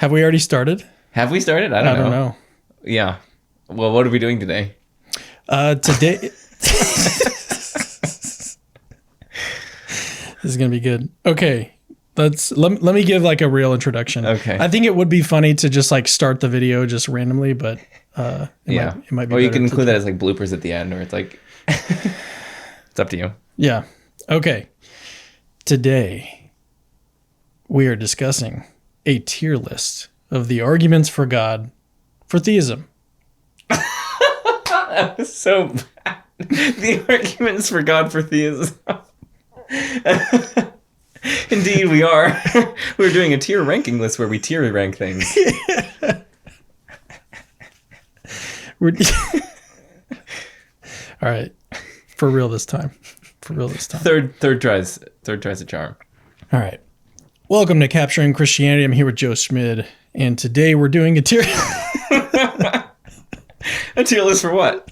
Have we already started? Have we started? I don't know. Yeah. Well, what are we doing today? Today... This is going to be good. Okay. Let me give like a real introduction. Okay. I think it would be funny to just like start the video just randomly, but it might be Or you better can to include that as like bloopers at the end, or it's like... It's up to you. Yeah. Okay. Today, we are discussing a tier list of the arguments for God for theism. That was so bad. The arguments for God for theism. Indeed, we are. We're doing a tier ranking list where we tier rank things. All right. For real this time. Third tries a charm. All right. Welcome to Capturing Christianity. I'm here with Joe Schmid, and today we're doing a tier... A tier list for what?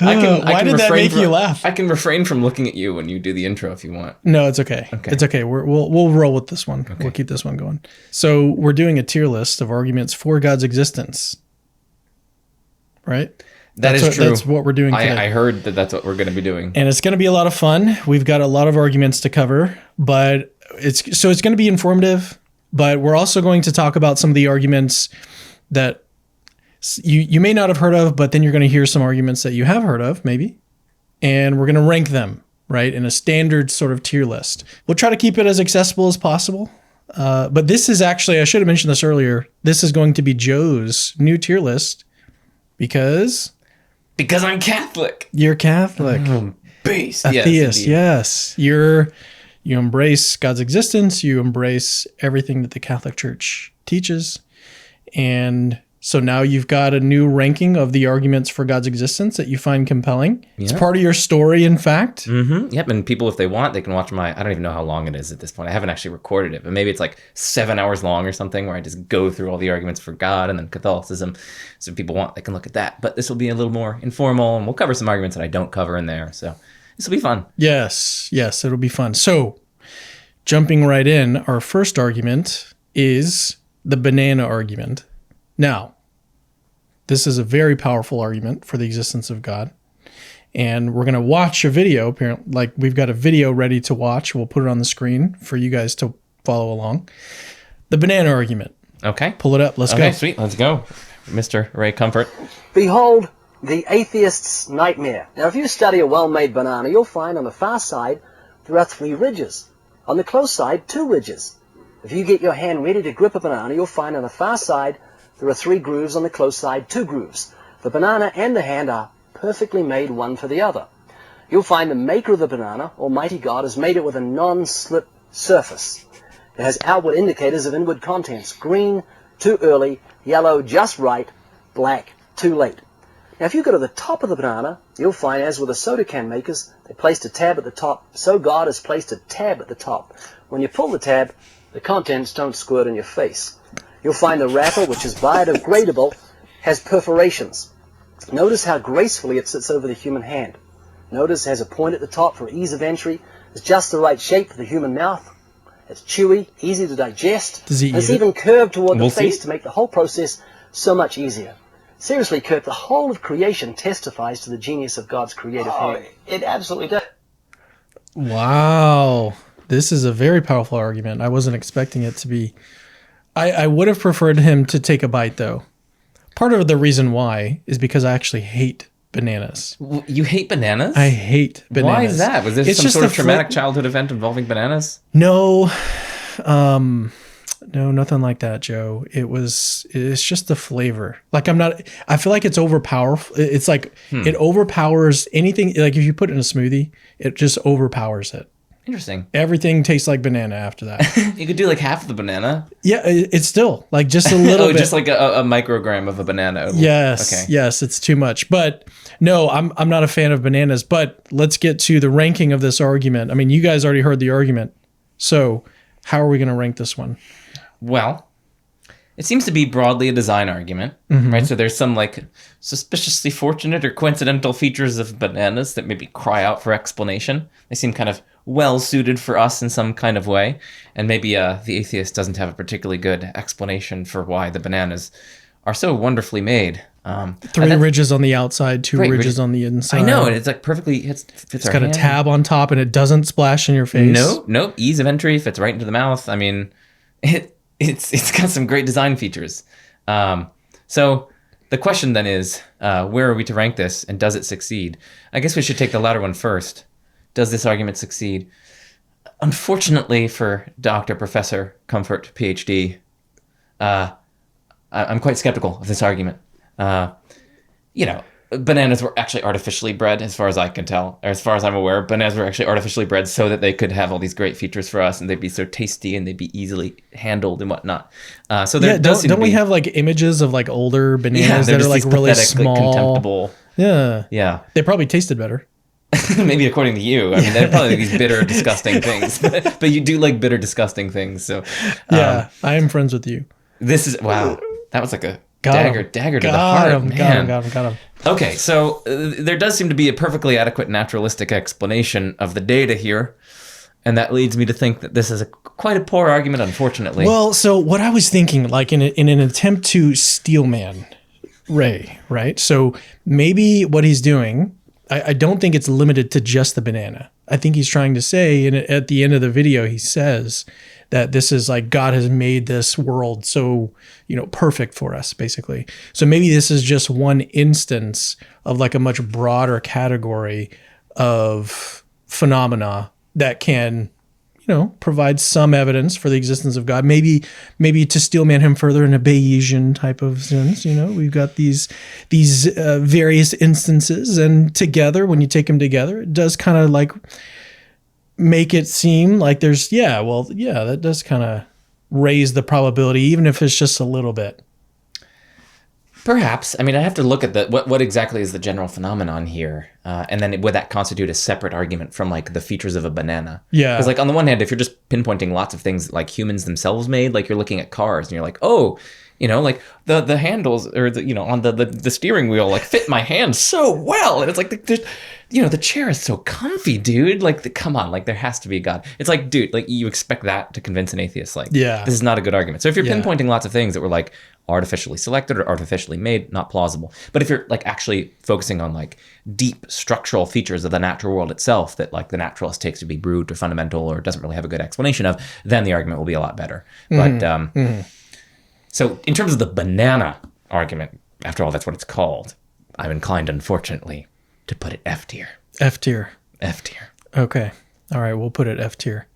Why did that make you laugh? I can refrain from looking at you when you do the intro if you want. No, it's okay. It's okay. We'll roll with this one. Okay. We'll keep this one going. So we're doing a tier list of arguments for God's existence. Right? That's true. That's what we're doing today. I heard that's what we're going to be doing. And it's going to be a lot of fun. We've got a lot of arguments to cover, but it's going to be informative, but we're also going to talk about some of the arguments that you may not have heard of, but then you're going to hear some arguments that you have heard of, maybe. And we're going to rank them, right, in a standard sort of tier list. We'll try to keep it as accessible as possible. But this is actually, I should have mentioned this earlier, this is going to be Joe's new tier list because I'm Catholic. You're Catholic. Beast. A yes, theist, indeed. yes. You embrace God's existence. You embrace everything that the Catholic Church teaches. And so now you've got a new ranking of the arguments for God's existence that you find compelling. Yeah. It's part of your story, in fact. Mm-hmm. Yep, and people, if they want, they can watch I don't even know how long it is at this point. I haven't actually recorded it, but maybe it's like 7 hours long or something where I just go through all the arguments for God and then Catholicism. So if people want, they can look at that. But this will be a little more informal, and we'll cover some arguments that I don't cover in there. So this will be fun. Yes, it'll be fun. So jumping right in, our first argument is the banana argument. Now, this is a very powerful argument for the existence of God. And we're going to watch a video. Apparently, like we've got a video ready to watch. We'll put it on the screen for you guys to follow along. The banana argument. Okay. Pull it up. Let's go. Okay, sweet. Let's go. Mr. Ray Comfort. Behold, the atheist's nightmare. Now, if you study a well-made banana, you'll find on the far side there are 3 ridges. On the close side, 2 ridges. If you get your hand ready to grip a banana, you'll find on the far side there are 3 grooves, on the close side 2 grooves. The banana and the hand are perfectly made one for the other. You'll find the maker of the banana, Almighty God, has made it with a non-slip surface. It has outward indicators of inward contents: green, too early; yellow, just right; black, too late. Now, if you go to the top of the banana, you'll find, as with the soda can makers, they placed a tab at the top. So God has placed a tab at the top. When you pull the tab, the contents don't squirt in your face. You'll find the wrapper, which is biodegradable, has perforations. Notice how gracefully it sits over the human hand. Notice it has a point at the top for ease of entry. It's just the right shape for the human mouth. It's chewy, easy to digest. It's even curved toward the face to make the whole process so much easier. Seriously, Kurt, the whole of creation testifies to the genius of God's creative hand. It absolutely does. Wow. This is a very powerful argument. I wasn't expecting it to be... I would have preferred him to take a bite, though. Part of the reason why is because I actually hate bananas. You hate bananas? I hate bananas. Why is that? Was there some sort of traumatic childhood event involving bananas? No. No, nothing like that, Joe. It's just the flavor. Like I feel like it's overpowerful. It's like it overpowers anything. Like if you put it in a smoothie, it just overpowers it. Interesting. Everything tastes like banana after that. You could do like half of the banana. Yeah, it's still like just a little bit. Just like a microgram of a banana. Yes. Okay. Yes, it's too much. But no, I'm not a fan of bananas. But let's get to the ranking of this argument. I mean, you guys already heard the argument. So how are we going to rank this one? Well, it seems to be broadly a design argument, right? So there's some like suspiciously fortunate or coincidental features of bananas that maybe cry out for explanation. They seem kind of well suited for us in some kind of way. And maybe the atheist doesn't have a particularly good explanation for why the bananas are so wonderfully made. Three ridges on the outside, two Right, ridges on the inside. I know, and it's like perfectly fits It's our got a hand. tab on top and it doesn't splash in your face. No, ease of entry, fits right into the mouth. I mean, it's got some great design features. So the question then is, where are we to rank this, and does it succeed? I guess we should take the latter one first. Does this argument succeed? Unfortunately for Dr. Professor Comfort, PhD, I'm quite skeptical of this argument. Bananas were actually artificially bred, as far as I can tell, or as far as I'm aware. Bananas were actually artificially bred so that they could have all these great features for us, and they'd be so tasty, and they'd be easily handled and whatnot. So there does seem to don't we be, have like images of like older bananas they're that are just like these really pathetic, small, contemptible. Yeah, they probably tasted better. Maybe according to you. I mean, they're probably these bitter, disgusting things. But you do like bitter, disgusting things. So Yeah, I am friends with you. this is wow. That was like a Got dagger him. to the Got heart, him, man. got him. Okay, so there does seem to be a perfectly adequate naturalistic explanation of the data here, and that leads me to think that this is quite a poor argument, unfortunately. Well, so what I was thinking, like in an attempt to steelman Ray, right? So maybe what he's doing, I don't think it's limited to just the banana. I think he's trying to say, and at the end of the video, he says that this is like God has made this world so, perfect for us, basically. So maybe this is just one instance of like a much broader category of phenomena that can, provide some evidence for the existence of God. Maybe to steelman him further in a Bayesian type of sense. We've got these various instances, and together, when you take them together, it does kind of like make it seem like there's that does kind of raise the probability, even if it's just a little bit. Perhaps. I mean, I have to look at what exactly is the general phenomenon here, and then would that constitute a separate argument from like the features of a banana? Yeah. Because like on the one hand, if you're just pinpointing lots of things like humans themselves made, like you're looking at cars and you're like, oh, like the handles or on the steering wheel like fit my hand so well, and it's like the chair is so comfy, dude. Like, come on, like there has to be a God. It's like, dude, like you expect that to convince an atheist? Like, this is not a good argument. So if you're pinpointing lots of things that were like artificially selected or artificially made, not plausible. But if you're like actually focusing on like deep structural features of the natural world itself that like the naturalist takes to be brute or fundamental or doesn't really have a good explanation of, then the argument will be a lot better. But so in terms of the banana argument, after all, that's what it's called, I'm inclined, unfortunately, to put it F tier. F tier. F tier. Okay. All right, we'll put it F tier.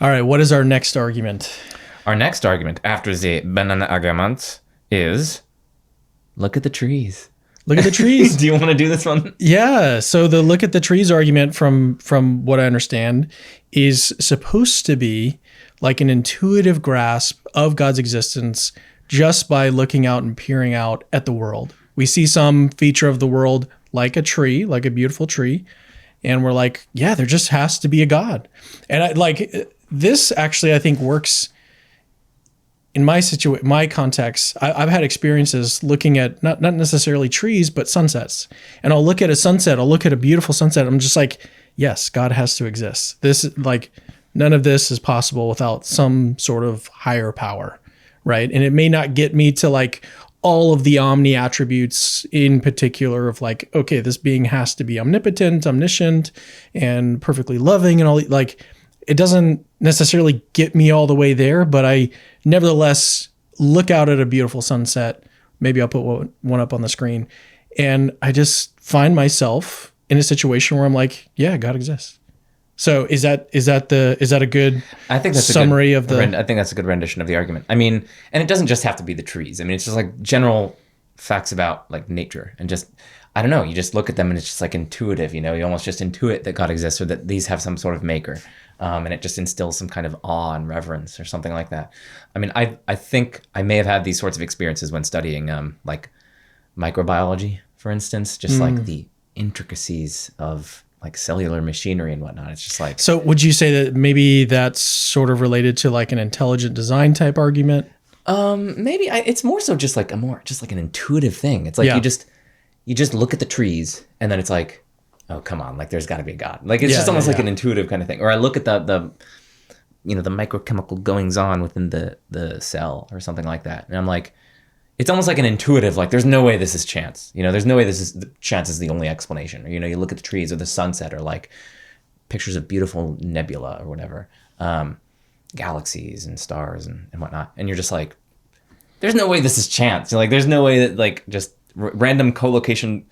All right, what is our next argument? Our next argument after the banana argument is look at the trees. Look at the trees. Do you want to do this one? Yeah. So the look at the trees argument, from what I understand, is supposed to be like an intuitive grasp of God's existence just by looking out and peering out at the world. We see some feature of the world like a tree, like a beautiful tree, and we're like, yeah, there just has to be a God. And this actually, I think, works in my context. I've had experiences looking at not necessarily trees, but sunsets. And I'll look at a sunset, I'll look at a beautiful sunset. I'm just like, yes, God has to exist. This, like, none of this is possible without some sort of higher power, right? And it may not get me to like all of the omni attributes in particular of like, okay, this being has to be omnipotent, omniscient, and perfectly loving, and all, like, it doesn't necessarily get me all the way there, but I nevertheless look out at a beautiful sunset. Maybe I'll put one up on the screen, and I just find myself in a situation where I'm like, yeah, God exists. So is that a good I think that's summary of the? I think that's a good rendition of the argument. I mean, and it doesn't just have to be the trees. I mean, it's just like general facts about like nature, and just, I don't know, you just look at them and it's just like intuitive, you almost just intuit that God exists or that these have some sort of maker. And it just instills some kind of awe and reverence or something like that. I mean, I think I may have had these sorts of experiences when studying like microbiology, for instance, just like the intricacies of like cellular machinery and whatnot. It's just like... So would you say that maybe that's sort of related to like an intelligent design type argument? Maybe it's more so just like an intuitive thing. It's like you just look at the trees and then it's like, oh, come on, like there's got to be a God. Like it's Yeah, just almost yeah, like an intuitive kind of thing. Or I look at the the microchemical goings on within the cell or something like that, and I'm like, it's almost like an intuitive, like there's no way this is chance. There's no way chance is the only explanation. Or you look at the trees or the sunset or like pictures of beautiful nebula or whatever, galaxies and stars and whatnot, and you're just like, there's no way this is chance. Like there's no way that like just random collocations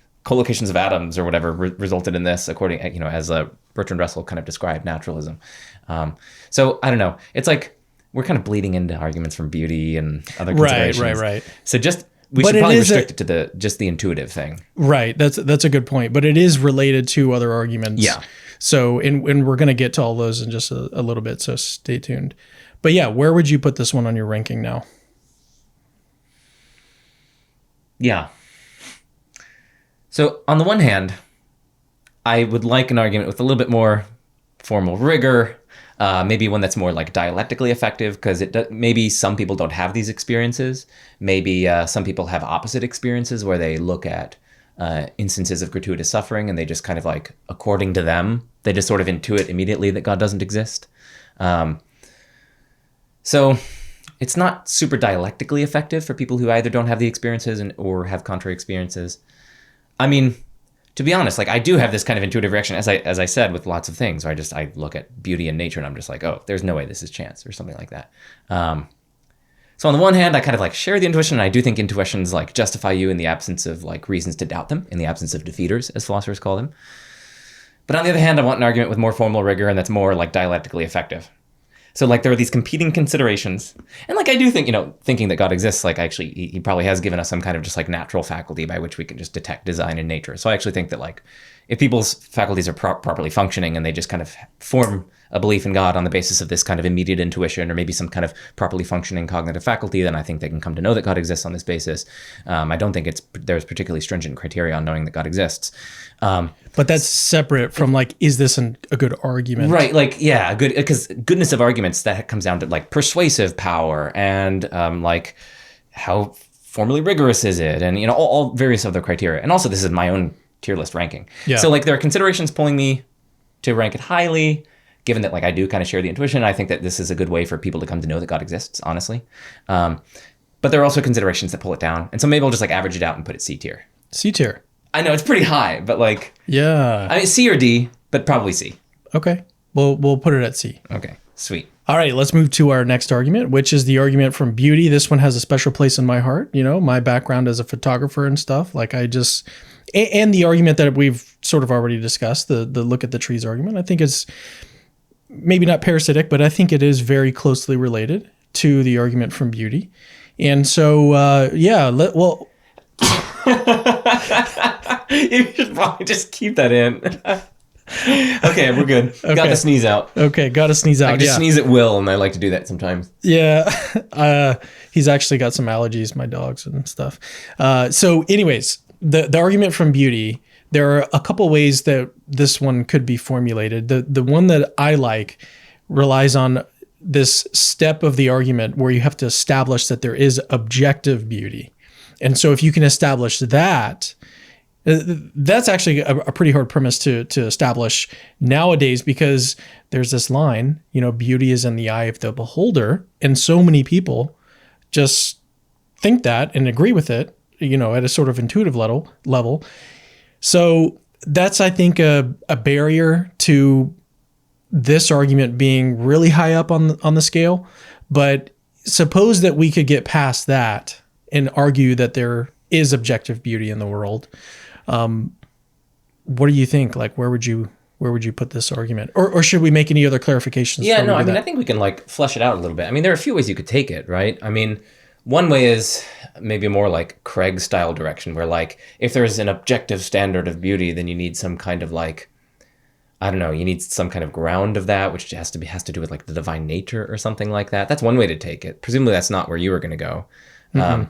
of atoms or whatever resulted in this, according as Bertrand Russell kind of described naturalism. So I don't know. It's like we're kind of bleeding into arguments from beauty and other considerations. Right. So we should probably restrict it to just the intuitive thing. Right. That's a good point. But it is related to other arguments. Yeah. So and we're going to get to all those in just a little bit. So stay tuned. But yeah, where would you put this one on your ranking now? Yeah. So on the one hand, I would like an argument with a little bit more formal rigor, maybe one that's more like dialectically effective, because maybe some people don't have these experiences. Maybe some people have opposite experiences where they look at instances of gratuitous suffering and they just kind of like, according to them, they just sort of intuit immediately that God doesn't exist. So it's not super dialectically effective for people who either don't have the experiences or have contrary experiences. I mean, to be honest, like I do have this kind of intuitive reaction, as I said, with lots of things. Where I look at beauty and nature and I'm just like, oh, there's no way this is chance or something like that. So on the one hand, I kind of like share the intuition, and I do think intuitions like justify you in the absence of like reasons to doubt them, in the absence of defeaters, as philosophers call them. But on the other hand, I want an argument with more formal rigor and that's more like dialectically effective. So like there are these competing considerations, and like I do think, thinking that God exists, like actually he probably has given us some kind of just like natural faculty by which we can just detect design in nature. So I actually think that like if people's faculties are properly functioning and they just kind of form a belief in God on the basis of this kind of immediate intuition or maybe some kind of properly functioning cognitive faculty, then I think they can come to know that God exists on this basis. I don't think there's particularly stringent criteria on knowing that God exists. But that's separate from like, is this a good argument? Right. Like, yeah, good, because goodness of arguments, that comes down to like persuasive power and like how formally rigorous is it? And, all various other criteria. And also this is my own tier list ranking. Yeah. So like there are considerations pulling me to rank it highly, given that like I do kind of share the intuition. I think that this is a good way for people to come to know that God exists, honestly. But there are also considerations that pull it down. And so maybe I'll just like average it out and put it C tier. C tier. I know it's pretty high, but like, yeah, I mean C or D, but probably C. Okay. We'll put it at C. Okay. Sweet. All right, let's move to our next argument, which is the argument from beauty. This one has a special place in my heart. My background as a photographer and stuff. Like and the argument that we've sort of already discussed, the look at the trees argument, I think is maybe not parasitic, but I think it is very closely related to the argument from beauty. And so, you should probably just keep that in. Okay, we're good. Okay. Got the sneeze out. Okay, got to sneeze out. I just sneeze at will, and I like to do that sometimes. Yeah, he's actually got some allergies, my dogs and stuff. So anyways, the argument from beauty, there are a couple ways that this one could be formulated. The one that I like relies on this step of the argument where you have to establish that there is objective beauty. And so if you can establish that, that's actually a pretty hard premise to establish nowadays, because there's this line, beauty is in the eye of the beholder. And so many people just think that and agree with it, at a sort of intuitive level. So that's, I think, a barrier to this argument being really high up on the scale. But suppose that we could get past that and argue that there is objective beauty in the world. What do you think? Like, where would you put this argument? Or should we make any other clarifications? Yeah, no, I think we can like flesh it out a little bit. I mean, there are a few ways you could take it, right? I mean, one way is maybe more like Craig style direction, where like if there's an objective standard of beauty, then you need some kind of like, I don't know, you need some kind of ground of that, which has to do with like the divine nature or something like that. That's one way to take it. Presumably that's not where you were going to go. Mm-hmm.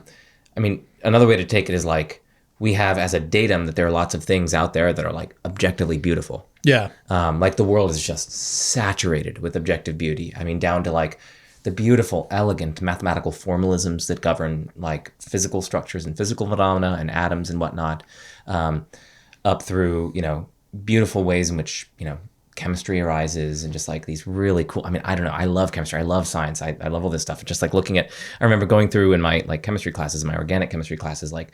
I mean, another way to take it is like, we have as a datum that there are lots of things out there that are like objectively beautiful. Yeah. Like the world is just saturated with objective beauty. I mean, down to like the beautiful, elegant mathematical formalisms that govern like physical structures and physical phenomena and atoms and whatnot, up through, beautiful ways in which, chemistry arises and just like these really cool, I mean, I don't know. I love chemistry. I love science. I love all this stuff. Just like looking at, I remember going through in my like chemistry classes, my organic chemistry classes, like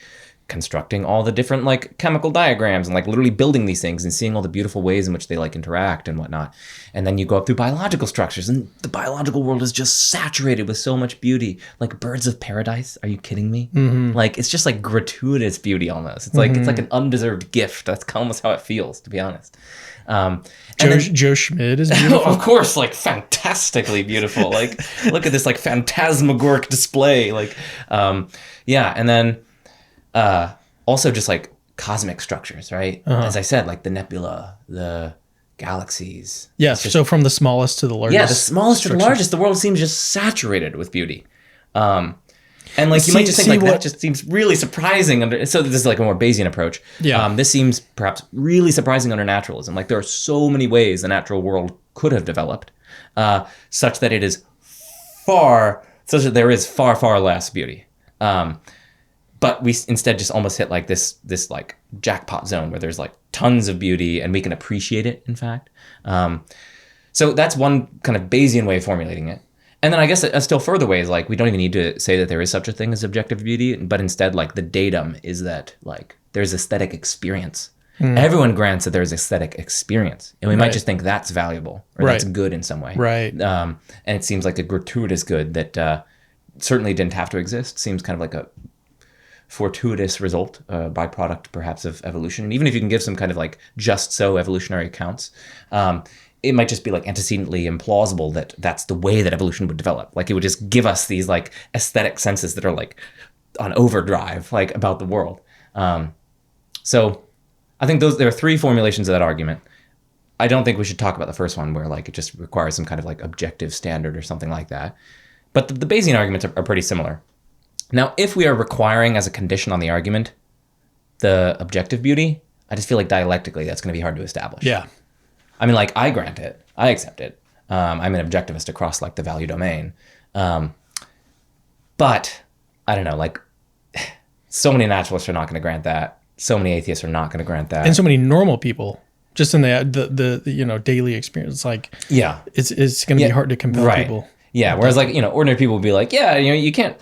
constructing all the different like chemical diagrams and like literally building these things and seeing all the beautiful ways in which they like interact and whatnot. And then you go up through biological structures and the biological world is just saturated with so much beauty, like birds of paradise. Are you kidding me? Like, it's just like gratuitous beauty almost. It's like, it's like an undeserved gift. That's almost how it feels, to be honest. Joe Schmid is beautiful. Of course, like fantastically beautiful. Like, look at this like phantasmagoric display. Like, yeah. And then, also just like cosmic structures, right? As I said, like the nebula, the galaxies. Yeah. So from the smallest to the largest. Yeah, the smallest to the largest, the world seems just saturated with beauty. And like you might just think like that just seems really surprising under. So this is like a more Bayesian approach. Yeah. This seems perhaps really surprising under naturalism. Like there are so many ways the natural world could have developed, such that there is far less beauty. But we instead just almost hit like this like jackpot zone where there's like tons of beauty and we can appreciate it, in fact. So that's one kind of Bayesian way of formulating it. And then I guess a still further way is like we don't even need to say that there is such a thing as objective beauty, but instead like the datum is that like there's aesthetic experience. Everyone grants that there's aesthetic experience, and we might just think that's valuable or that's good in some way. Right. And it seems like a gratuitous good that certainly didn't have to exist. Seems kind of like a fortuitous result, byproduct perhaps of evolution. And even if you can give some kind of like just so evolutionary accounts, it might just be like antecedently implausible that that's the way that evolution would develop. Like it would just give us these like aesthetic senses that are like on overdrive, like about the world. So I think there are three formulations of that argument. I don't think we should talk about the first one where like it just requires some kind of like objective standard or something like that. But the Bayesian arguments are pretty similar. Now, if we are requiring as a condition on the argument the objective beauty, I just feel like dialectically that's going to be hard to establish. Yeah. I mean, like, I grant it. I accept it. I'm an objectivist across, like, the value domain. But, I don't know, like, so many naturalists are not going to grant that. So many atheists are not going to grant that. And so many normal people, just in the daily experience, like, yeah, it's going to be hard to compel people. Yeah, whereas, like, ordinary people would be like, yeah, you can't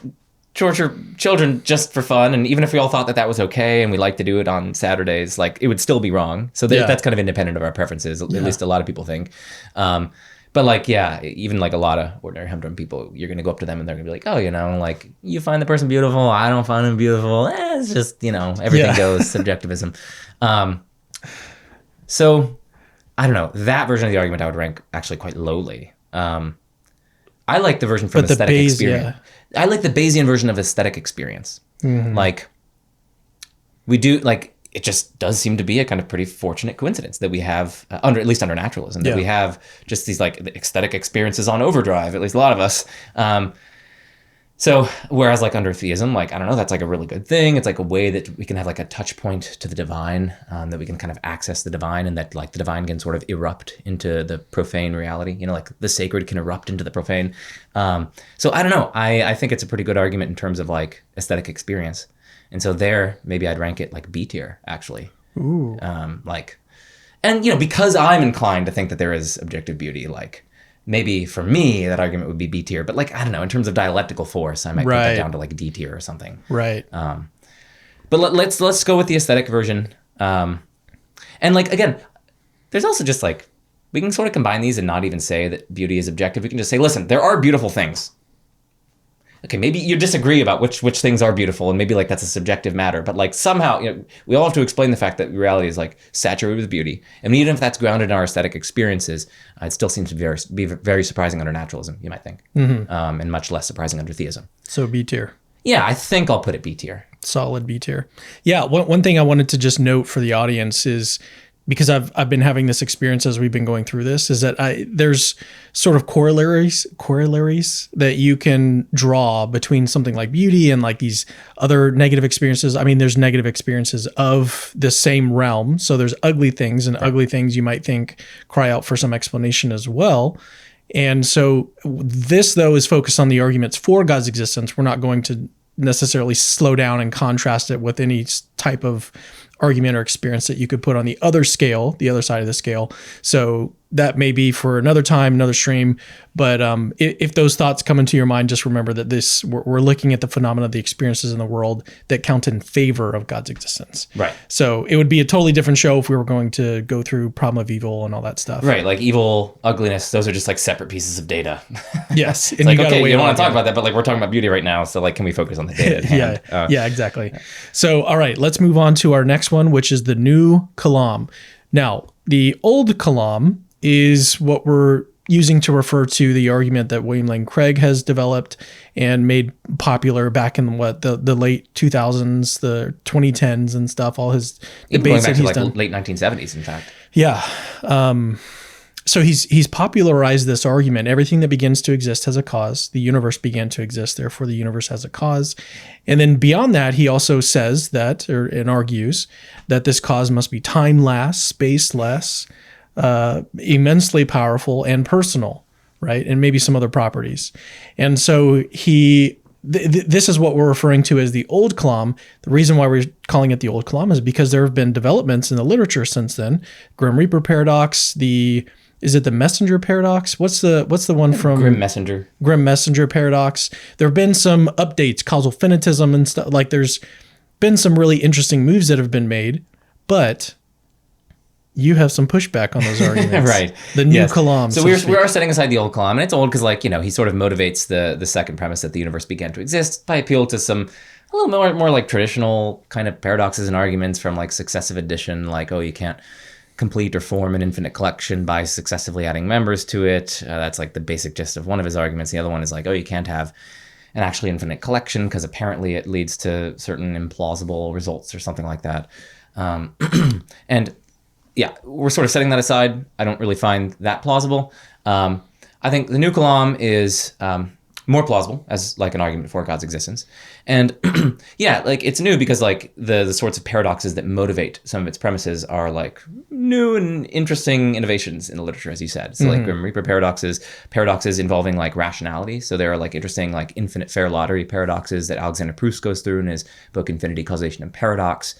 torture children just for fun, and even if we all thought that was okay and we like to do it on Saturdays, like it would still be wrong. So that's kind of independent of our preferences, at least a lot of people think. But like, yeah, even like a lot of ordinary humdrum people, you're gonna go up to them and they're gonna be like, oh, like you find the person beautiful, I don't find him beautiful. It's just everything goes subjectivism. So I don't know, that version of the argument I would rank actually quite lowly. I like the version from aesthetic experience. Yeah. I like the Bayesian version of aesthetic experience. Like, we do, like, it just does seem to be a kind of pretty fortunate coincidence that we have, at least under naturalism, that we have just these, like, aesthetic experiences on overdrive, at least a lot of us. So, whereas, like, under theism, like, I don't know, that's, like, a really good thing. It's, like, a way that we can have, like, a touch point to the divine, that we can kind of access the divine, and that, like, the divine can sort of erupt into the profane reality. Like, the sacred can erupt into the profane. So, I don't know. I think it's a pretty good argument in terms of, like, aesthetic experience. And so there, maybe I'd rank it, like, B tier, actually. Ooh. And, because I'm inclined to think that there is objective beauty, like, maybe for me, that argument would be B tier, but like, I don't know, in terms of dialectical force, I might put that down to like D tier or something. Right. But let's go with the aesthetic version. And like, again, there's also just like, we can sort of combine these and not even say that beauty is objective. We can just say, listen, there are beautiful things. Okay, maybe you disagree about which things are beautiful, and maybe like that's a subjective matter, but like somehow, we all have to explain the fact that reality is like saturated with beauty, and even if that's grounded in our aesthetic experiences, it still seems to be very surprising under naturalism, you might think, and much less surprising under theism. So B tier. Yeah, I think I'll put it B tier. Solid B tier. Yeah, one thing I wanted to just note for the audience is, because I've been having this experience as we've been going through this, is that there's sort of corollaries that you can draw between something like beauty and like these other negative experiences. I mean, there's negative experiences of the same realm. So there's ugly things, and ugly things you might think cry out for some explanation as well. And so this, though, is focused on the arguments for God's existence. We're not going to necessarily slow down and contrast it with any type of argument or experience that you could put on the other scale, the other side of the scale. So that may be for another time, another stream. But if those thoughts come into your mind, just remember that we're looking at the phenomena of the experiences in the world that count in favor of God's existence. Right. So it would be a totally different show if we were going to go through problem of evil and all that stuff. Right. Like evil, ugliness, those are just like separate pieces of data. Yes. It's like, okay, you don't want to talk about that, but like we're talking about beauty right now. So like, can we focus on the data at hand? Yeah, exactly. So, all right, let's move on to our next one, which is the new kalam. Now, the old kalam is what we're using to refer to the argument that William Lane Craig has developed and made popular back in the late 2000s, the 2010s and stuff, all his debates that he's done. Late 1970s, in fact. Yeah. So he's popularized this argument. Everything that begins to exist has a cause. The universe began to exist, therefore the universe has a cause. And then beyond that, he also says that, and argues, that this cause must be timeless, spaceless, immensely powerful, and personal, right? And maybe some other properties. And so this is what we're referring to as the old kalam. The reason why we're calling it the old kalam is because there have been developments in the literature since then. Grim Reaper paradox, is it the messenger paradox? What's the one from Grim Messenger? Grim Messenger paradox. There have been some updates, causal finitism and stuff. Like there's been some really interesting moves that have been made, but you have some pushback on those arguments. Right. The new kalam. So we are setting aside the old kalam, and it's old because, like, he sort of motivates the second premise that the universe began to exist by appeal to some a little more like traditional kind of paradoxes and arguments from like successive addition, like, oh, you can't complete or form an infinite collection by successively adding members to it. That's like the basic gist of one of his arguments. The other one is like, oh, you can't have an actually infinite collection because apparently it leads to certain implausible results or something like that. And yeah, we're sort of setting that aside. I don't really find that plausible. I think the new kalam is more plausible as like an argument for God's existence. And yeah, like it's new because like the sorts of paradoxes that motivate some of its premises are like new and interesting innovations in the literature, as you said. So like Grim Reaper paradoxes involving like rationality. So there are like interesting like infinite fair lottery paradoxes that Alexander Proust goes through in his book Infinity, Causation, and Paradox.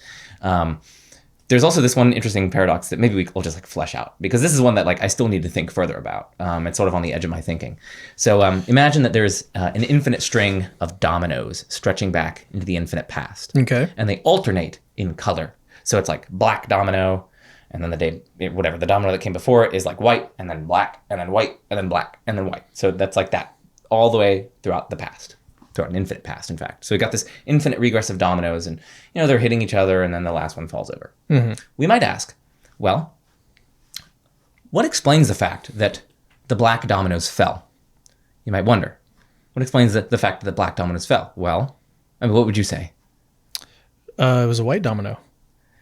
There's also this one interesting paradox that maybe we'll just like flesh out, because this is one that like I still need to think further about. It's sort of on the edge of my thinking. So imagine that there's an infinite string of dominoes stretching back into the infinite past. Okay. And they alternate in color. So it's like black domino, and then the domino that came before it is like white, and then black, and then white, and then black, and then white. So that's like that all the way throughout the past. Throughout an infinite past, in fact. So we got this infinite regress of dominoes, and they're hitting each other, and then the last one falls over. Mm-hmm. We might ask, well, what explains the fact that the black dominoes fell? You might wonder, what explains the fact that the black dominoes fell? Well, I mean, what would you say? It was a white domino.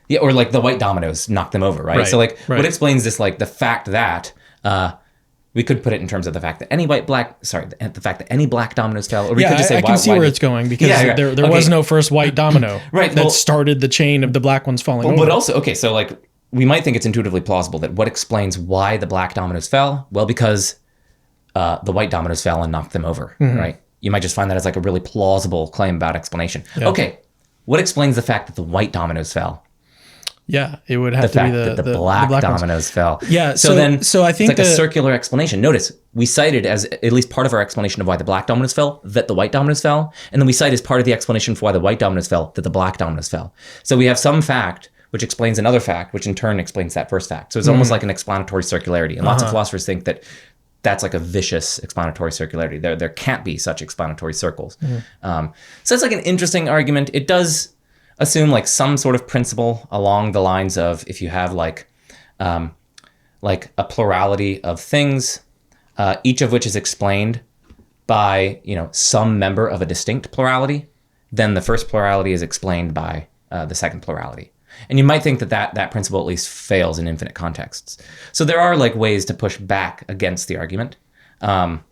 Yeah, or like the white dominoes knocked them over, right? So like, what explains this? Like the fact that we could put it in terms of the fact that any any black dominoes fell, or we could just say I can see where it's going, because there was no first white domino that started the chain of the black ones falling over. But also, okay, so like we might think it's intuitively plausible that what explains why the black dominoes fell? Well, because the white dominoes fell and knocked them over, right? You might just find that as like a really plausible claim about explanation. Yeah. Okay, what explains the fact that the white dominoes fell? Yeah, it would have to be the black dominoes fell. Yeah, so I think it's like a circular explanation. Notice we cited as at least part of our explanation of why the black dominoes fell that the white dominoes fell, and then we cite as part of the explanation for why the white dominoes fell that the black dominoes fell. So we have some fact which explains another fact, which in turn explains that first fact. So it's almost like an explanatory circularity, and lots of philosophers think that that's like a vicious explanatory circularity. There can't be such explanatory circles. So it's like an interesting argument. It does assume like some sort of principle along the lines of, if you have like a plurality of things, each of which is explained by some member of a distinct plurality, then the first plurality is explained by the second plurality. And you might think that principle at least fails in infinite contexts. So there are like ways to push back against the argument. But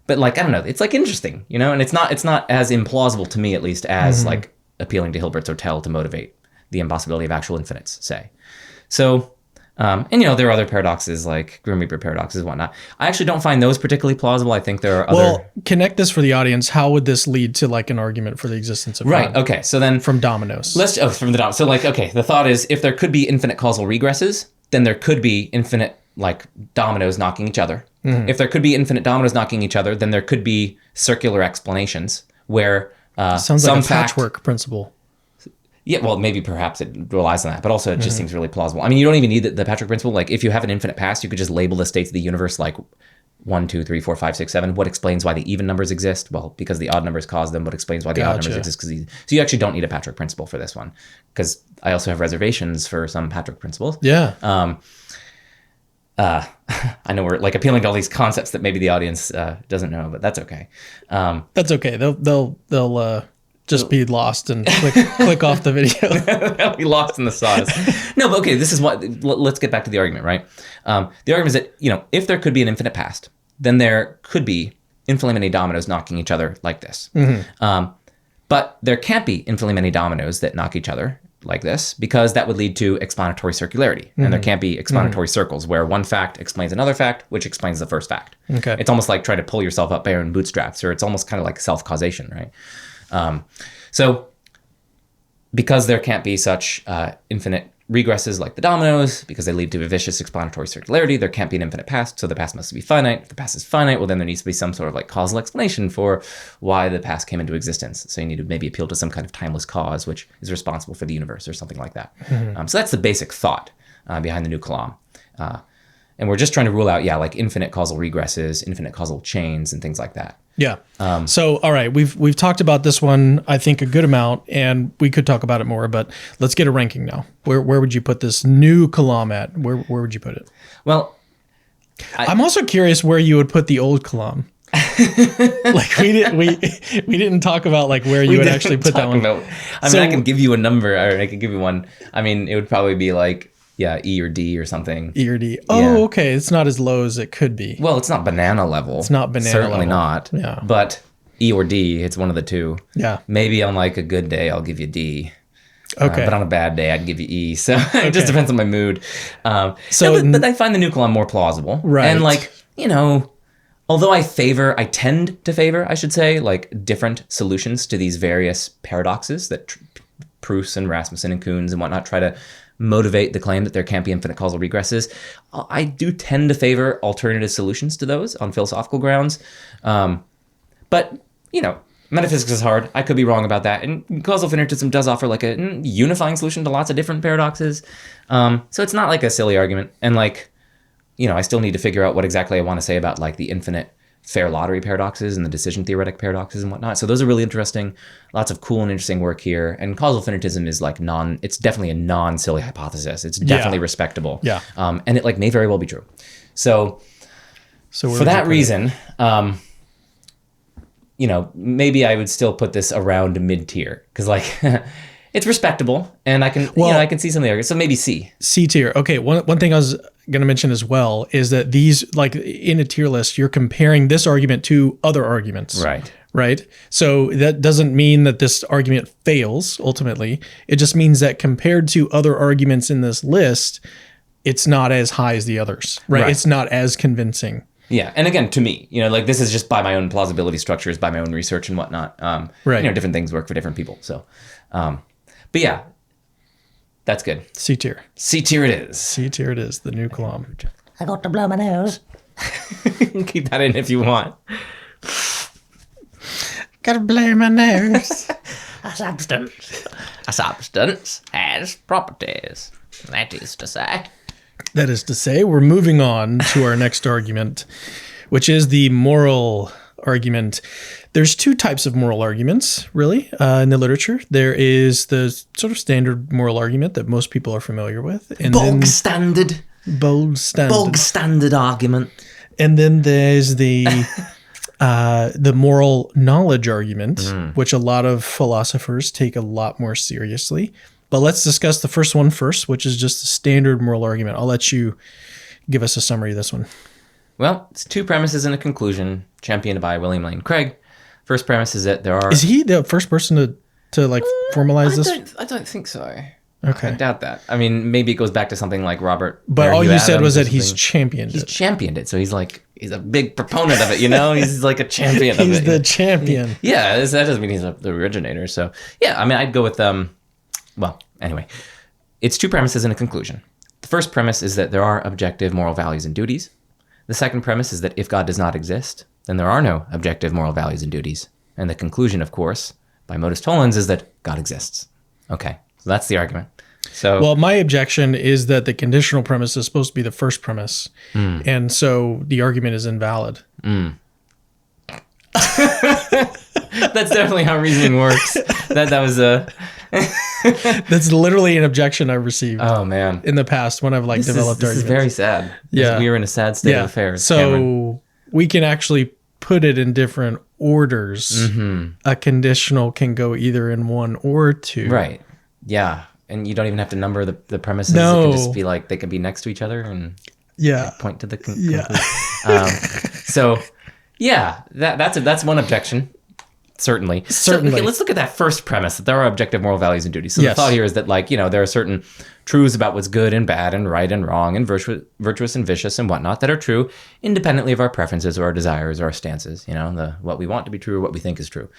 like, I don't know, it's like interesting, and it's not as implausible to me, at least, as like appealing to Hilbert's Hotel to motivate the impossibility of actual infinites, say. So And, there are other paradoxes like Grim Reaper paradoxes and whatnot. I actually don't find those particularly plausible. I think there are other... Well, connect this for the audience. How would this lead to like an argument for the existence of Right, God? okay. So then... From dominoes. From the dominoes. So the thought is if there could be infinite causal regresses, then there could be infinite dominoes knocking each other. Mm-hmm. If there could be infinite dominoes knocking each other, then there could be circular explanations where sounds like a patchwork principle. Yeah, well, maybe perhaps it relies on that, but also it just seems really plausible. I mean, you don't even need the patchwork principle. Like, if you have an infinite past, you could just label the states of the universe like 1, 2, 3, 4, 5, 6, 7. What explains why the even numbers exist? Well, because the odd numbers cause them. What explains why the odd numbers exist? So you actually don't need a patchwork principle for this one, because I also have reservations for some patchwork principles. Yeah. I know we're appealing to all these concepts that maybe the audience doesn't know, but that's okay. That's okay. They'll just be lost and click off the video. They'll be lost in the sauce. No, but okay, this is what. Let's get back to the argument, right? The argument is that if there could be an infinite past, then there could be infinitely many dominoes knocking each other like this. Mm-hmm. But there can't be infinitely many dominoes that knock each other like this, because that would lead to explanatory circularity. Mm-hmm. And there can't be explanatory circles where one fact explains another fact, which explains the first fact. Okay. It's almost like trying to pull yourself up by your own bootstraps, or it's almost kind of like self-causation, right? So because there can't be such infinite regresses like the dominoes, because they lead to a vicious explanatory circularity, there can't be an infinite past, so the past must be finite. If the past is finite, well, then there needs to be some sort of causal explanation for why the past came into existence. So you need to maybe appeal to some kind of timeless cause, which is responsible for the universe or something like that. Mm-hmm. So that's the basic thought behind the new Kalam. And we're just trying to rule out, infinite causal regresses, infinite causal chains, and things like that. Yeah. So, all right, we've talked about this one, I think, a good amount, and we could talk about it more, but let's get a ranking now. Where would you put this new Kalam at? Where would you put it? Well, I'm also curious where you would put the old Kalam. we didn't talk about where you would actually put that one. I can give you a number, or I could give you one. I mean, it would probably be E or D or something. E or D. Oh, okay. It's not as low as it could be. Well, it's not banana level. It's not banana Certainly level. not. Yeah. But E or D, it's one of the two. Yeah. Maybe on a good day, I'll give you D. Okay. But on a bad day, I'd give you E. So it just depends on my mood. But I find the new Kalam more plausible. Right. And although I tend to favor, I should say, different solutions to these various paradoxes that Proust and Rasmussen and Kuhns and whatnot try to motivate the claim that there can't be infinite causal regresses. I do tend to favor alternative solutions to those on philosophical grounds. But, metaphysics is hard. I could be wrong about that. And causal finitism does offer a unifying solution to lots of different paradoxes. So it's not a silly argument. And I still need to figure out what exactly I want to say about the infinite fair lottery paradoxes and the decision theoretic paradoxes and whatnot. So those are really interesting. Lots of cool and interesting work here. And causal finitism is it's definitely a non-silly hypothesis. It's definitely respectable. Yeah. And it may very well be true. So for that reason, maybe I would still put this around mid-tier, because it's respectable, and I can see some of the arguments. So maybe C. C tier. Okay. One thing I was going to mention as well is that these, in a tier list, you're comparing this argument to other arguments. Right. Right. So that doesn't mean that this argument fails ultimately. It just means that compared to other arguments in this list, it's not as high as the others. Right. It's not as convincing. Yeah, and again, to me, this is just by my own plausibility structures, by my own research and whatnot. Right. Different things work for different people. So, but yeah, that's good. C tier. C tier it is. C tier it is. The new Kalam. I got to blow my nose. Keep that in if you want. Gotta blow my nose. A substance. A substance has properties. That is to say. That is to say, we're moving on to our next argument, which is the moral argument. There's two types of moral arguments, really, in the literature. There is the sort of standard moral argument that most people are familiar with. And Bog standard argument. And then there's the moral knowledge argument, which a lot of philosophers take a lot more seriously. But let's discuss the first one first, which is just the standard moral argument. I'll let you give us a summary of this one. Well, it's two premises and a conclusion, championed by William Lane Craig. First premise is that there are... Is he the first person to formalize this? I don't think so. Okay. I doubt that. I mean, maybe it goes back to something like Robert. But Mary all Hugh you said Adams was or that he's something. championed He's it. championed it. So he's a big proponent of it, you know? He's like a champion of it. He's the champion. Yeah, that doesn't mean he's the originator. So, yeah, I mean, I'd go with, well, anyway. It's two premises and a conclusion. The first premise is that there are objective moral values and duties. The second premise is that if God does not exist, then there are no objective moral values and duties. And the conclusion, of course, by modus tollens, is that God exists. Okay, so that's the argument. So, Well, my objection is that the conditional premise is supposed to be the first premise. And so the argument is invalid. that's definitely how reasoning works. That was a... That's literally an objection I've received Oh, man. in the past when I've developed This arguments. is very sad. Yeah. We are in a sad state of affairs, So Cameron. we can actually put it in different orders. A conditional can go either in one or two. Right. Yeah. And you don't even have to number the premises. No. It can just be like they can be next to each other and Yeah. point to the Yeah. conclusion. So, yeah, that's one objection. Certainly. Certainly. So, okay, let's look at that first premise that there are objective moral values and duties. So Yes. the thought here is that, like, you know, there are certain truths about what's good and bad and right and wrong and virtuous and vicious and whatnot that are true independently of our preferences or our desires or our stances, you know, what we want to be true or what we think is true.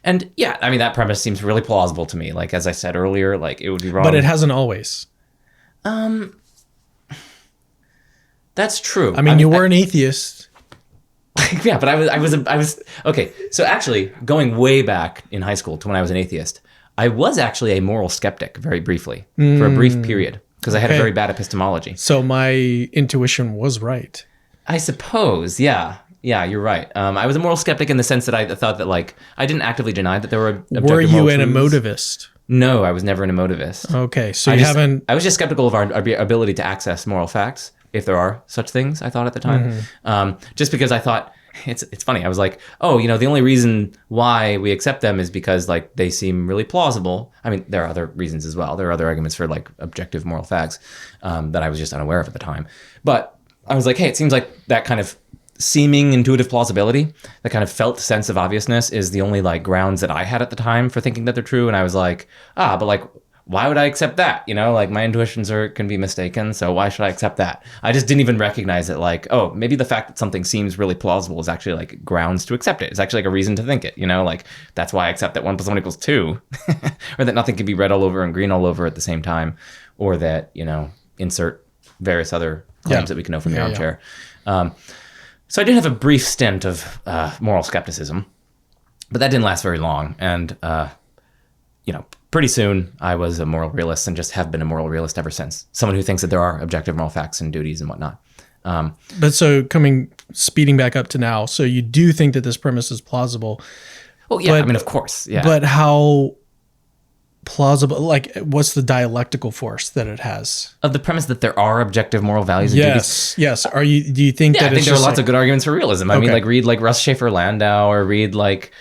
And yeah, I mean, that premise seems really plausible to me. Like, as I said earlier, like, it would be wrong. But it hasn't always. That's true. I mean, you were an atheist. Yeah, but I was okay. So actually, going way back in high school to when I was an atheist, I was actually a moral skeptic very briefly for a brief period because I had a Okay. very bad epistemology. So my intuition was right. I suppose, yeah, you're right. I was a moral skeptic in the sense that I thought that, like, I didn't actively deny that there were objective Were you moral an truths. emotivist? No, I was never an emotivist. Okay, so I you just- haven't. I was just skeptical of our ability to access moral facts, if there are such things. I thought at the time, just because I thought it's funny. I was like, oh, you know, the only reason why we accept them is because, like, they seem really plausible. I mean, there are other reasons as well. There are other arguments for, like, objective moral facts that I was just unaware of at the time. But I was like, hey, it seems like that kind of seeming intuitive plausibility, that kind of felt sense of obviousness, is the only, like, grounds that I had at the time for thinking that they're true. And I was like, but, like, why would I accept that? You know, like, my intuitions can be mistaken, so why should I accept that? I just didn't even recognize it. Like, oh, maybe the fact that something seems really plausible is actually, like, grounds to accept it. It's actually, like, a reason to think it, you know? Like, that's why I accept that 1 + 1 = 2, or that nothing can be red all over and green all over at the same time, or that, you know, insert various other claims that we can know from the armchair. So I did have a brief stint of moral skepticism, but that didn't last very long. And, you know, pretty soon I was a moral realist and just have been a moral realist ever since. Someone who thinks that there are objective moral facts and duties and whatnot. But so speeding back up to now, so you do think that this premise is plausible. Well, yeah, But- I mean, of course. Yeah. But how plausible, like, what's the dialectical force that it has? of the premise that there are objective moral values and duties. Yes. Do you think Yeah, that I think it's there are just lots of good arguments for realism. I mean, Okay. like, read, like, Russ Schaefer Landau, or read, like,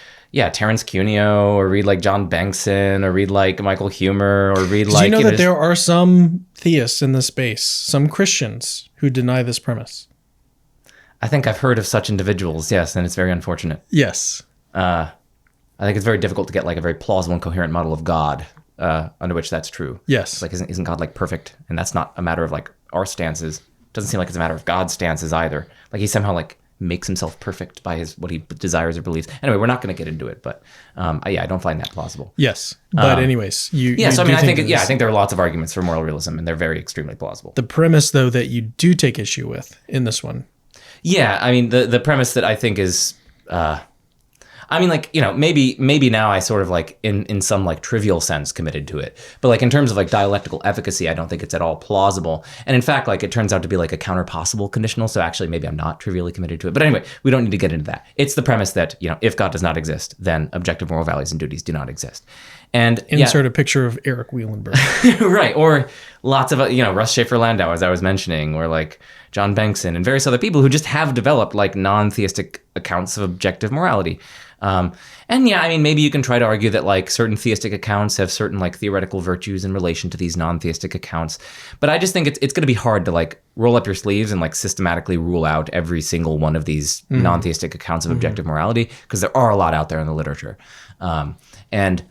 Terence Cuneo, or read, like, John Bankson, or read, like, Michael Humer, or read, Do like... you know you that just- there are some theists in this space, some Christians who deny this premise? I think I've heard of such individuals, yes, and it's very unfortunate. Yes. I think it's very difficult to get, like, a very plausible and coherent model of God under which that's true. Yes. It's like, isn't God, like, perfect? And that's not a matter of, like, our stances. Doesn't seem like it's a matter of God's stances either. Like, he somehow, like, makes himself perfect by what he desires or believes. Anyway, we're not going to get into it, but I don't find that plausible. Yes. But anyways, you Yeah, so I do mean, I think that I this- think there are lots of arguments for moral realism, and they're very extremely plausible. the premise, though, that you do take issue with in this one. Yeah, I mean, the premise that I think is, I mean, like, you know, maybe now I sort of, like, in some, like, trivial sense committed to it, but, like, in terms of, like, dialectical efficacy, I don't think it's at all plausible. And in fact, like, it turns out to be, like, a counterpossible conditional. So actually, maybe I'm not trivially committed to it. But anyway, we don't need to get into that. It's the premise that, you know, if God does not exist, then objective moral values and duties do not exist. And Insert a picture of Eric Wielenberg. right, or lots of, you know, Russ Schaefer Landau, as I was mentioning, or, like, John Bankson and various other people who just have developed, like, non-theistic accounts of objective morality. And yeah, I mean, maybe you can try to argue that, like, certain theistic accounts have certain, like, theoretical virtues in relation to these non-theistic accounts. But I just think it's going to be hard to, like, roll up your sleeves and, like, systematically rule out every single one of these non-theistic accounts of objective morality, because there are a lot out there in the literature. And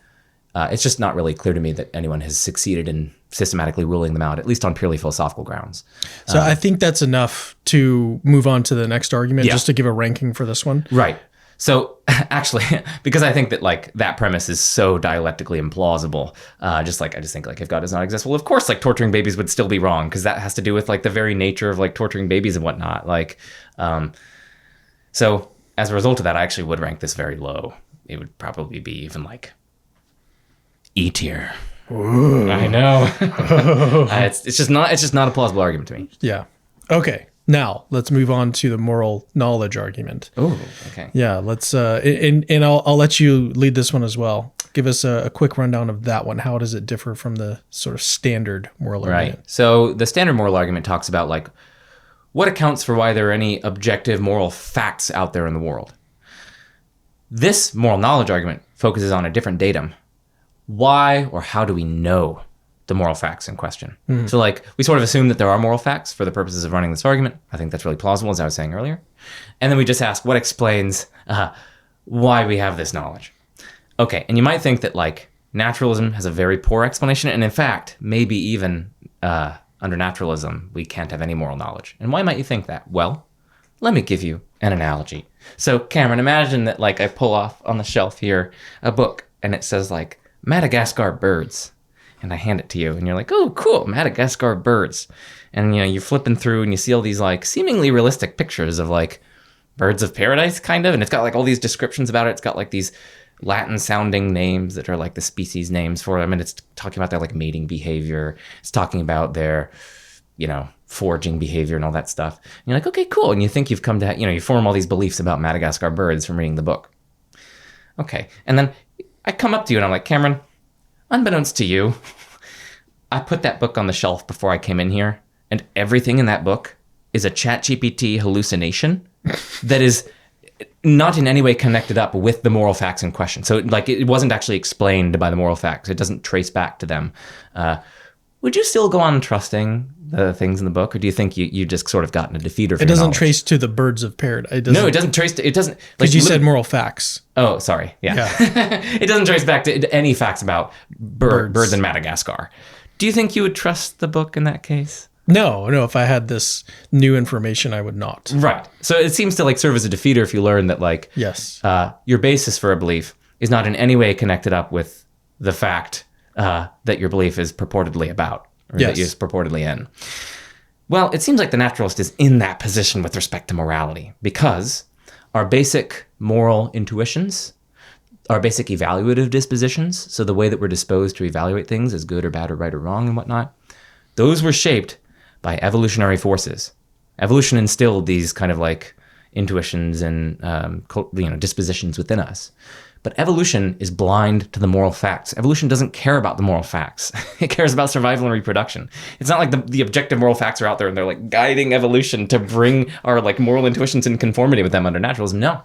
It's just not really clear to me that anyone has succeeded in systematically ruling them out, at least on purely philosophical grounds. So I think that's enough to move on to the next argument, just to give a ranking for this one. Right. So actually, because I think that like that premise is so dialectically implausible, I just think like if God does not exist, well, of course, like torturing babies would still be wrong because that has to do with like the very nature of like torturing babies and whatnot. Like, so as a result of that, I actually would rank this very low. It would probably be even like E tier. Ooh. I know. It's just not a plausible argument to me. Yeah. Okay. Now let's move on to the moral knowledge argument. Oh, okay. Yeah. Let's and I'll let you lead this one as well. Give us a quick rundown of that one. How does it differ from the sort of standard moral argument? Right. So the standard moral argument talks about like what accounts for why there are any objective moral facts out there in the world. This moral knowledge argument focuses on a different datum. Why or how do we know the moral facts in question? So like we sort of assume that there are moral facts for the purposes of running this argument. I think that's really plausible, as I was saying earlier. And then we just ask what explains why we have this knowledge. Okay, and you might think that like naturalism has a very poor explanation, and in fact, maybe even under naturalism, we can't have any moral knowledge. And why might you think that? Well, let me give you an analogy. So Cameron, imagine that like I pull off on the shelf here a book and it says like Madagascar birds, and I hand it to you and you're like, oh cool, Madagascar birds. And you know, you're flipping through and you see all these like seemingly realistic pictures of like birds of paradise kind of, and it's got like all these descriptions about it. It's got like these Latin sounding names that are like the species names for them, and it's talking about their like mating behavior. It's talking about their, you know, foraging behavior and all that stuff. And you're like, okay, cool. And you think you've come to, you know, you form all these beliefs about Madagascar birds from reading the book. Okay. And then I come up to you and I'm like, Cameron, unbeknownst to you, I put that book on the shelf before I came in here, and everything in that book is a ChatGPT hallucination that is not in any way connected up with the moral facts in question. So like it wasn't actually explained by the moral facts. It doesn't trace back to them. Would you still go on trusting the things in the book, or do you think you just sort of gotten a defeater for It your doesn't knowledge? trace to the birds of paradise. No, it doesn't trace to, it doesn't. Because you said moral facts. Oh, sorry. Yeah. It doesn't trace back to any facts about birds in Madagascar. Do you think you would trust the book in that case? No. If I had this new information, I would not. Right. So it seems to like serve as a defeater if you learn that like Yes. your basis for a belief is not in any way connected up with the fact that your belief is purportedly about, or that you're purportedly in. Well, it seems like the naturalist is in that position with respect to morality, because our basic moral intuitions, our basic evaluative dispositions, so the way that we're disposed to evaluate things as good or bad or right or wrong and whatnot, those were shaped by evolutionary forces. Evolution instilled these kind of like intuitions and dispositions within us. But evolution is blind to the moral facts. Evolution doesn't care about the moral facts. It cares about survival and reproduction. It's not like the objective moral facts are out there and they're like guiding evolution to bring our like moral intuitions in conformity with them under naturalism. No,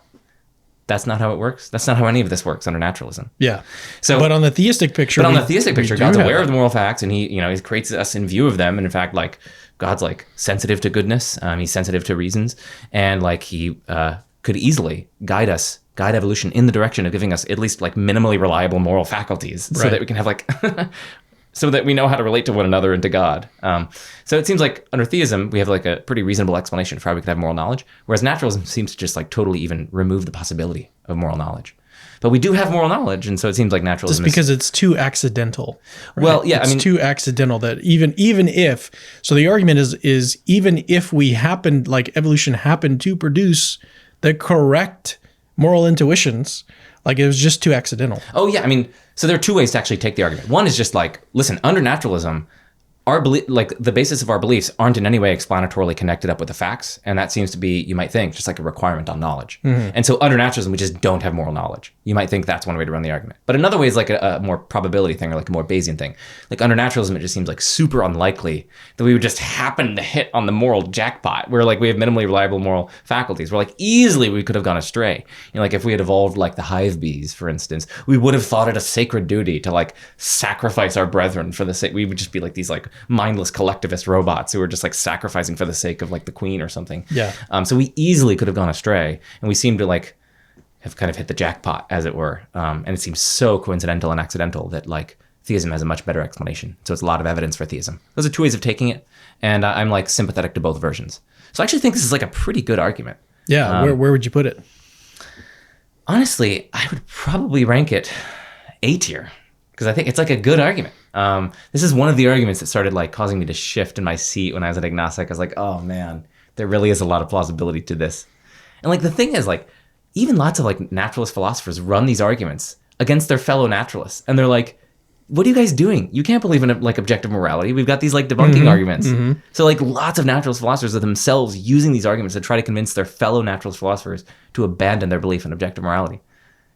that's not how it works. That's not how any of this works under naturalism. Yeah. So, but on the theistic picture, God's aware of the moral facts, and he creates us in view of them. And in fact, like God's like sensitive to goodness. He's sensitive to reasons, and like he could easily guide evolution in the direction of giving us at least like minimally reliable moral faculties, so that we can have like, so that we know how to relate to one another and to God. So it seems like under theism, we have like a pretty reasonable explanation for how we could have moral knowledge, whereas naturalism seems to just like totally even remove the possibility of moral knowledge. But we do have moral knowledge, and so it seems like naturalism just because it's too accidental. Right? Well, yeah, it's too accidental that even if, so the argument is even if evolution happened to produce the correct moral intuitions, like it was just too accidental. Oh yeah, I mean, so there are two ways to actually take the argument. One is just like, listen, under naturalism, our like the basis of our beliefs aren't in any way explanatorily connected up with the facts, and that seems to be, you might think, just like a requirement on knowledge. Mm-hmm. And so under naturalism, we just don't have moral knowledge. You might think that's one way to run the argument. But another way is like a more probability thing, or like a more Bayesian thing. Like under naturalism, it just seems like super unlikely that we would just happen to hit on the moral jackpot, where like we have minimally reliable moral faculties, where like easily we could have gone astray. You know, like if we had evolved like the hive bees, for instance, we would have thought it a sacred duty to like sacrifice our brethren for the sake. We would just be like these like mindless collectivist robots who were just like sacrificing for the sake of like the queen or something. Yeah. So we easily could have gone astray, and we seem to like have kind of hit the jackpot, as it were. And it seems so coincidental and accidental that like theism has a much better explanation. So it's a lot of evidence for theism. Those are two ways of taking it. And I'm like sympathetic to both versions. So I actually think this is like a pretty good argument. Yeah. Where would you put it? Honestly, I would probably rank it A tier because I think it's like a good argument. This is one of the arguments that started like causing me to shift in my seat when I was an agnostic. I was like, oh man, there really is a lot of plausibility to this. And like the thing is like, even lots of like naturalist philosophers run these arguments against their fellow naturalists. And they're like, what are you guys doing? You can't believe in like objective morality. We've got these like debunking arguments. So like lots of naturalist philosophers are themselves using these arguments to try to convince their fellow naturalist philosophers to abandon their belief in objective morality.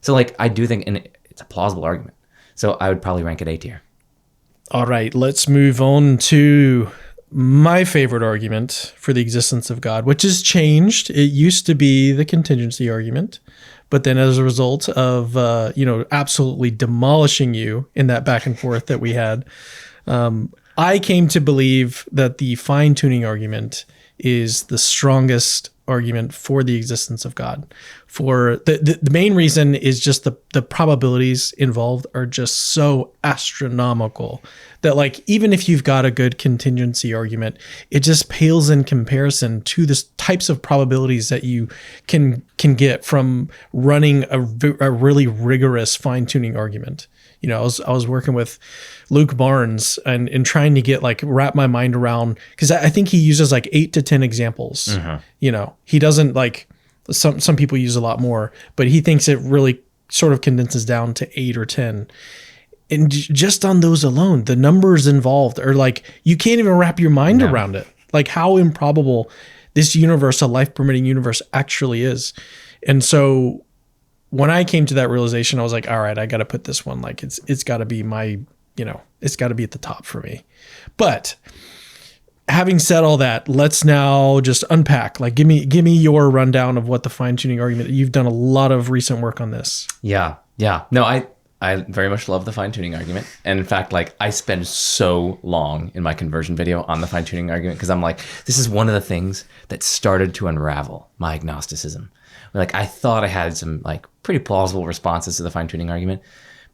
So like I do think it's a plausible argument. So I would probably rank it A tier. All right, let's move on to my favorite argument for the existence of God, which has changed. It used to be the contingency argument. But then as a result of, absolutely demolishing you in that back and forth that we had, I came to believe that the fine-tuning argument is the strongest argument for the existence of God. For the main reason is just the probabilities involved are just so astronomical that like even if you've got a good contingency argument, it just pales in comparison to the types of probabilities that you can get from running a really rigorous fine-tuning argument. You know, I was working with Luke Barnes and trying to get like wrap my mind around, because I think he uses like 8 to 10 examples. You know, he doesn't like some people use a lot more, but he thinks it really sort of condenses down to 8 or 10. And just on those alone, the numbers involved are like, you can't even wrap your mind around it. Like how improbable this universe, a life permitting universe, actually is. And so when I came to that realization, I was like, all right, I got to put this one, like it's got to be my, it's got to be at the top for me. But having said all that, let's now just unpack. Like, give me your rundown of what the fine-tuning argument. You've done a lot of recent work on this. Yeah. No, I very much love the fine-tuning argument. And in fact, like I spend so long in my conversion video on the fine-tuning argument because I'm like, this is one of the things that started to unravel my agnosticism. Like I thought I had some like pretty plausible responses to the fine-tuning argument.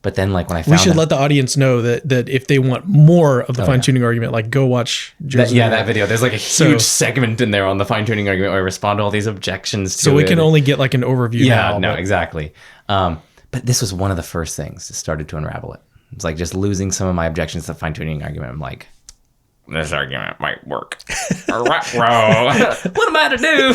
But then like when I found we should let the audience know that if they want more of the fine-tuning argument, like go watch Joe's video. that video. There's like a huge segment in there on the fine-tuning argument where I respond to all these objections to so we it. can only get like an overview now. Exactly. But this was one of the first things that started to unravel it. It's like just losing some of my objections to the fine-tuning argument. I'm like, this argument might work. What am I to do?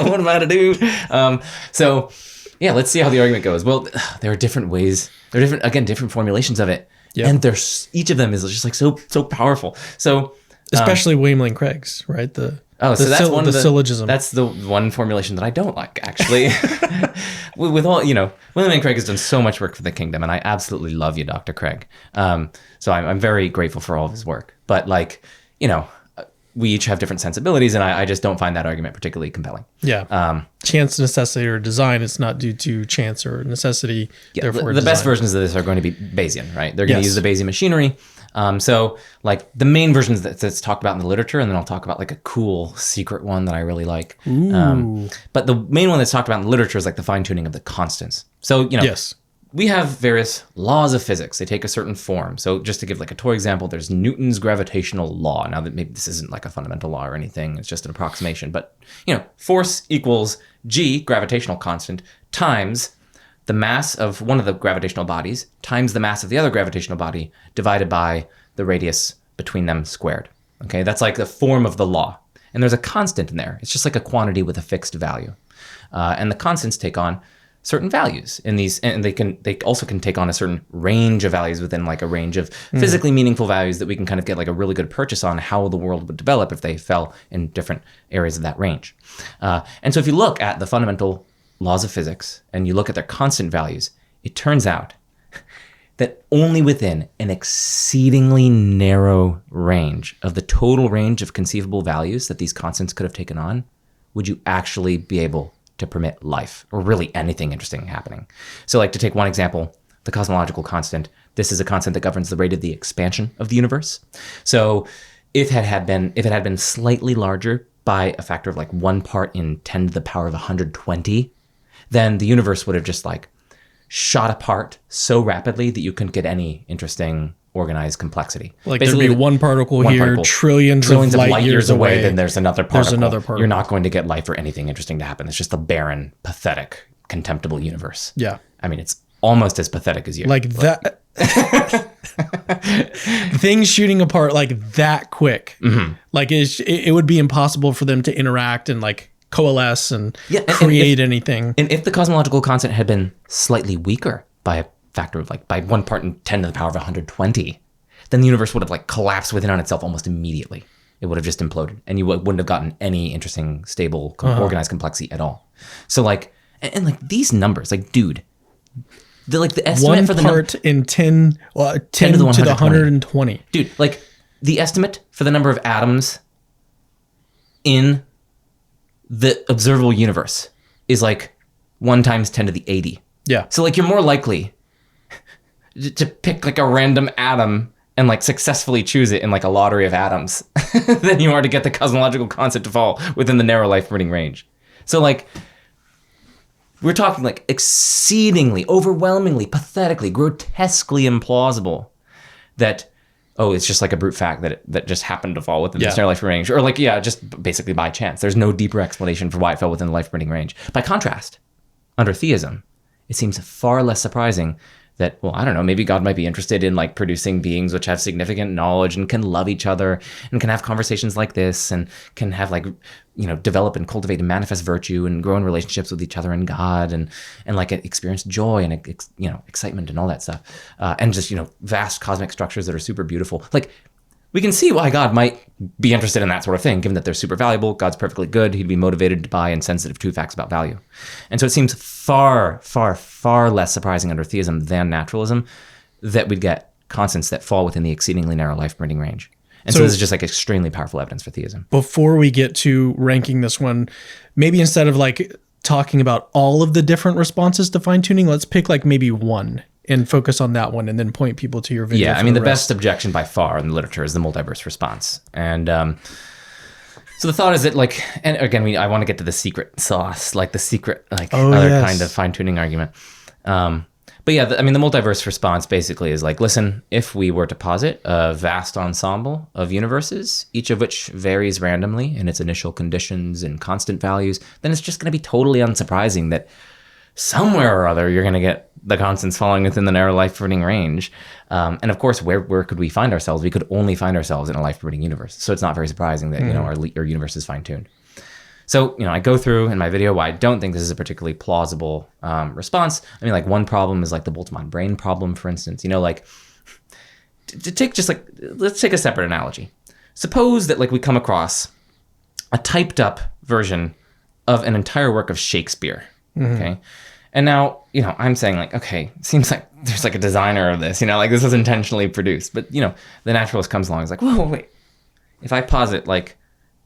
What am I to do? So yeah, let's see how the argument goes. Well, there are different ways. There are different formulations of it. Yeah. And there's each of them is just like so powerful. So especially William Lane Craig's, right? That's one of the syllogism. That's the one formulation that I don't like, actually. With all, William Lane Craig has done so much work for the kingdom, and I absolutely love you, Dr. Craig. So I'm very grateful for all of his work. But we each have different sensibilities, and I just don't find that argument particularly compelling. Yeah. Chance, necessity, or design. It's not due to chance or necessity. Yeah, the best versions of this are going to be Bayesian, right? They're going to use the Bayesian machinery. So like the main versions that's talked about in the literature, and then I'll talk about like a cool secret one that I really like. But the main one that's talked about in the literature is like the fine tuning of the constants. So, yes. We have various laws of physics. They take a certain form. So just to give like a toy example, there's Newton's gravitational law. Now that maybe this isn't like a fundamental law or anything, it's just an approximation. But, force equals G, gravitational constant, times the mass of one of the gravitational bodies times the mass of the other gravitational body divided by the radius between them squared. Okay, that's like the form of the law. And there's a constant in there. It's just like a quantity with a fixed value. And the constants take on certain values in these, and they also can take on a certain range of values within like a range of physically meaningful values that we can kind of get like a really good purchase on how the world would develop if they fell in different areas of that range. And so if you look at the fundamental laws of physics and you look at their constant values, it turns out that only within an exceedingly narrow range of the total range of conceivable values that these constants could have taken on would you actually be able to permit life or really anything interesting happening. So like to take one example, the cosmological constant, this is a constant that governs the rate of the expansion of the universe. So if it had been slightly larger by a factor of like 1 part in 10 to the power of 120, then the universe would have just like shot apart so rapidly that you couldn't get any interesting organized complexity. Like basically, there'd be one particle here, trillions of light years away. Then there's another particle. There's another particle. You're not going to get life or anything interesting to happen. It's just a barren, pathetic, contemptible universe. Yeah. I mean, it's almost as pathetic as you. Like that. Things shooting apart like that quick. Mm-hmm. Like it would be impossible for them to interact and like coalesce and create anything. And if the cosmological constant had been slightly weaker by a factor of like by 1 part in 10 to the power of 120, then the universe would have like collapsed within on itself almost immediately. It would have just imploded, and you wouldn't have gotten any interesting, stable, organized complexity at all. So like, and like these numbers, like, dude, the estimate 1 for the part in 10 to the 120. Dude, like the estimate for the number of atoms in the observable universe is like 1 times 10 to the 80. Yeah. So like you're more likely to pick like a random atom and like successfully choose it in like a lottery of atoms than you are to get the cosmological constant to fall within the narrow life-permitting range. So like we're talking like exceedingly, overwhelmingly, pathetically, grotesquely implausible that, oh, it's just like a brute fact that just happened to fall within this narrow life-permitting range. Or like, yeah, just basically by chance. There's no deeper explanation for why it fell within the life-permitting range. By contrast, under theism, it seems far less surprising that, well, I don't know, maybe God might be interested in like producing beings which have significant knowledge and can love each other and can have conversations like this and can have like, you know, develop and cultivate and manifest virtue and grow in relationships with each other and God and like experience joy and, you know, excitement and all that stuff. And just, you know, vast cosmic structures that are super beautiful. Like, we can see why God might be interested in that sort of thing, given that they're super valuable. God's perfectly good. He'd be motivated by and sensitive to facts about value. And so it seems far, far, far less surprising under theism than naturalism that we'd get constants that fall within the exceedingly narrow life-permitting range. And so this is just like extremely powerful evidence for theism. Before we get to ranking this one, maybe instead of like talking about all of the different responses to fine-tuning, let's pick like maybe one and focus on that one and then point people to your video. Yeah, I mean, the best objection by far in the literature is the multiverse response. And so the thought is that, like, and again, I want to get to the secret sauce, like the secret, like kind of fine-tuning argument. But yeah, the multiverse response basically is like, listen, if we were to posit a vast ensemble of universes, each of which varies randomly in its initial conditions and constant values, then it's just going to be totally unsurprising that somewhere or other, you're going to get the constants falling within the narrow life-permitting range. And of course, where could we find ourselves? We could only find ourselves in a life-permitting universe. So it's not very surprising that, you know, our universe is fine-tuned. So, you know, I go through in my video why I don't think this is a particularly plausible response. I mean, like one problem is like the Boltzmann brain problem, for instance. You know, like to take just like, let's take a separate analogy. Suppose that like we come across a typed up version of an entire work of Shakespeare. Okay. And now, you know, I'm saying like, okay, seems like there's like a designer of this, you know, like this was intentionally produced. But, you know, the naturalist comes along and is like, whoa, wait. If I posit like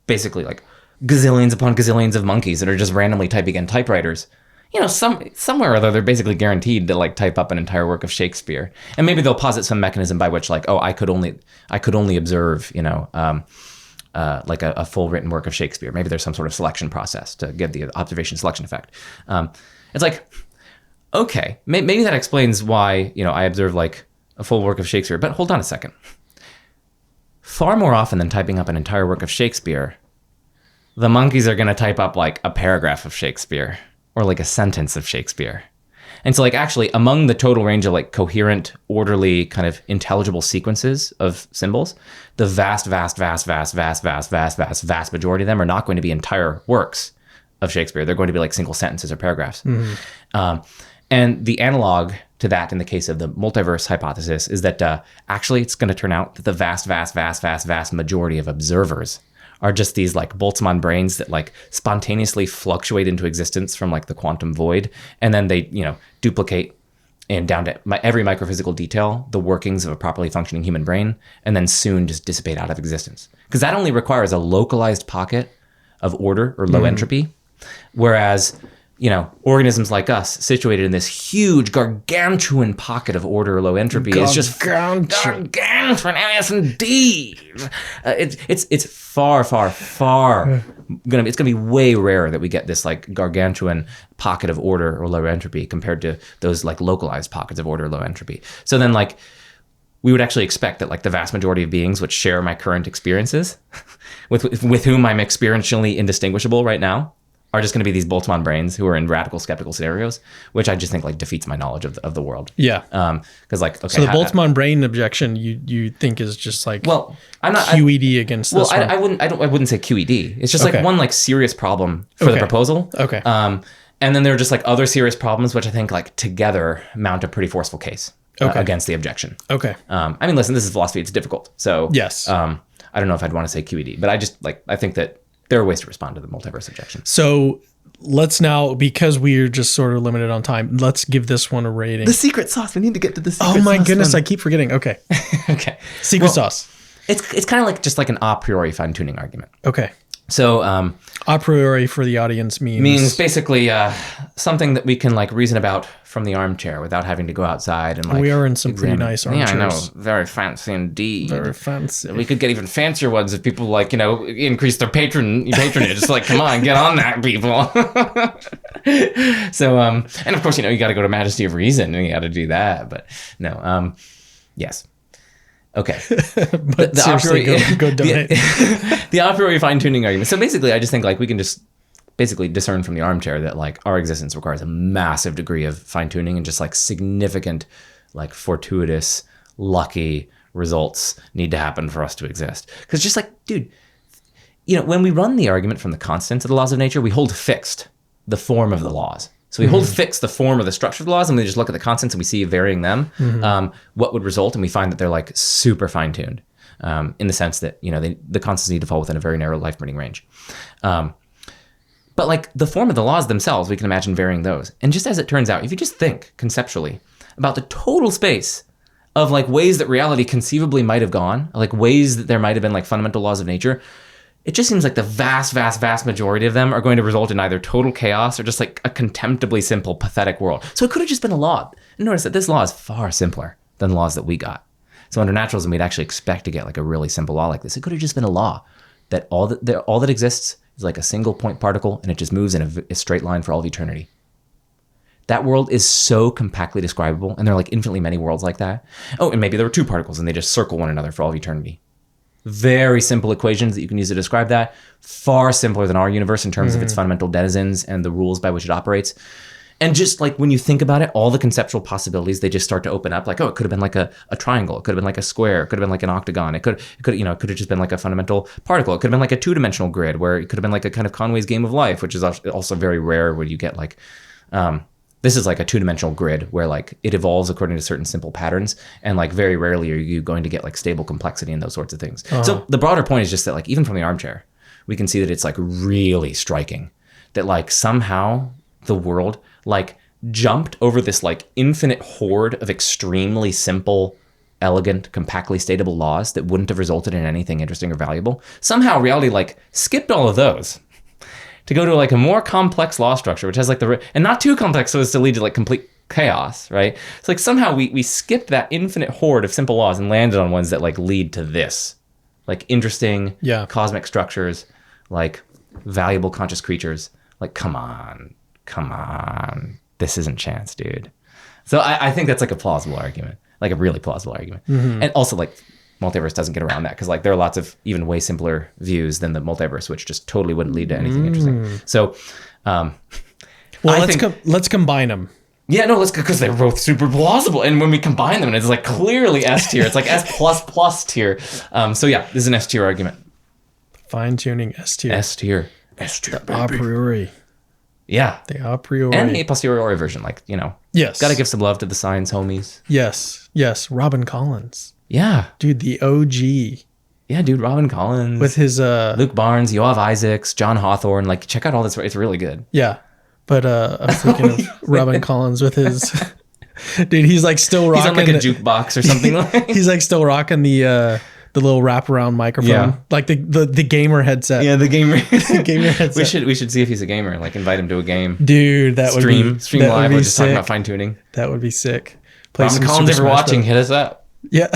basically like gazillions upon gazillions of monkeys that are just randomly typing in typewriters, you know, somewhere or other, they're basically guaranteed to like type up an entire work of Shakespeare. And maybe they'll posit some mechanism by which like, oh, I could only observe, you know, like a full written work of Shakespeare. Maybe there's some sort of selection process to give the observation selection effect. It's like, okay, maybe that explains why, you know, I observe like a full work of Shakespeare, but hold on a second. Far more often than typing up an entire work of Shakespeare, the monkeys are going to type up like a paragraph of Shakespeare or like a sentence of Shakespeare. And so like actually among the total range of like coherent, orderly, kind of intelligible sequences of symbols, the vast majority of them are not going to be entire works of Shakespeare. They're going to be like single sentences or paragraphs. And the analog to that in the case of the multiverse hypothesis is that actually it's going to turn out that the vast majority of observers are just these like Boltzmann brains that like spontaneously fluctuate into existence from like the quantum void. And then they, you know, duplicate and down to every microphysical detail, the workings of a properly functioning human brain, and then soon just dissipate out of existence. Because that only requires a localized pocket of order or low entropy. Whereas organisms like us situated in this huge gargantuan pocket of order or low entropy is just gargantuan. Yes, indeed. It's far it's gonna be way rarer that we get this like gargantuan pocket of order or low entropy compared to those like localized pockets of order or low entropy. So then like we would actually expect that like the vast majority of beings which share my current experiences with whom I'm experientially indistinguishable right now are just going to be these Boltzmann brains who are in radical skeptical scenarios, which I just think like defeats my knowledge of the world. Yeah. Because like, okay. So the Boltzmann brain objection you think is just like I'm not QED against this one? I wouldn't say QED. It's just Okay. like one like serious problem for the proposal. Okay. And then there are just like other serious problems, which I think like together mount a pretty forceful case against the objection. Okay. I mean, listen, this is philosophy. It's difficult. So Yes. I don't know if I'd want to say QED, but I think that there are ways to respond to the multiverse objection. So let's now, because we're just sort of limited on time, let's give this one a rating. The secret sauce. We need to get to the secret sauce. Oh my goodness, I keep forgetting. Okay. Okay. Secret sauce. It's kind of like just like an a priori fine tuning argument. Okay. So A priori for the audience means basically something that we can like reason about from the armchair without having to go outside and like. we are in some pretty nice armchairs. Yeah, I know, very fancy indeed. Very fancy. We could get even fancier ones if people like increase their patronage. It's like, come on, get on that, people. So and of course you got to go to majesty of reason and you got to do that, but no, yes. Okay. But seriously, go donate. The a priori fine-tuning argument. So basically, I just think like we can just basically discern from the armchair that like our existence requires a massive degree of fine-tuning and just like significant, like fortuitous, lucky results need to happen for us to exist. Because just like, dude, when we run the argument from the constants of the laws of nature, we hold fixed the form of the laws. So we hold fixed the form or the structure of the laws, and we just look at the constants and we see varying them, what would result, and we find that they're like super fine-tuned in the sense that, the constants need to fall within a very narrow life-permitting range. But like the form of the laws themselves, we can imagine varying those. And just as it turns out, if you just think conceptually about the total space of like ways that reality conceivably might have gone, like ways that there might have been like fundamental laws of nature, it just seems like the vast, vast, vast majority of them are going to result in either total chaos or just like a contemptibly simple, pathetic world. So it could have just been a law. And notice that this law is far simpler than laws that we got. So under naturalism, we'd actually expect to get like a really simple law like this. It could have just been a law that all that exists is like a single point particle and it just moves in a straight line for all of eternity. That world is so compactly describable, and there are like infinitely many worlds like that. Oh, and maybe there were two particles and they just circle one another for all of eternity. Very simple equations that you can use to describe that. Far simpler than our universe in terms of its fundamental denizens and the rules by which it operates. And just like when you think about it, all the conceptual possibilities, they just start to open up. Like, it could have been like a triangle. It could have been like a square. It could have been like an octagon. It could have just been like a fundamental particle. It could have been like a two-dimensional grid, where it could have been like a kind of Conway's game of life, which is also very rare when you get like, this is like a two-dimensional grid where like it evolves according to certain simple patterns, and like very rarely are you going to get like stable complexity and those sorts of things. So the broader point is just that like even from the armchair, we can see that it's like really striking that like somehow the world like jumped over this like infinite horde of extremely simple, elegant, compactly statable laws that wouldn't have resulted in anything interesting or valuable. Somehow reality like skipped all of those to go to like a more complex law structure, which has like and not too complex so as to lead to like complete chaos, right? It's like somehow we skipped that infinite horde of simple laws and landed on ones that like lead to this, like interesting cosmic structures, like valuable conscious creatures. Like, come on, this isn't chance, dude. So I think that's like a plausible argument, like a really plausible argument. And also like multiverse doesn't get around that because like there are lots of even way simpler views than the multiverse, which just totally wouldn't lead to anything interesting. So, let's combine them. Yeah, no, let's because they're both super plausible, and when we combine them, it's like clearly S tier. It's like S++ tier. So yeah, this is an S tier argument. Fine tuning S tier. S tier. S tier. A priori. Yeah. The a priori. And a posteriori version, like Yes. Got to give some love to the science homies. Yes. Robin Collins. Yeah. Dude, the OG. Yeah, dude, Robin Collins. With his... Luke Barnes, Yoav Isaacs, John Hawthorne. Like, check out all this. It's really good. Yeah. But I'm thinking of Robin Collins with his... Dude, he's like still rocking... He's on like a jukebox or something. He's like still rocking the the little wraparound microphone, Yeah. like the gamer headset. Yeah, the gamer. Gamer headset. we should see if he's a gamer. Like invite him to a game. Dude, that would be Stream that would live. be We're just talking sick. about fine tuning. That would be sick. Play Ron some Collins, Super if you're Smash watching, Bros. hit us up. Yeah.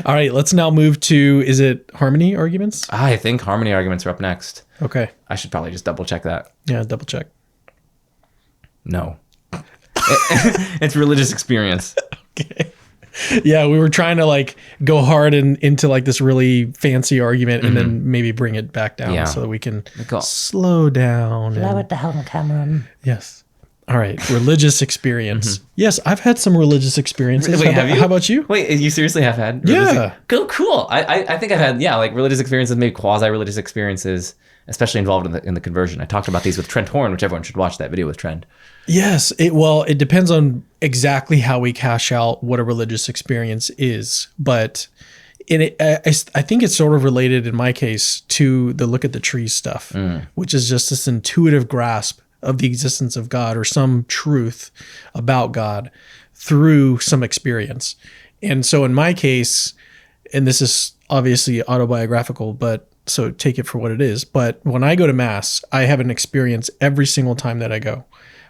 All right, let's now move to, is it harmony arguments? I think harmony arguments are up next. Okay. I should probably just double check that. Yeah, double check. No. It's religious experience. Okay. Yeah, we were trying to like go hard into like this really fancy argument and then maybe bring it back down Yeah. so that we can Cool. slow down. Slow and- it down, Cameron. Yes. All right. Religious experience. Yes, I've had some religious experiences. Wait, have you? How about you? Wait, you seriously have had? Yeah. Cool. I think I've had, like religious experiences, maybe quasi-religious experiences, especially involved in the conversion. I talked about these with Trent Horn, which everyone should watch that video with Trent. Yes. It depends on exactly how we cash out what a religious experience is. But I think it's sort of related in my case to the look at the trees stuff, which is just this intuitive grasp of the existence of God or some truth about God through some experience. And so in my case, and this is obviously autobiographical, but so take it for what it is. But when I go to Mass, I have an experience every single time that I go,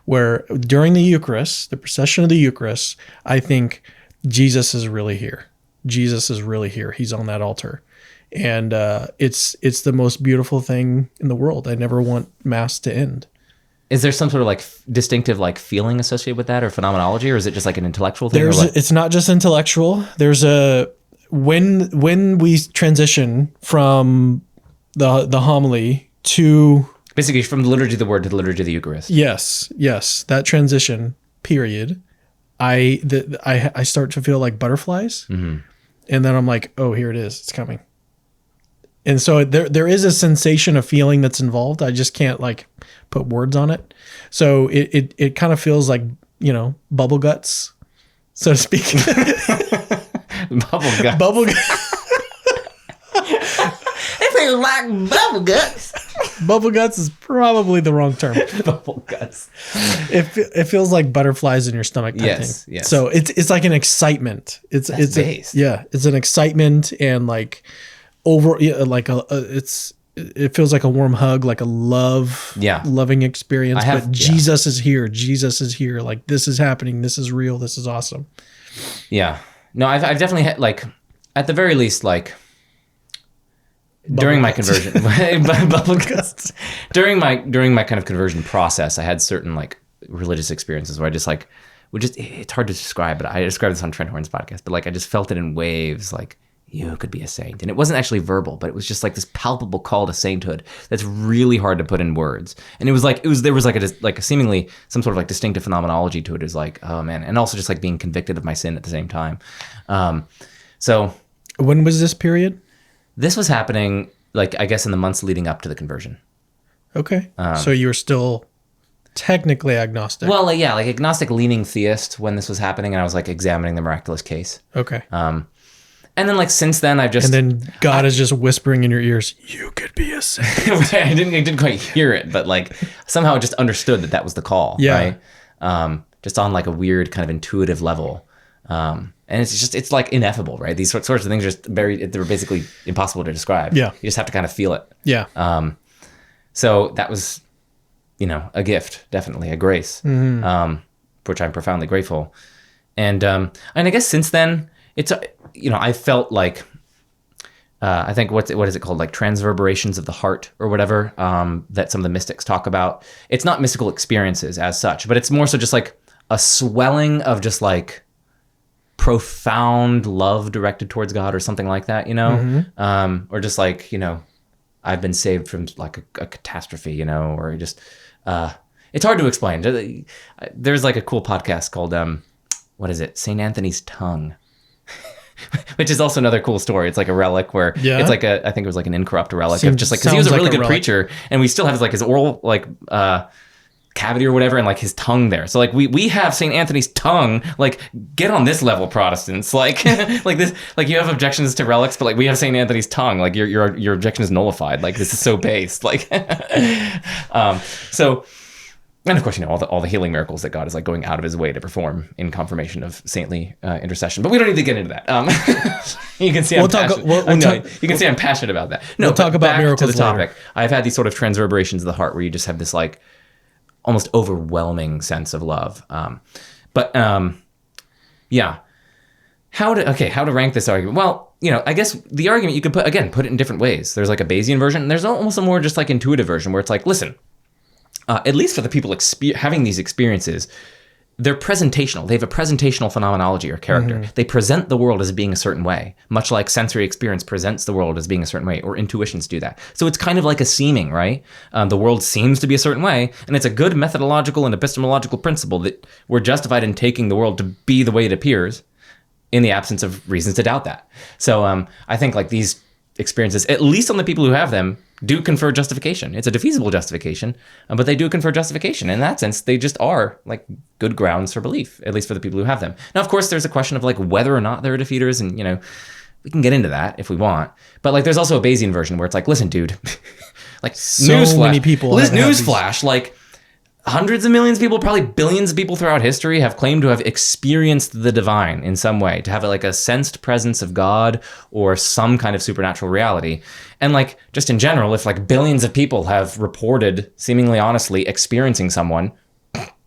where during the Eucharist, the procession of the Eucharist, I think Jesus is really here. Jesus is really here. He's on that altar. And it's the most beautiful thing in the world. I never want Mass to end. Is there some sort of like distinctive like feeling associated with that or phenomenology, or is it just like an intellectual thing? It's not just intellectual. There's when we transition from the homily to basically from the liturgy of the word to the liturgy of the Eucharist. yes, that transition period, I start to feel like butterflies, and then I'm like, oh, here it is, it's coming. And so there is a sensation of feeling that's involved. I just can't like put words on it. So it kind of feels like, bubble guts, so to speak. Bubble guts. Bubble guts. It feels like bubble guts. Bubble guts is probably the wrong term. Bubble guts. It feels like butterflies in your stomach. Type Yes, thing. yes. So it's like an excitement. It's based. it's an excitement and like it feels like a warm hug, like a loving experience. But Jesus is here. Jesus is here. Like this is happening. This is real. This is awesome. Yeah. No, I've definitely had like, at the very least, like during my conversion, bubble guts. During my kind of conversion process, I had certain like religious experiences where I just like it's hard to describe, but I described this on Trent Horn's podcast. But like I just felt it in waves, like you could be a saint, and it wasn't actually verbal, but it was just like this palpable call to sainthood that's really hard to put in words. And there was like a seemingly some sort of like distinctive phenomenology to it. Is like, oh man, and also just like being convicted of my sin at the same time. So when was this period? This was happening, like I guess in the months leading up to the conversion. Okay, so you were still technically agnostic. Well, like agnostic leaning theist when this was happening, and I was like examining the miraculous case. Okay. And then like since then I've just and then God is just whispering in your ears, you could be a saint. I didn't quite hear it, but like somehow I just understood that was the call. Yeah. Right. Just on like a weird kind of intuitive level. And it's like ineffable, right? These sorts of things are just they're basically impossible to describe. Yeah. You just have to kind of feel it. Yeah. So that was, a gift, definitely a grace, for which I'm profoundly grateful. And I guess since then it's, I felt like, I think what is it called? Like transverberations of the heart or whatever, that some of the mystics talk about. It's not mystical experiences as such, but it's more so just like a swelling of just like profound love directed towards God or something like that, or just like, I've been saved from like a catastrophe, or just, it's hard to explain. There's like a cool podcast called, what is it? St. Anthony's Tongue. Which is also another cool story. It's like a relic where it's like I think it was like an incorrupt relic of just like, because he was a really good preacher, and we still have like his oral like cavity or whatever, and like his tongue there. So like we have St. Anthony's tongue. Like get on this level, Protestants. Like like this, like you have objections to relics, but like we have St. Anthony's tongue. Like your objection is nullified. Like this is so based. Like so And of course, all the healing miracles that God is like going out of his way to perform in confirmation of saintly intercession. But we don't need to get into that. You can see I'm passionate. You can see I'm passionate about that. No, we'll talk about back miracles to the topic. later. I've had these sort of transverberations of the heart where you just have this like almost overwhelming sense of love. Yeah. How to rank this argument? Well, I guess the argument you could put it in different ways. There's like a Bayesian version, and there's almost a more just like intuitive version where it's like, listen, at least for the people having these experiences, they're presentational. They have a presentational phenomenology or character. Mm-hmm. They present the world as being a certain way, much like sensory experience presents the world as being a certain way, or intuitions do that. So it's kind of like a seeming, right? The world seems to be a certain way, and it's a good methodological and epistemological principle that we're justified in taking the world to be the way it appears in the absence of reasons to doubt that. So I think like these experiences, at least on the people who have them, do confer justification. It's a defeasible justification, but they do confer justification. In that sense, they just are like good grounds for belief, at least for the people who have them. Now, of course, there's a question of like whether or not they're defeaters, and we can get into that if we want. But like, there's also a Bayesian version where it's like, listen, dude, like many people. Newsflash, like hundreds of millions of people, probably billions of people throughout history have claimed to have experienced the divine in some way, to have like a sensed presence of God or some kind of supernatural reality. And like, just in general, if like billions of people have reported seemingly honestly experiencing someone,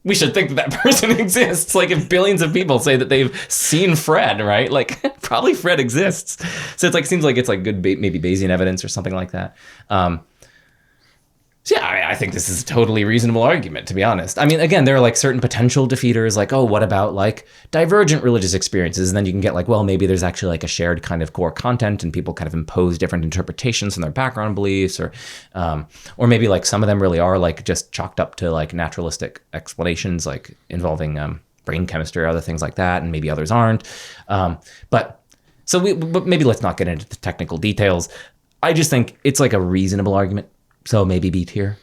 we should think that person exists. Like if billions of people say that they've seen Fred, right? Like probably Fred exists. So it's like, seems like it's like good, maybe Bayesian evidence or something like that. So yeah, I think this is a totally reasonable argument, to be honest. I mean, again, there are like certain potential defeaters, like, oh, what about like divergent religious experiences? And then you can get like, well, maybe there's actually like a shared kind of core content and people kind of impose different interpretations from their background beliefs, or maybe like some of them really are like just chalked up to like naturalistic explanations, like involving brain chemistry or other things like that, and maybe others aren't. But maybe let's not get into the technical details. I just think it's like a reasonable argument. So maybe B tier.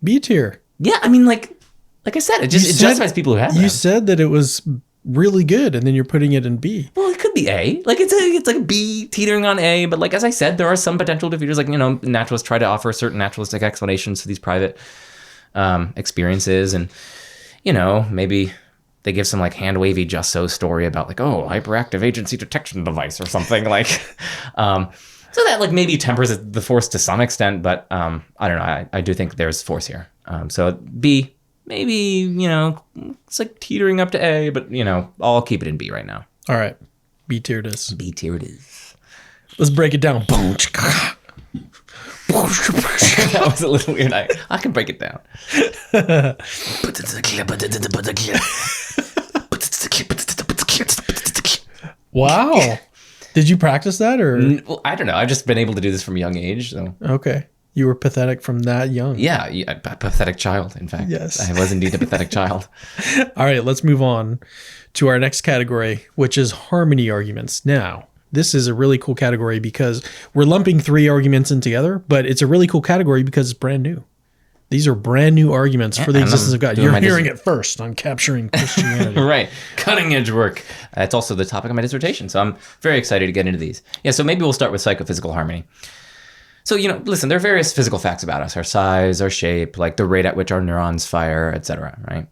B tier. Yeah, I mean, like I said, it justifies people who have them. You said that it was really good, and then you're putting it in B. Well, it could be A. Like it's like a B teetering on A, but like as I said, there are some potential defeaters. Like naturalists try to offer certain naturalistic explanations for these private experiences, and maybe they give some like hand wavy just so story about like, oh, hyperactive agency detection device or something like. So that like maybe tempers the force to some extent, but I don't know. I do think there's force here. So B, maybe, it's like teetering up to A, but I'll keep it in B right now. All right. B tier it is. B tier it is. Let's break it down. That was a little weird. I can break it down. Wow. Did you practice that, or? Well, I don't know. I've just been able to do this from a young age. So okay, you were pathetic from that young. Yeah, a pathetic child. In fact, yes, I was indeed a pathetic child. All right, let's move on to our next category, which is harmony arguments. Now, this is a really cool category because we're lumping 3 arguments in together, but it's a really cool category because it's brand new. These are brand new arguments for the existence of God. You're hearing it first on Capturing Christianity. Right. Cutting edge work. It's also the topic of my dissertation. So I'm very excited to get into these. Yeah, so maybe we'll start with psychophysical harmony. So, listen, there are various physical facts about us, our size, our shape, like the rate at which our neurons fire, etc., right?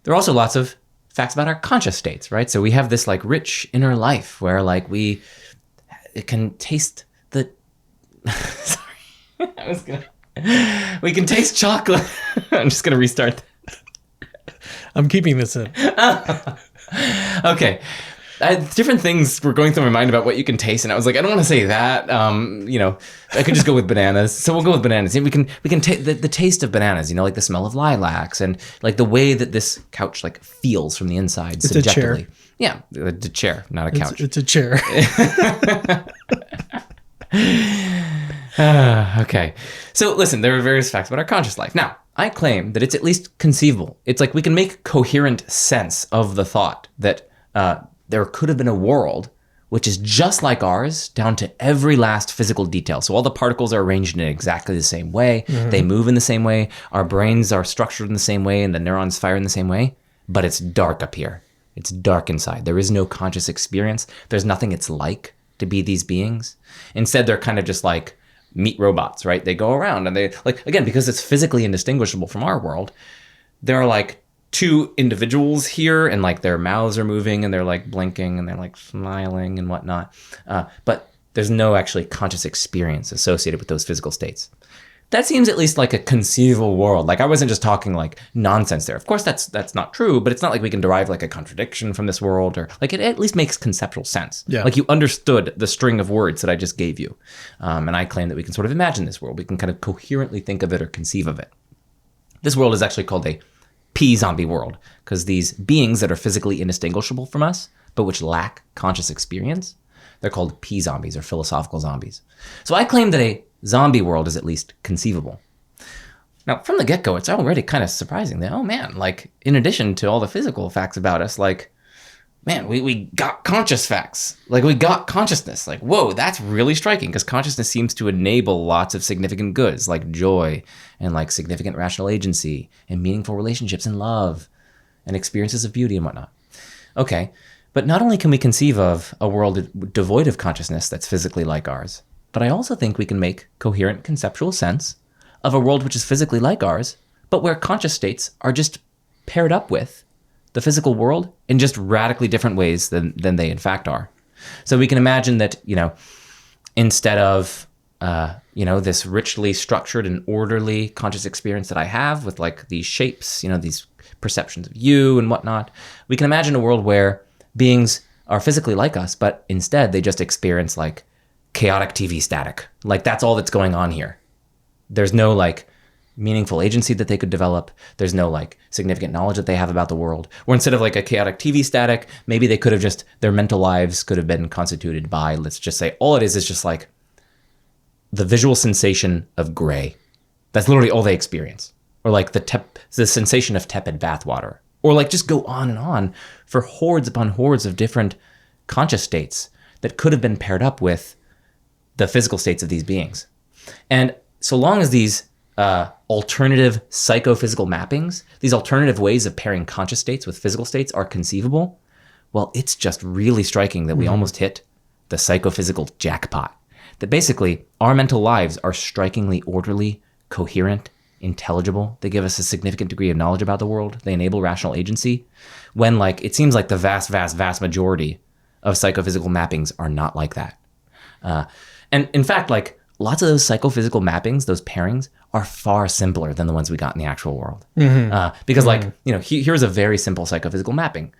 There are also lots of facts about our conscious states, right? So we have this like rich inner life where like it can taste the... Sorry. We can taste chocolate. I'm just going to restart that. I'm keeping this in. Okay. Different things were going through my mind about what you can taste, and I was like, I don't want to say that. I could just go with bananas. So we'll go with bananas. We can taste the taste of bananas, like the smell of lilacs, and like the way that this couch like feels from the inside. It's subjectively. A chair. Yeah, the chair, not a couch. It's a chair. Okay. So listen, there are various facts about our conscious life. Now, I claim that it's at least conceivable. It's like we can make coherent sense of the thought that there could have been a world which is just like ours, down to every last physical detail. So all the particles are arranged in exactly the same way. Mm-hmm. They move in the same way. Our brains are structured in the same way, and the neurons fire in the same way. But it's dark up here. It's dark inside. There is no conscious experience. There's nothing it's like to be these beings. Instead, they're kind of just like meat robots, right? They go around and they, like, again, because it's physically indistinguishable from our world, there are like two individuals here, and like their mouths are moving and they're like blinking and they're like smiling and whatnot. But there's no actually conscious experience associated with those physical states. That seems at least like a conceivable world. Like I wasn't just talking like nonsense there. Of course, that's not true, but it's not like we can derive like a contradiction from this world, or like it at least makes conceptual sense. Yeah. Like you understood the string of words that I just gave you. And I claim that we can sort of imagine this world. We can kind of coherently think of it or conceive of it. This world is actually called a P-zombie world, because these beings that are physically indistinguishable from us, but which lack conscious experience, they're called P-zombies or philosophical zombies. So I claim that a zombie world is at least conceivable. Now, from the get-go, it's already kind of surprising that, oh man, like in addition to all the physical facts about us, like, man, we got conscious facts. Like we got consciousness. Like, whoa, that's really striking, because consciousness seems to enable lots of significant goods like joy and like significant rational agency and meaningful relationships and love and experiences of beauty and whatnot. Okay, but not only can we conceive of a world devoid of consciousness that's physically like ours, but I also think we can make coherent conceptual sense of a world which is physically like ours, but where conscious states are just paired up with the physical world in just radically different ways than they in fact are. So we can imagine that, instead of, this richly structured and orderly conscious experience that I have with like these shapes, these perceptions of you and whatnot, we can imagine a world where beings are physically like us, but instead they just experience like chaotic TV static. Like that's all that's going on here. There's no like meaningful agency that they could develop. There's no like significant knowledge that they have about the world. Or instead of like a chaotic TV static, maybe they could have just, their mental lives could have been constituted by, let's just say, all it is just like the visual sensation of gray. That's literally all they experience. Or like the sensation of tepid bathwater. Or like just go on for hordes upon hordes of different conscious states that could have been paired up with the physical states of these beings. And so long as these alternative psychophysical mappings, these alternative ways of pairing conscious states with physical states are conceivable, well, it's just really striking that we almost hit the psychophysical jackpot. That basically our mental lives are strikingly orderly, coherent, intelligible. They give us a significant degree of knowledge about the world. They enable rational agency. When like it seems like the vast majority of psychophysical mappings are not like that. And in fact, like lots of those psychophysical mappings, those pairings, are far simpler than the ones we got in the actual world. Because like, here's a very simple psychophysical mapping.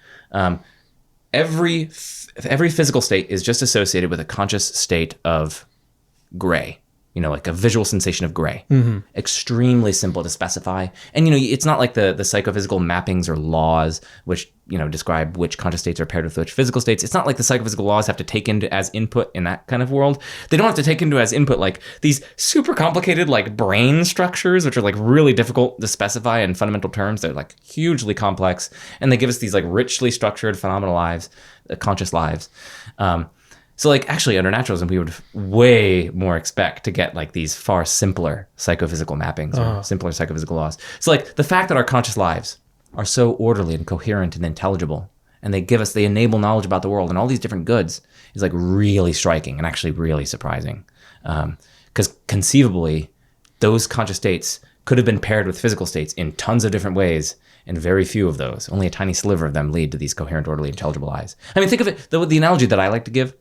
Every physical state is just associated with a conscious state of gray, like a visual sensation of gray. Extremely simple to specify. And, it's not like the psychophysical mappings or laws, which, describe which conscious states are paired with which physical states. It's not like the psychophysical laws have to take into as input in that kind of world. They don't have to take into as input like these super complicated like brain structures, which are like really difficult to specify in fundamental terms. They're like hugely complex, and they give us these like richly structured phenomenal lives, conscious lives. So like actually under naturalism, we would way more expect to get like these far simpler psychophysical mappings or simpler psychophysical laws. So like the fact that our conscious lives are so orderly and coherent and intelligible, and they enable knowledge about the world and all these different goods, is like really striking and actually really surprising. Because conceivably, those conscious states could have been paired with physical states in tons of different ways, and very few of those, only a tiny sliver of them, lead to these coherent, orderly, intelligible lives. I mean, think of it, the analogy that I like to give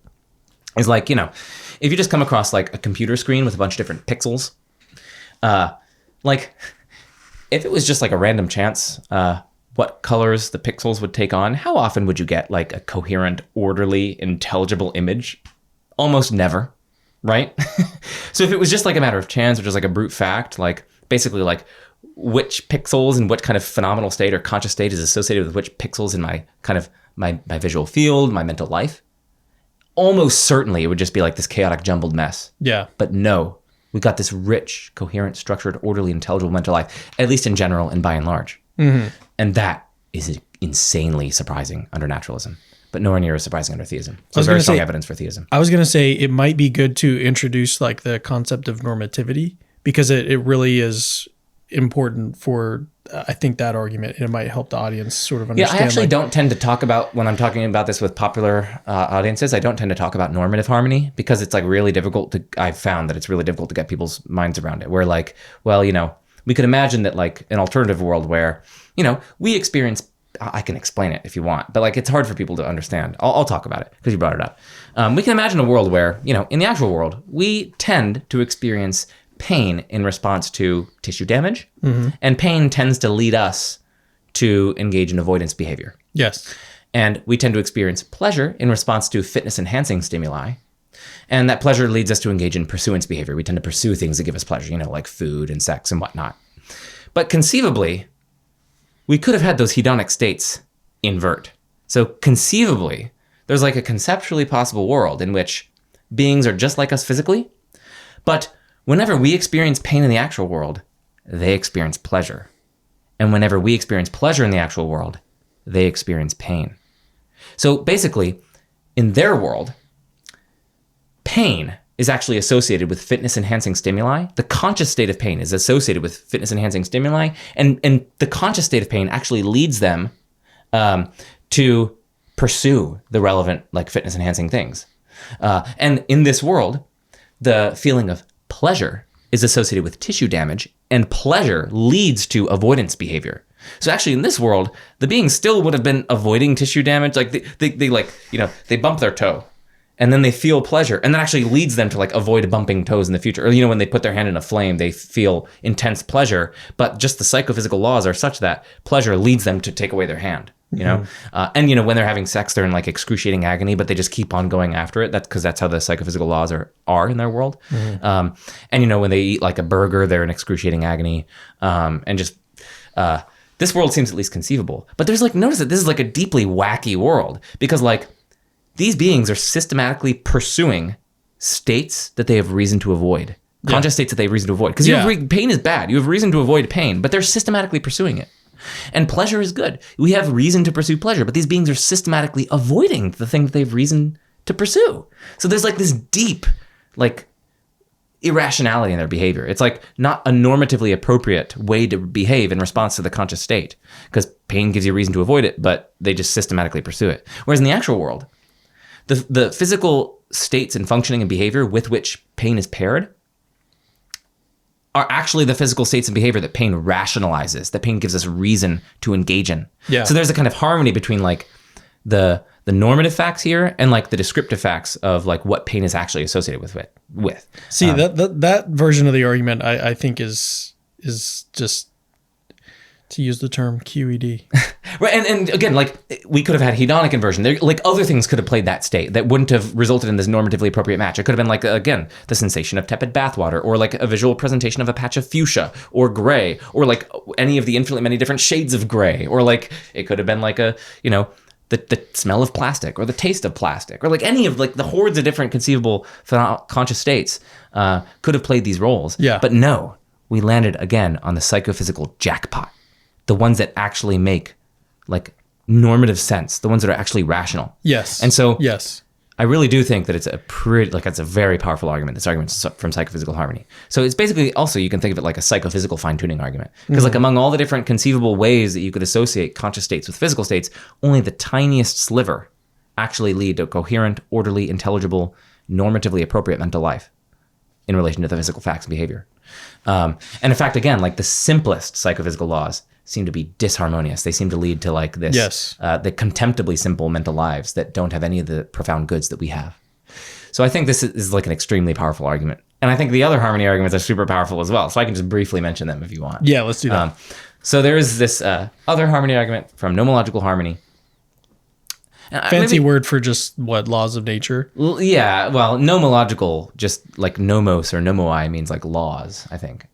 is like, if you just come across like a computer screen with a bunch of different pixels, like if it was just like a random chance, what colors the pixels would take on, how often would you get like a coherent, orderly, intelligible image? Almost never, right? So if it was just like a matter of chance, or just like a brute fact, like basically like which pixels and what kind of phenomenal state or conscious state is associated with which pixels in my kind of my visual field, my mental life, almost certainly it would just be like this chaotic, jumbled mess. Yeah. But no, we got this rich, coherent, structured, orderly, intelligible mental life, at least in general and by and large. And that is insanely surprising under naturalism, but nowhere near as surprising under theism. So very strong evidence for theism. I was going to say it might be good to introduce like the concept of normativity, because it really is important for, I think, that argument. It might help the audience sort of understand. Yeah, I actually don't tend to talk about, when I'm talking about this with popular audiences, I don't tend to talk about normative harmony, because it's like really difficult I've found that it's really difficult to get people's minds around it. Where like, well, we could imagine that like an alternative world where, we experience, I can explain it if you want, but like it's hard for people to understand. I'll talk about it because you brought it up. We can imagine a world where, in the actual world, we tend to experience pain in response to tissue damage, and pain tends to lead us to engage in avoidance behavior. Yes. And we tend to experience pleasure in response to fitness-enhancing stimuli. And that pleasure leads us to engage in pursuance behavior. We tend to pursue things that give us pleasure, like food and sex and whatnot. But conceivably, we could have had those hedonic states invert. So conceivably, there's like a conceptually possible world in which beings are just like us physically, but whenever we experience pain in the actual world, they experience pleasure. And whenever we experience pleasure in the actual world, they experience pain. So basically, in their world, pain is actually associated with fitness-enhancing stimuli. The conscious state of pain is associated with fitness-enhancing stimuli, and the conscious state of pain actually leads them to pursue the relevant like fitness-enhancing things. And in this world, the feeling of pleasure is associated with tissue damage, and pleasure leads to avoidance behavior. So actually, in this world, the beings still would have been avoiding tissue damage. Like they like they bump their toe, and then they feel pleasure, and that actually leads them to like avoid bumping toes in the future. Or when they put their hand in a flame, they feel intense pleasure, but just the psychophysical laws are such that pleasure leads them to take away their hand. And when they're having sex, they're in like excruciating agony, but they just keep on going after it. That's because that's how the psychophysical laws are in their world. And when they eat like a burger, they're in excruciating agony, and just. This world seems at least conceivable. But there's like, notice that this is like a deeply wacky world because like these beings are systematically pursuing states that they have reason to avoid. Conscious states that they have reason to avoid. Because pain is bad. You have reason to avoid pain, but they're systematically pursuing it. And pleasure is good. We have reason to pursue pleasure, but these beings are systematically avoiding the thing that they have reason to pursue. So there's like this deep, like, irrationality in their behavior. It's like not a normatively appropriate way to behave in response to the conscious state because pain gives you reason to avoid it, but they just systematically pursue it. Whereas in the actual world, the physical states and functioning and behavior with which pain is paired are actually the physical states and behavior that pain rationalizes, that pain gives us reason to engage in. Yeah. So there's a kind of harmony between like the normative facts here and like the descriptive facts of like what pain is actually associated with. See, that version of the argument I think is just, to use the term, QED. Right, and again, like we could have had hedonic inversion. There, like other things could have played that state that wouldn't have resulted in this normatively appropriate match. It could have been like, again, the sensation of tepid bathwater, or like a visual presentation of a patch of fuchsia or gray, or like any of the infinitely many different shades of gray, or like it could have been like a, the smell of plastic or the taste of plastic or like any of like the hordes of different conceivable conscious states could have played these roles. Yeah. But no, we landed again on the psychophysical jackpot, the ones that actually make like normative sense, the ones that are actually rational. Yes. And so yes, I really do think that it's it's a very powerful argument. This argument from psychophysical harmony. So it's basically also, you can think of it like a psychophysical fine-tuning argument. Because like among all the different conceivable ways that you could associate conscious states with physical states, only the tiniest sliver actually lead to a coherent, orderly, intelligible, normatively appropriate mental life in relation to the physical facts and behavior. And in fact, again, like the simplest psychophysical laws seem to be disharmonious. They seem to lead to like this, the contemptibly simple mental lives that don't have any of the profound goods that we have. So I think this is like an extremely powerful argument. And I think the other harmony arguments are super powerful as well. So I can just briefly mention them if you want. Yeah, let's do that. So there is this other harmony argument from nomological harmony. Fancy word for just what, laws of nature? Yeah, well, nomological, just like nomos or nomoi means like laws, I think.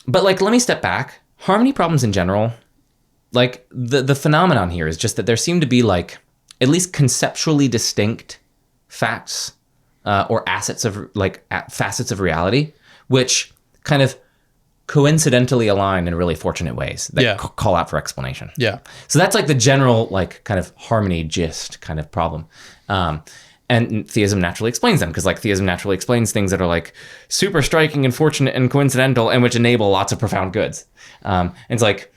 But like, let me step back. Harmony problems in general, like the phenomenon here is just that there seem to be like at least conceptually distinct facts or facets of reality, which kind of coincidentally align in really fortunate ways that call out for explanation. Yeah. So that's like the general like kind of harmony gist kind of problem. And theism naturally explains them, because like theism naturally explains things that are like super striking and fortunate and coincidental and which enable lots of profound goods. And it's like,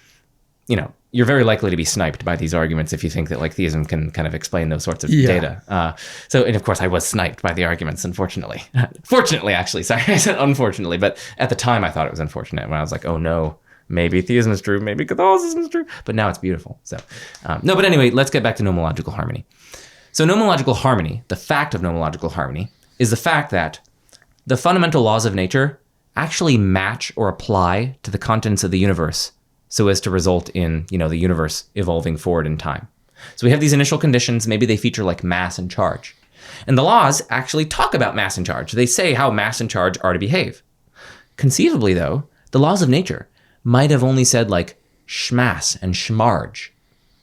you're very likely to be sniped by these arguments if you think that like theism can kind of explain those sorts of data. And of course I was sniped by the arguments, unfortunately. Fortunately, actually, sorry, I said unfortunately, but at the time I thought it was unfortunate when I was like, oh no, maybe theism is true, maybe Catholicism is true, but now it's beautiful. So, no, but anyway, let's get back to nomological harmony. So nomological harmony, the fact of nomological harmony, is the fact that the fundamental laws of nature actually match or apply to the contents of the universe so as to result in, the universe evolving forward in time. So we have these initial conditions, maybe they feature like mass and charge. And the laws actually talk about mass and charge. They say how mass and charge are to behave. Conceivably, though, the laws of nature might have only said like schmass and schmarge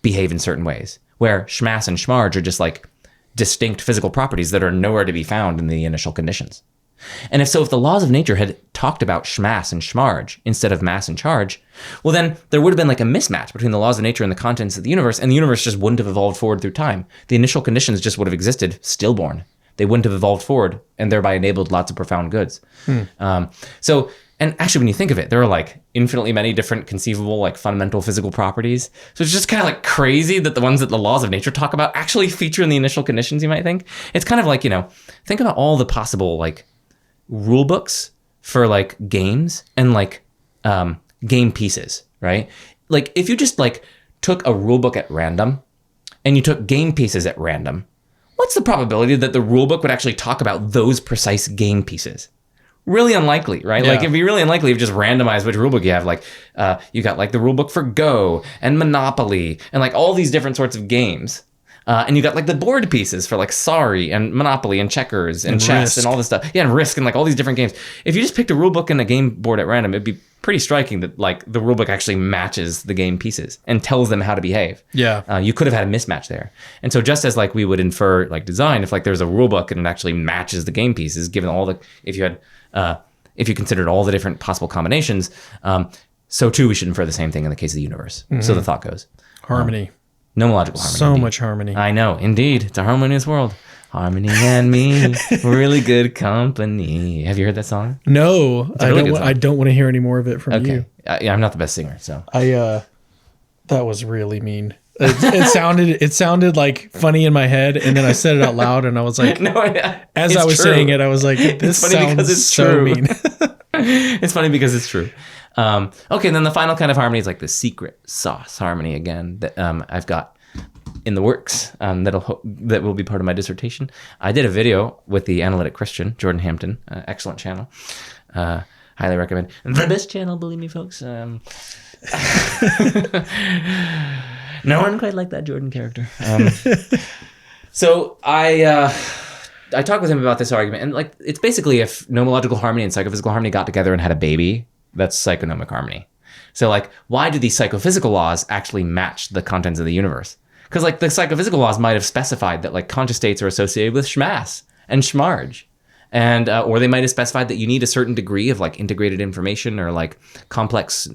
behave in certain ways, where schmass and schmarge are just like distinct physical properties that are nowhere to be found in the initial conditions. And if the laws of nature had talked about schmass and schmarge instead of mass and charge, well then there would have been like a mismatch between the laws of nature and the contents of the universe, and the universe just wouldn't have evolved forward through time. The initial conditions just would have existed stillborn. They wouldn't have evolved forward and thereby enabled lots of profound goods. And actually, when you think of it, there are like infinitely many different conceivable like fundamental physical properties. So it's just kind of like crazy that the ones that the laws of nature talk about actually feature in the initial conditions, you might think. It's kind of like, think about all the possible like rule books for like games and like game pieces, right? Like if you just like took a rule book at random and you took game pieces at random, what's the probability that the rule book would actually talk about those precise game pieces? Really unlikely, right? Yeah. Like it'd be really unlikely if you just randomized which rulebook you have. Like you got like the rulebook for Go and Monopoly and like all these different sorts of games. And you got like the board pieces for like Sorry and Monopoly and Checkers and Chess and all this stuff. Yeah, and Risk and like all these different games. If you just picked a rulebook and a game board at random, it'd be pretty striking that like the rulebook actually matches the game pieces and tells them how to behave. Yeah. You could have had a mismatch there. And so just as like we would infer like design, if like there's a rulebook and it actually matches the game pieces, given all the, if you considered all the different possible combinations, so too we should infer the same thing in the case of the universe. Mm-hmm. So the thought goes. Harmony. Nomological harmony. So indeed. Much harmony. I know, indeed. It's a harmonious world. Harmony and me, really good company. Have you heard that song? No, I don't want to hear any more of it from you. Yeah, I'm not the best singer, so. That was really mean. It sounded like funny in my head, and then I said it out loud, and I was like, as I was saying it, I was like, this sounds so mean. It's funny because it's true. Okay, and then the final kind of harmony is like the secret sauce harmony again that I've got in the works that will be part of my dissertation. I did a video with the Analytic Christian, Jordan Hampton, excellent channel. Highly recommend. The best channel, believe me, folks. No one quite liked that Jordan character. So I talked with him about this argument, and like it's basically if nomological harmony and psychophysical harmony got together and had a baby, that's psychonomic harmony. So like, why do these psychophysical laws actually match the contents of the universe? Because like the psychophysical laws might have specified that like conscious states are associated with schmass and schmarge. And or they might have specified that you need a certain degree of like integrated information or like complex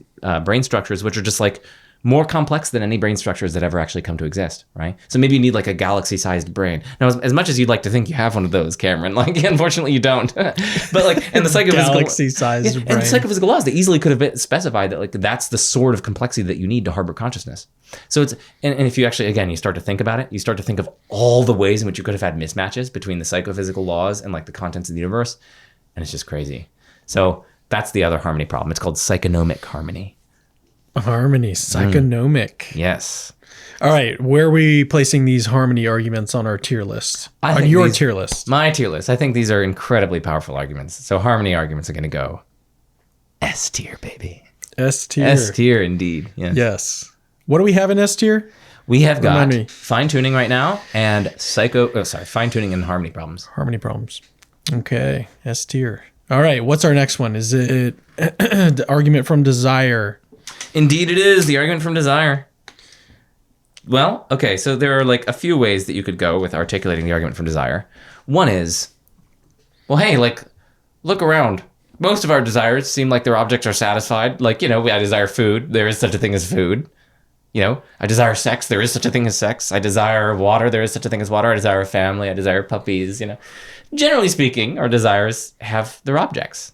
brain structures, which are just like more complex than any brain structures that ever actually come to exist, right? So maybe you need like a galaxy-sized brain. Now, as much as you'd like to think you have one of those, Cameron, like unfortunately you don't. But like, and the psychophysical galaxy-sized brain, and the psychophysical laws, they easily could have specified that like that's the sort of complexity that you need to harbor consciousness. So it's and if you actually again you start to think about it, you start to think of all the ways in which you could have had mismatches between the psychophysical laws and like the contents of the universe, and it's just crazy. So that's the other harmony problem. It's called psychonomic harmony. Harmony, psychonomic. Yes. All right, where are we placing these harmony arguments on our tier list? On your tier list. My tier list. I think these are incredibly powerful arguments. So harmony arguments are going to go S tier, baby. S tier. S tier, indeed. Yes. What do we have in S tier? We have got fine-tuning right now and fine-tuning and harmony problems. Harmony problems. Okay, S tier. All right, what's our next one? Is it the argument from desire? Indeed it is, the argument from desire. Well, okay, so there are like a few ways that you could go with articulating the argument from desire. One is, well, hey, like, look around. Most of our desires seem like their objects are satisfied. Like, I desire food. There is such a thing as food. I desire sex. There is such a thing as sex. I desire water. There is such a thing as water. I desire a family. I desire puppies, Generally speaking, our desires have their objects.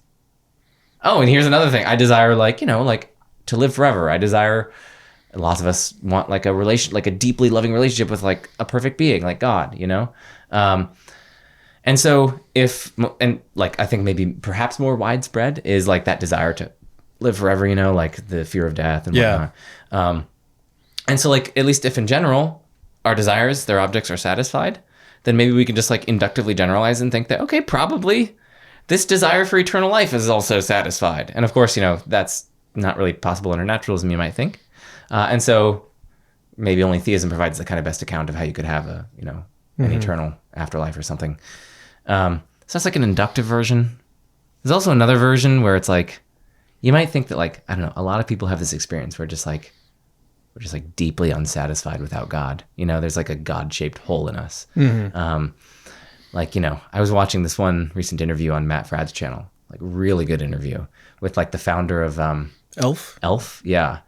Oh, and here's another thing. I desire, like, to live forever. I desire Lots of us want like a relation, like a deeply loving relationship with like a perfect being, like God, you know? And so I think maybe perhaps more widespread is like that desire to live forever, you know, like the fear of death and whatnot. And so like, at least if in general our desires, their objects are satisfied, then maybe we can just like inductively generalize and think that, okay, probably this desire for eternal life is also satisfied. And of course, you know, that's not really possible under naturalism, you might think. And so maybe only theism provides the kind of best account of how you could have a, you know, an eternal afterlife or something. So that's like an inductive version. There's also another version where it's like, you might think that like, I don't know, a lot of people have this experience where we're just like deeply unsatisfied without God. You know, there's like a God-shaped hole in us. Like, you know, I was watching this one recent interview on Matt Fradd's channel, like really good interview with like the founder of Elf. Yeah.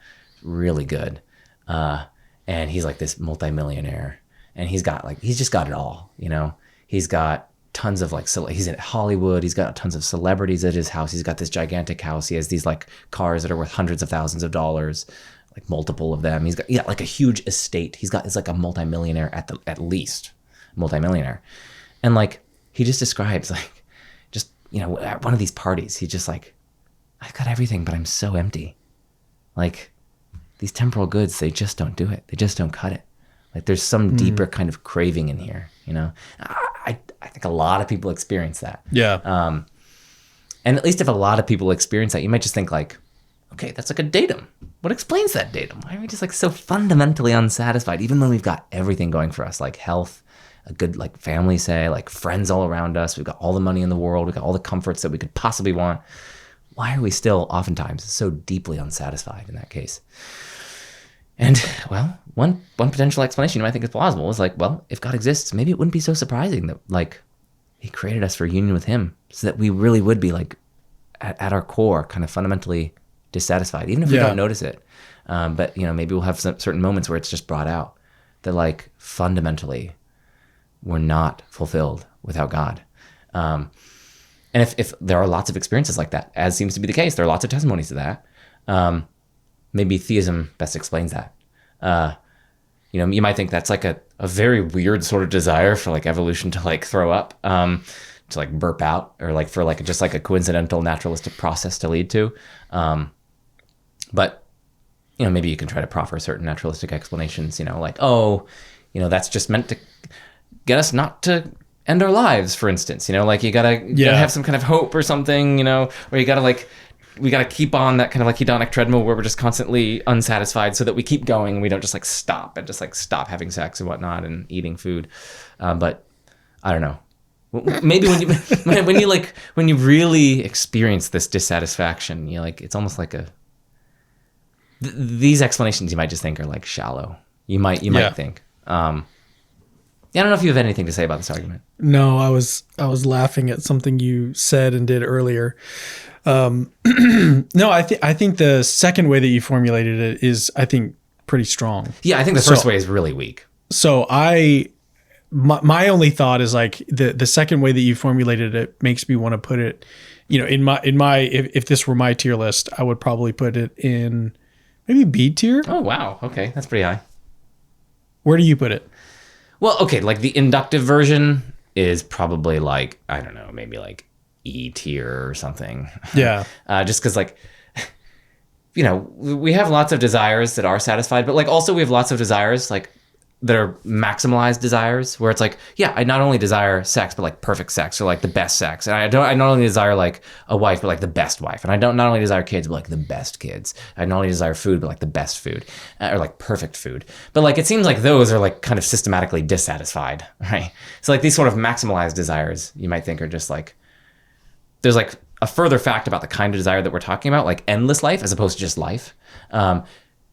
Really good. And he's like this multimillionaire and he's just got it all, you know, he's got tons of like, he's in Hollywood. He's got tons of celebrities at his house. He's got this gigantic house. He has these like cars that are worth hundreds of thousands of dollars, like multiple of them. He's got, like a huge estate. It's like a multimillionaire at least multimillionaire. And like, he just describes like, just, you know, at one of these parties, he's just like, I've got everything, but I'm so empty. Like these temporal goods, they just don't do it. They just don't cut it. Like there's some deeper kind of craving in here, you know? I think a lot of people experience that. Yeah. And at least if a lot of people experience that, you might just think like, okay, that's like a datum. What explains that datum? Why are we just like so fundamentally unsatisfied, even when we've got everything going for us, like health, a good like family, say, like friends all around us. We've got all the money in the world. We've got all the comforts that we could possibly want. Why are we still oftentimes so deeply unsatisfied in that case? And well, one potential explanation you might think is plausible is like, well, if God exists, maybe it wouldn't be so surprising that like he created us for union with him so that we really would be like at our core kind of fundamentally dissatisfied, even if we don't notice it. But, you know, maybe we'll have some certain moments where it's just brought out that like fundamentally we're not fulfilled without God. And if there are lots of experiences like that, as seems to be the case, there are lots of testimonies to that. Maybe theism best explains that. You know, you might think that's like a very weird sort of desire for like evolution to like throw up, to like burp out, or like for like just like a coincidental naturalistic process to lead to. But, you know, maybe you can try to proffer certain naturalistic explanations, you know, like, oh, you know, that's just meant to get us not to end our lives, for instance, you know, like you gotta have some kind of hope or something, you know, or you gotta like, we got to keep on that kind of like hedonic treadmill where we're just constantly unsatisfied so that we keep going and we don't just like stop having sex and whatnot and eating food. But I don't know. Maybe when you really experience this dissatisfaction, you know, like it's almost like these explanations you might just think are like shallow. You might think. I don't know if you have anything to say about this argument. No, I was laughing at something you said and did earlier. No, I think the second way that you formulated it is, I think, pretty strong. Yeah, I think the first way is really weak. So my only thought is like the second way that you formulated it makes me want to put it, you know, in my if this were my tier list, I would probably put it in maybe B tier. Oh wow, okay, that's pretty high. Where do you put it? Well, okay, like the inductive version is probably like, I don't know, maybe like E tier or something. Yeah. Just because like, you know, we have lots of desires that are satisfied, but like also we have lots of desires like that are maximalized desires where it's like, yeah, I not only desire sex, but like perfect sex or like the best sex. And I not only desire like a wife, but like the best wife. And I don't not only desire kids, but like the best kids. I not only desire food, but like the best food or like perfect food. But like, it seems like those are like kind of systematically dissatisfied, right? So like these sort of maximalized desires you might think are just like, there's like a further fact about the kind of desire that we're talking about, like endless life as opposed to just life.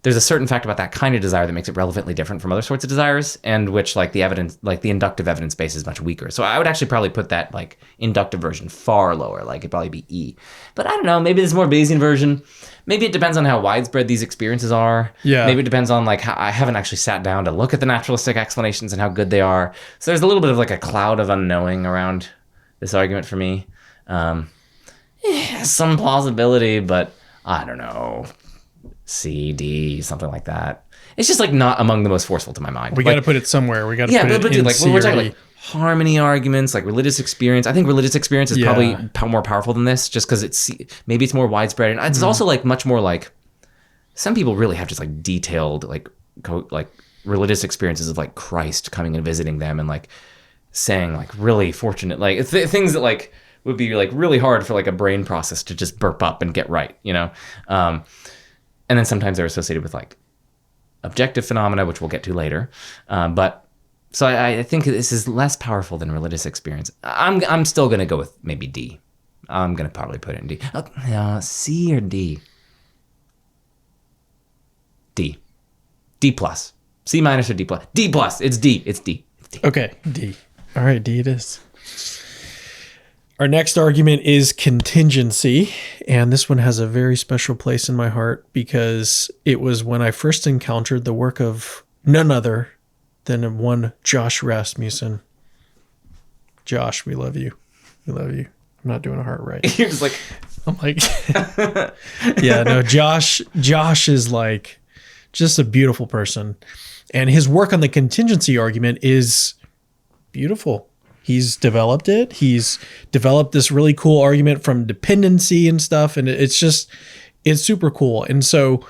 There's a certain fact about that kind of desire that makes it relevantly different from other sorts of desires, and which like the evidence, like the inductive evidence base is much weaker. So I would actually probably put that like inductive version far lower, like it'd probably be E. But I don't know, maybe there's more Bayesian version. Maybe it depends on how widespread these experiences are. Yeah. Maybe it depends on like how I haven't actually sat down to look at the naturalistic explanations and how good they are. So there's a little bit of like a cloud of unknowing around this argument for me. Some plausibility, but I don't know. C, D, something like that. It's just like not among the most forceful to my mind. We got to put it somewhere. We got to put it but in dude, like C we're or talking D. like harmony arguments, like religious experience. I think religious experience is probably more powerful than this, just because maybe it's more widespread, and it's also like much more like some people really have just like detailed like religious experiences of like Christ coming and visiting them and like saying like really fortunate like things that like would be like really hard for like a brain process to just burp up and get right, you know. And then sometimes they're associated with like objective phenomena, which we'll get to later. But so I think this is less powerful than religious experience. I'm still gonna go with maybe D. I'm gonna probably put it in D. C or D. D. D plus. C minus or D plus. D plus. It's D. It's D. It's D. Okay, D. All right, D it is. Our next argument is contingency, and this one has a very special place in my heart because it was when I first encountered the work of none other than one Josh Rasmussen. Josh, we love you. We love you. I'm not doing a heart right. You're just like, I'm like, yeah, no, Josh is like just a beautiful person. And his work on the contingency argument is beautiful. He's developed it. He's developed this really cool argument from dependency and stuff. And it's super cool. And so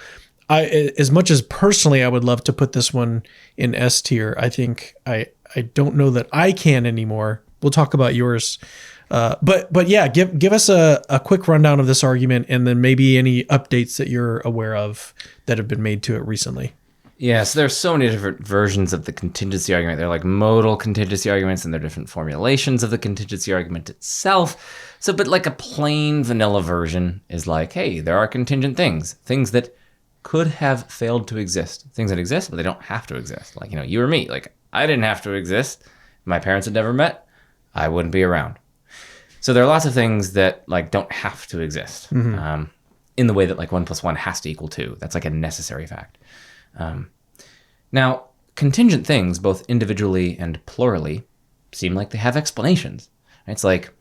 as much as personally I would love to put this one in S tier, I think I don't know that I can anymore. We'll talk about yours. But yeah, give us a quick rundown of this argument and then maybe any updates that you're aware of that have been made to it recently. yeah, so there's so many different versions of the contingency argument. They're like modal contingency arguments, and they're different formulations of the contingency argument itself. So, but like a plain vanilla version is like, hey, there are contingent things that could have failed to exist, things that exist, but they don't have to exist. Like, you know, you or me, like I didn't have to exist. My parents had never met. I wouldn't be around. So there are lots of things that like don't have to exist in the way that like 1 + 1 has to equal 2. That's like a necessary fact. Now, contingent things, both individually and plurally, seem like they have explanations. It's like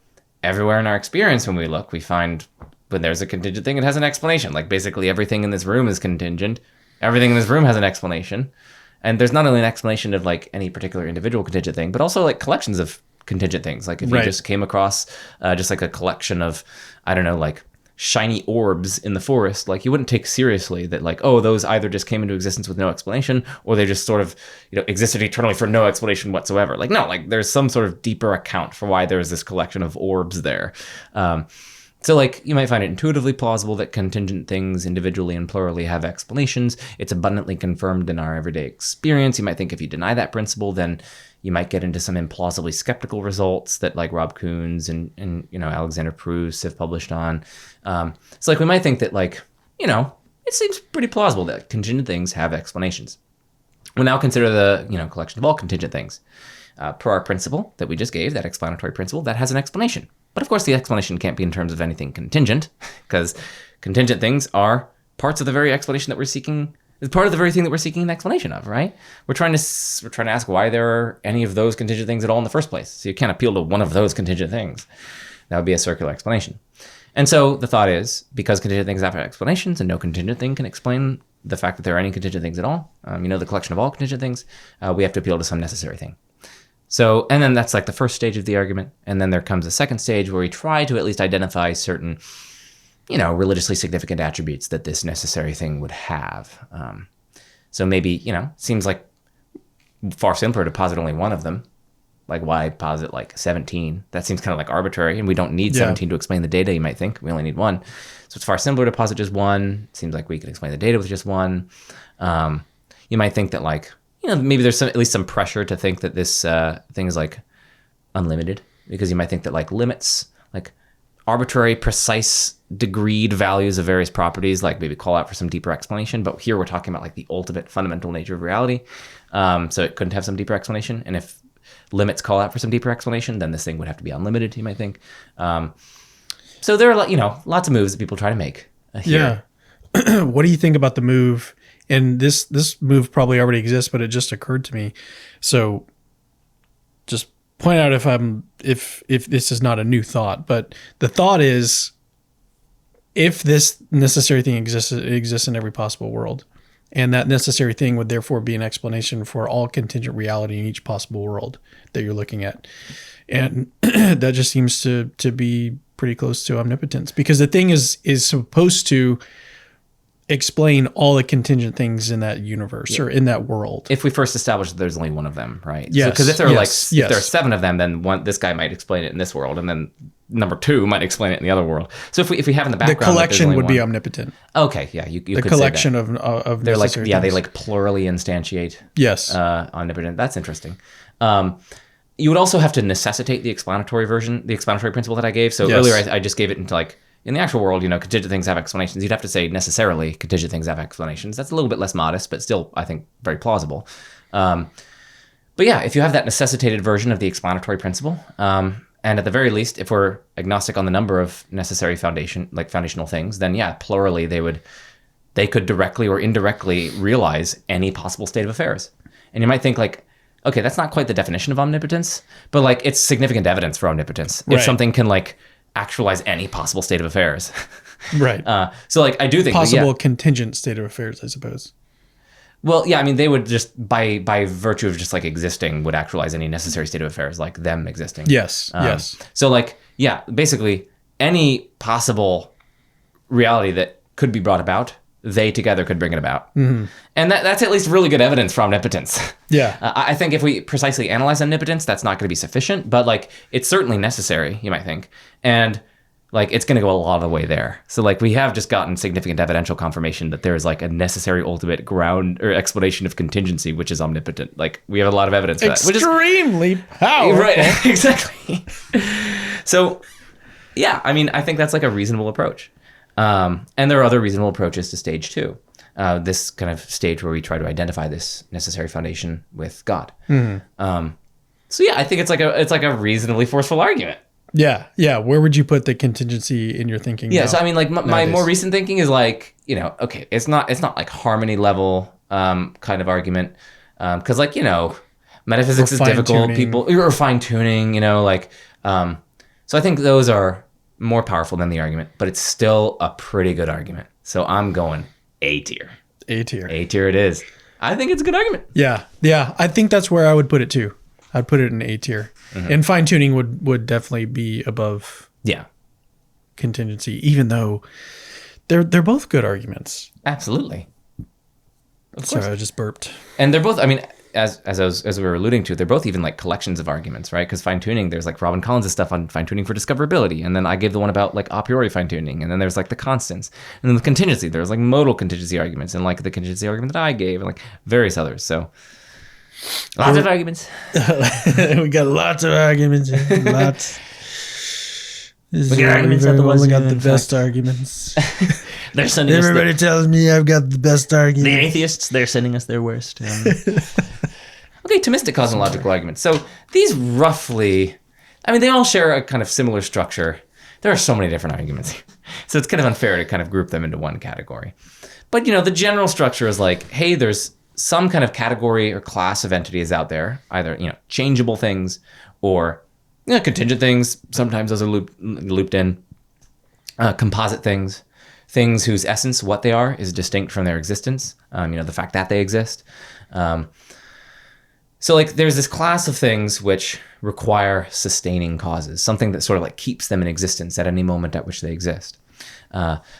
everywhere in our experience when we look, we find when there's a contingent thing, it has an explanation. Like basically everything in this room is contingent. Everything in this room has an explanation. And there's not only an explanation of like any particular individual contingent thing, but also like collections of contingent things. Like if you just came across just like a collection of, I don't know, like shiny orbs in the forest, like you wouldn't take seriously that like, oh, those either just came into existence with no explanation or they just sort of, you know, existed eternally for no explanation whatsoever. Like, no, like there's some sort of deeper account for why there's this collection of orbs there. So like you might find it intuitively plausible that contingent things individually and plurally have explanations. It's abundantly confirmed in our everyday experience. You might think if you deny that principle, then you might get into some implausibly skeptical results that like Rob Koons and you know, Alexander Proust have published on. So like we might think that like, you know, it seems pretty plausible that contingent things have explanations. We'll now consider the, you know, collection of all contingent things. Per our principle that we just gave, that explanatory principle, that has an explanation. But of course the explanation can't be in terms of anything contingent, because contingent things are parts of the very explanation that we're seeking. It's part of the very thing that we're seeking an explanation of, right? We're trying to ask why there are any of those contingent things at all in the first place. So you can't appeal to one of those contingent things. That would be a circular explanation. And so the thought is, because contingent things have explanations and no contingent thing can explain the fact that there are any contingent things at all, you know, the collection of all contingent things, we have to appeal to some necessary thing. So, and then that's like the first stage of the argument. And then there comes a second stage where we try to at least identify certain, you know, religiously significant attributes that this necessary thing would have. So maybe, you know, seems like far simpler to posit only one of them. Like why posit like 17? That seems kind of like arbitrary, and we don't need 17 to explain the data, you might think. We only need one. So it's far simpler to posit just one. It seems like we can explain the data with just one. You might think that like, you know, maybe there's at least some pressure to think that this thing is like unlimited, because you might think that like limits, like arbitrary, precise, degreed values of various properties, like maybe call out for some deeper explanation. But here we're talking about like the ultimate fundamental nature of reality. So it couldn't have some deeper explanation. And if limits call out for some deeper explanation, then this thing would have to be unlimited, you might think. So there are, you know, lots of moves that people try to make here. Yeah. What do you think about the move? And this move probably already exists, but it just occurred to me. So just point out if this is not a new thought, but the thought is if this necessary thing exists, it exists in every possible world. And that necessary thing would therefore be an explanation for all contingent reality in each possible world that you're looking at. And that just seems to be pretty close to omnipotence, because the thing is supposed to explain all the contingent things in that universe or in that world. If we first establish that there's only one of them, right? Yes. Because if there are Yes. if there are 7 of them, then this guy might explain it in this world, and then number 2 might explain it in the other world. So if we have in the The background, that there's collection only would be one- omnipotent. Okay, yeah, you The could collection say that. of They're like necessary they things. like plurally instantiate Yes. omnipotent. That's interesting. You would also have to necessitate the explanatory principle that I gave. So Yes. earlier I just gave it into like, in the actual world, contingent things have explanations. You'd have to say necessarily contingent things have explanations. That's a little bit less modest, but still, I think, very plausible. But yeah, if you have that necessitated version of the explanatory principle, and at the very least, if we're agnostic on the number of necessary foundational things, then yeah, plurally they could directly or indirectly realize any possible state of affairs. And you might think like, okay, that's not quite the definition of omnipotence, but like it's significant evidence for omnipotence. Right. If something can like actualize any possible state of affairs. Right. So like I do think Possible contingent state of affairs, I suppose. well, yeah, I mean they would just by virtue of just like existing would actualize any necessary state of affairs, like them existing. Yes. Yes. So like, yeah, basically any possible reality that could be brought about, they together could bring it about. Mm-hmm. And that's at least really good evidence for omnipotence. Yeah. I think if we precisely analyze omnipotence, that's not going to be sufficient, but like it's certainly necessary, you might think. And like it's going to go a lot of the way there. So like we have just gotten significant evidential confirmation that there is like a necessary ultimate ground or explanation of contingency, which is omnipotent. Like we have a lot of evidence for that. Which is Extremely powerful. right, exactly. So yeah, I mean, I think that's like a reasonable approach. And there are other reasonable approaches to stage 2. This kind of stage where we try to identify this necessary foundation with God. Mm-hmm. So yeah, I think it's like a reasonably forceful argument. Yeah. Yeah. Where would you put the contingency in your thinking? Yeah. now, So I mean, like my nowadays? more recent thinking is like, okay, it's not like harmony level kind of argument, because like metaphysics Or is difficult. fine-tuning. People or fine tuning, like so I think those are more powerful than the argument, but it's still a pretty good argument. So I'm going A tier. A tier. A tier it is. I think it's a good argument. Yeah. Yeah. I think that's where I would put it too. I'd put it in A tier. Mm-hmm. And fine tuning would definitely be above Yeah, contingency, even though they're both good arguments. absolutely. Of course. Sorry, I just burped. And they're both, I mean, as we were alluding to, they're both even like collections of arguments, right? Because fine tuning, there's like Robin Collins' stuff on fine tuning for discoverability, and then I gave the one about like a priori fine tuning, and then there's like the constants, and then the contingency. There's like modal contingency arguments, and like the contingency argument that I gave, and like various others. So lots of arguments. We got lots of arguments. Lots. We got arguments at the only got Wazoo, the in best arguments. They're sending us Everybody tells me I've got the best the arguments. atheists. They're sending us their worst. Okay, Thomistic cosmological arguments. So these roughly, I mean, they all share a kind of similar structure. There are so many different arguments, so it's kind of unfair to kind of group them into one category. But the general structure is like, hey, there's some kind of category or class of entities out there, either changeable things or contingent things. Sometimes those are looped in. Composite things whose essence, what they are, is distinct from their existence. The fact that they exist. So like there's this class of things which require sustaining causes, something that sort of like keeps them in existence at any moment at which they exist.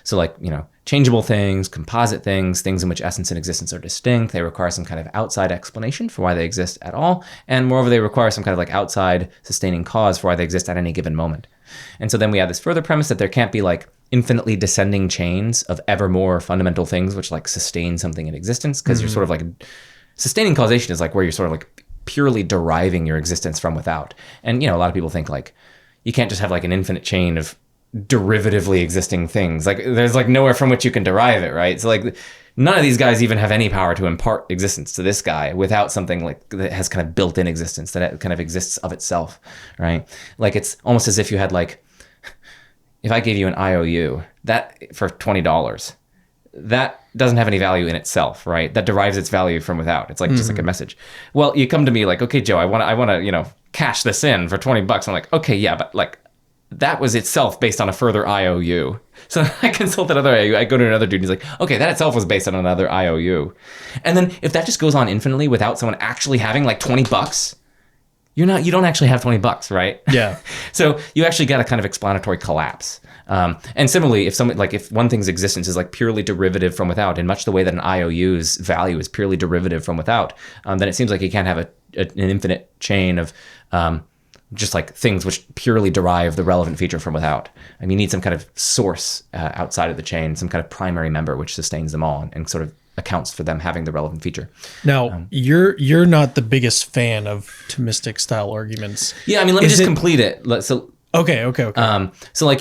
So like, changeable things, composite things in which essence and existence are distinct. They require some kind of outside explanation for why they exist at all. And moreover, they require some kind of like outside sustaining cause for why they exist at any given moment. And so then we have this further premise that there can't be like infinitely descending chains of ever more fundamental things which like sustain something in existence, because you're sort of like sustaining causation is like where you're sort of like purely deriving your existence from without. And a lot of people think like you can't just have like an infinite chain of derivatively existing things. Like there's like nowhere from which you can derive it, right? So like none of these guys even have any power to impart existence to this guy without something like that has kind of built-in existence, that kind of exists of itself, right? Like it's almost as if you had like, if I gave you an IOU that for $20, that doesn't have any value in itself, right? That derives its value from without. It's like just like a message. Well, you come to me like, okay, Joe, I want to, cash this in for $20. I'm like, okay, yeah, but like that was itself based on a further IOU. So I consult that other IOU. I go to another dude and he's like, okay, that itself was based on another IOU. And then if that just goes on infinitely without someone actually having like $20, you don't actually have $20, right? Yeah. So you actually get a kind of explanatory collapse. And similarly, if one thing's existence is like purely derivative from without, in much the way that an IOU's value is purely derivative from without, then it seems like you can't have an infinite chain of just like things which purely derive the relevant feature from without. I mean, you need some kind of source outside of the chain, some kind of primary member which sustains them all and sort of accounts for them having the relevant feature. Now, you're not the biggest fan of Thomistic style arguments. Yeah, I mean, let me just complete it. So Okay. So like,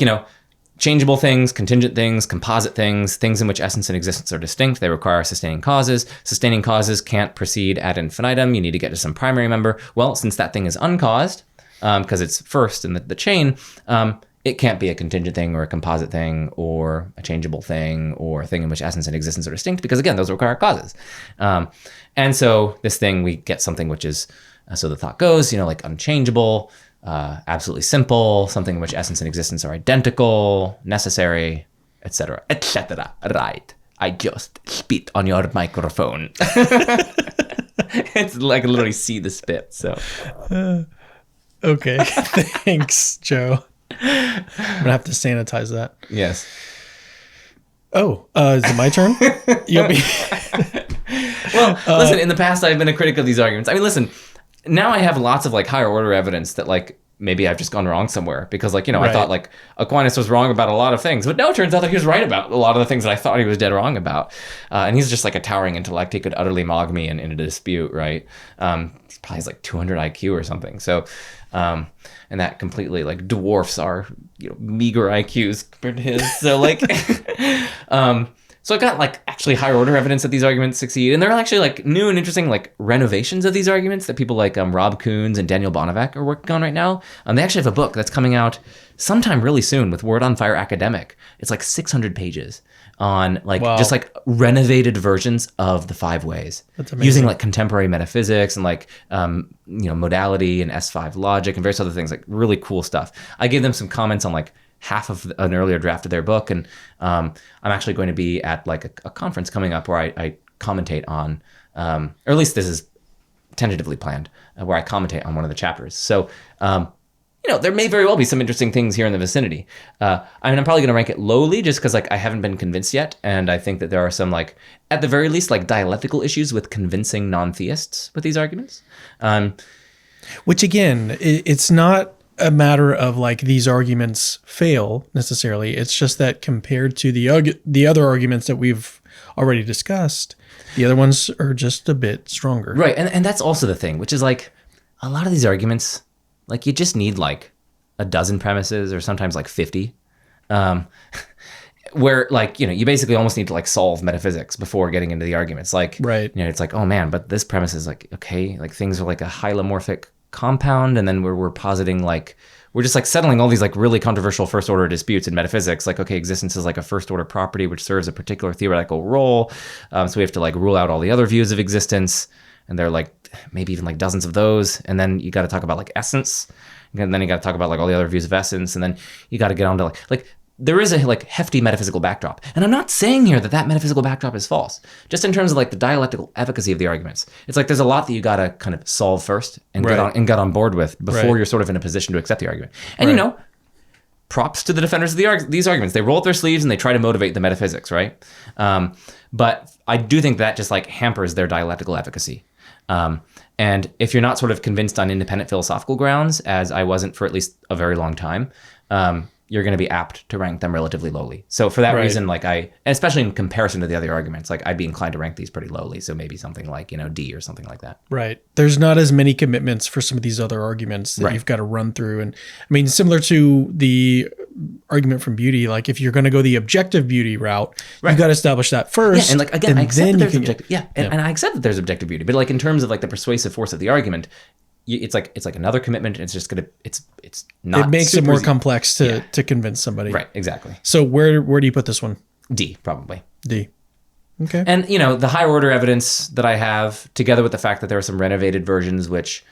changeable things, contingent things, composite things, things in which essence and existence are distinct. They require sustaining causes. Sustaining causes can't proceed ad infinitum. You need to get to some primary member. Well, since that thing is uncaused, because it's first in the chain, it can't be a contingent thing or a composite thing or a changeable thing or a thing in which essence and existence are distinct, because again, those require causes. And so this thing, we get something which is, so the thought goes, like unchangeable, absolutely simple, something in which essence and existence are identical, necessary, etc., etc. Right. I just spit on your microphone. It's like I literally see the spit. So. Okay. Thanks, Joe. I'm gonna have to sanitize that. Yes. Oh, is it my turn? Well, listen. In the past, I've been a critic of these arguments. I mean, listen. Now I have lots of like higher order evidence that like maybe I've just gone wrong somewhere because like I thought like Aquinas was wrong about a lot of things, but no, it turns out that he was right about a lot of the things that I thought he was dead wrong about. And he's just like a towering intellect. He could utterly mog me in a dispute, right? He's probably like 200 IQ or something. So. And that completely like dwarfs our meager IQs compared to his. So like, so I've got like actually higher order evidence that these arguments succeed, and there are actually like new and interesting like renovations of these arguments that people like Rob Koons and Daniel Bonavec are working on right now. They actually have a book that's coming out sometime really soon with Word on Fire Academic. It's like 600 pages on like just like renovated versions of the five ways. That's amazing. Using like contemporary metaphysics and like modality and S5 logic and various other things, like really cool stuff. I gave them some comments on like half of an earlier draft of their book, and I'm actually going to be at like a conference coming up where I commentate on, or at least this is tentatively planned, where I commentate on one of the chapters. So there may very well be some interesting things here in the vicinity. I'm probably going to rank it lowly just because like I haven't been convinced yet, and I think that there are some like at the very least like dialectical issues with convincing non-theists with these arguments. Which again, it's not a matter of like these arguments fail necessarily. It's just that compared to the other arguments that we've already discussed, the other ones are just a bit stronger. Right, and that's also the thing, which is like a lot of these arguments. Like you just need like a dozen premises or sometimes like 50, where like, you basically almost need to like solve metaphysics before getting into the arguments. Like, right. It's like, oh man, but this premise is like, okay, like things are like a hylomorphic compound. And then we're positing like, we're just like settling all these like really controversial first order disputes in metaphysics. Like, okay, existence is like a first order property, which serves a particular theoretical role. So we have to like rule out all the other views of existence. And there are like maybe even like dozens of those. And then you got to talk about like essence. And then you got to talk about like all the other views of essence. And then you got to get on to like there is a like hefty metaphysical backdrop. And I'm not saying here that metaphysical backdrop is false. Just in terms of like the dialectical efficacy of the arguments. It's like there's a lot that you got to kind of solve first and get on board with before you're sort of in a position to accept the argument. And props to the defenders of these arguments. They roll up their sleeves and they try to motivate the metaphysics, right? But I do think that just like hampers their dialectical efficacy. And if you're not sort of convinced on independent philosophical grounds, as I wasn't for at least a very long time, you're going to be apt to rank them relatively lowly. So for that reason, like especially in comparison to the other arguments, like I'd be inclined to rank these pretty lowly. So maybe something like, D or something like that. Right. There's not as many commitments for some of these other arguments that you've got to run through. And I mean, similar to the argument from beauty, like if you're going to go the objective beauty route, you've got to establish that first. Yeah, and like, again, I accept that there's objective, and I accept that there's objective beauty, but like in terms of like the persuasive force of the argument, it's like another commitment. It's just it's not. It makes it more complex to convince somebody. Right. Exactly. So where do you put this one? D, probably. D. Okay. And the higher order evidence that I have, together with the fact that there are some renovated versions which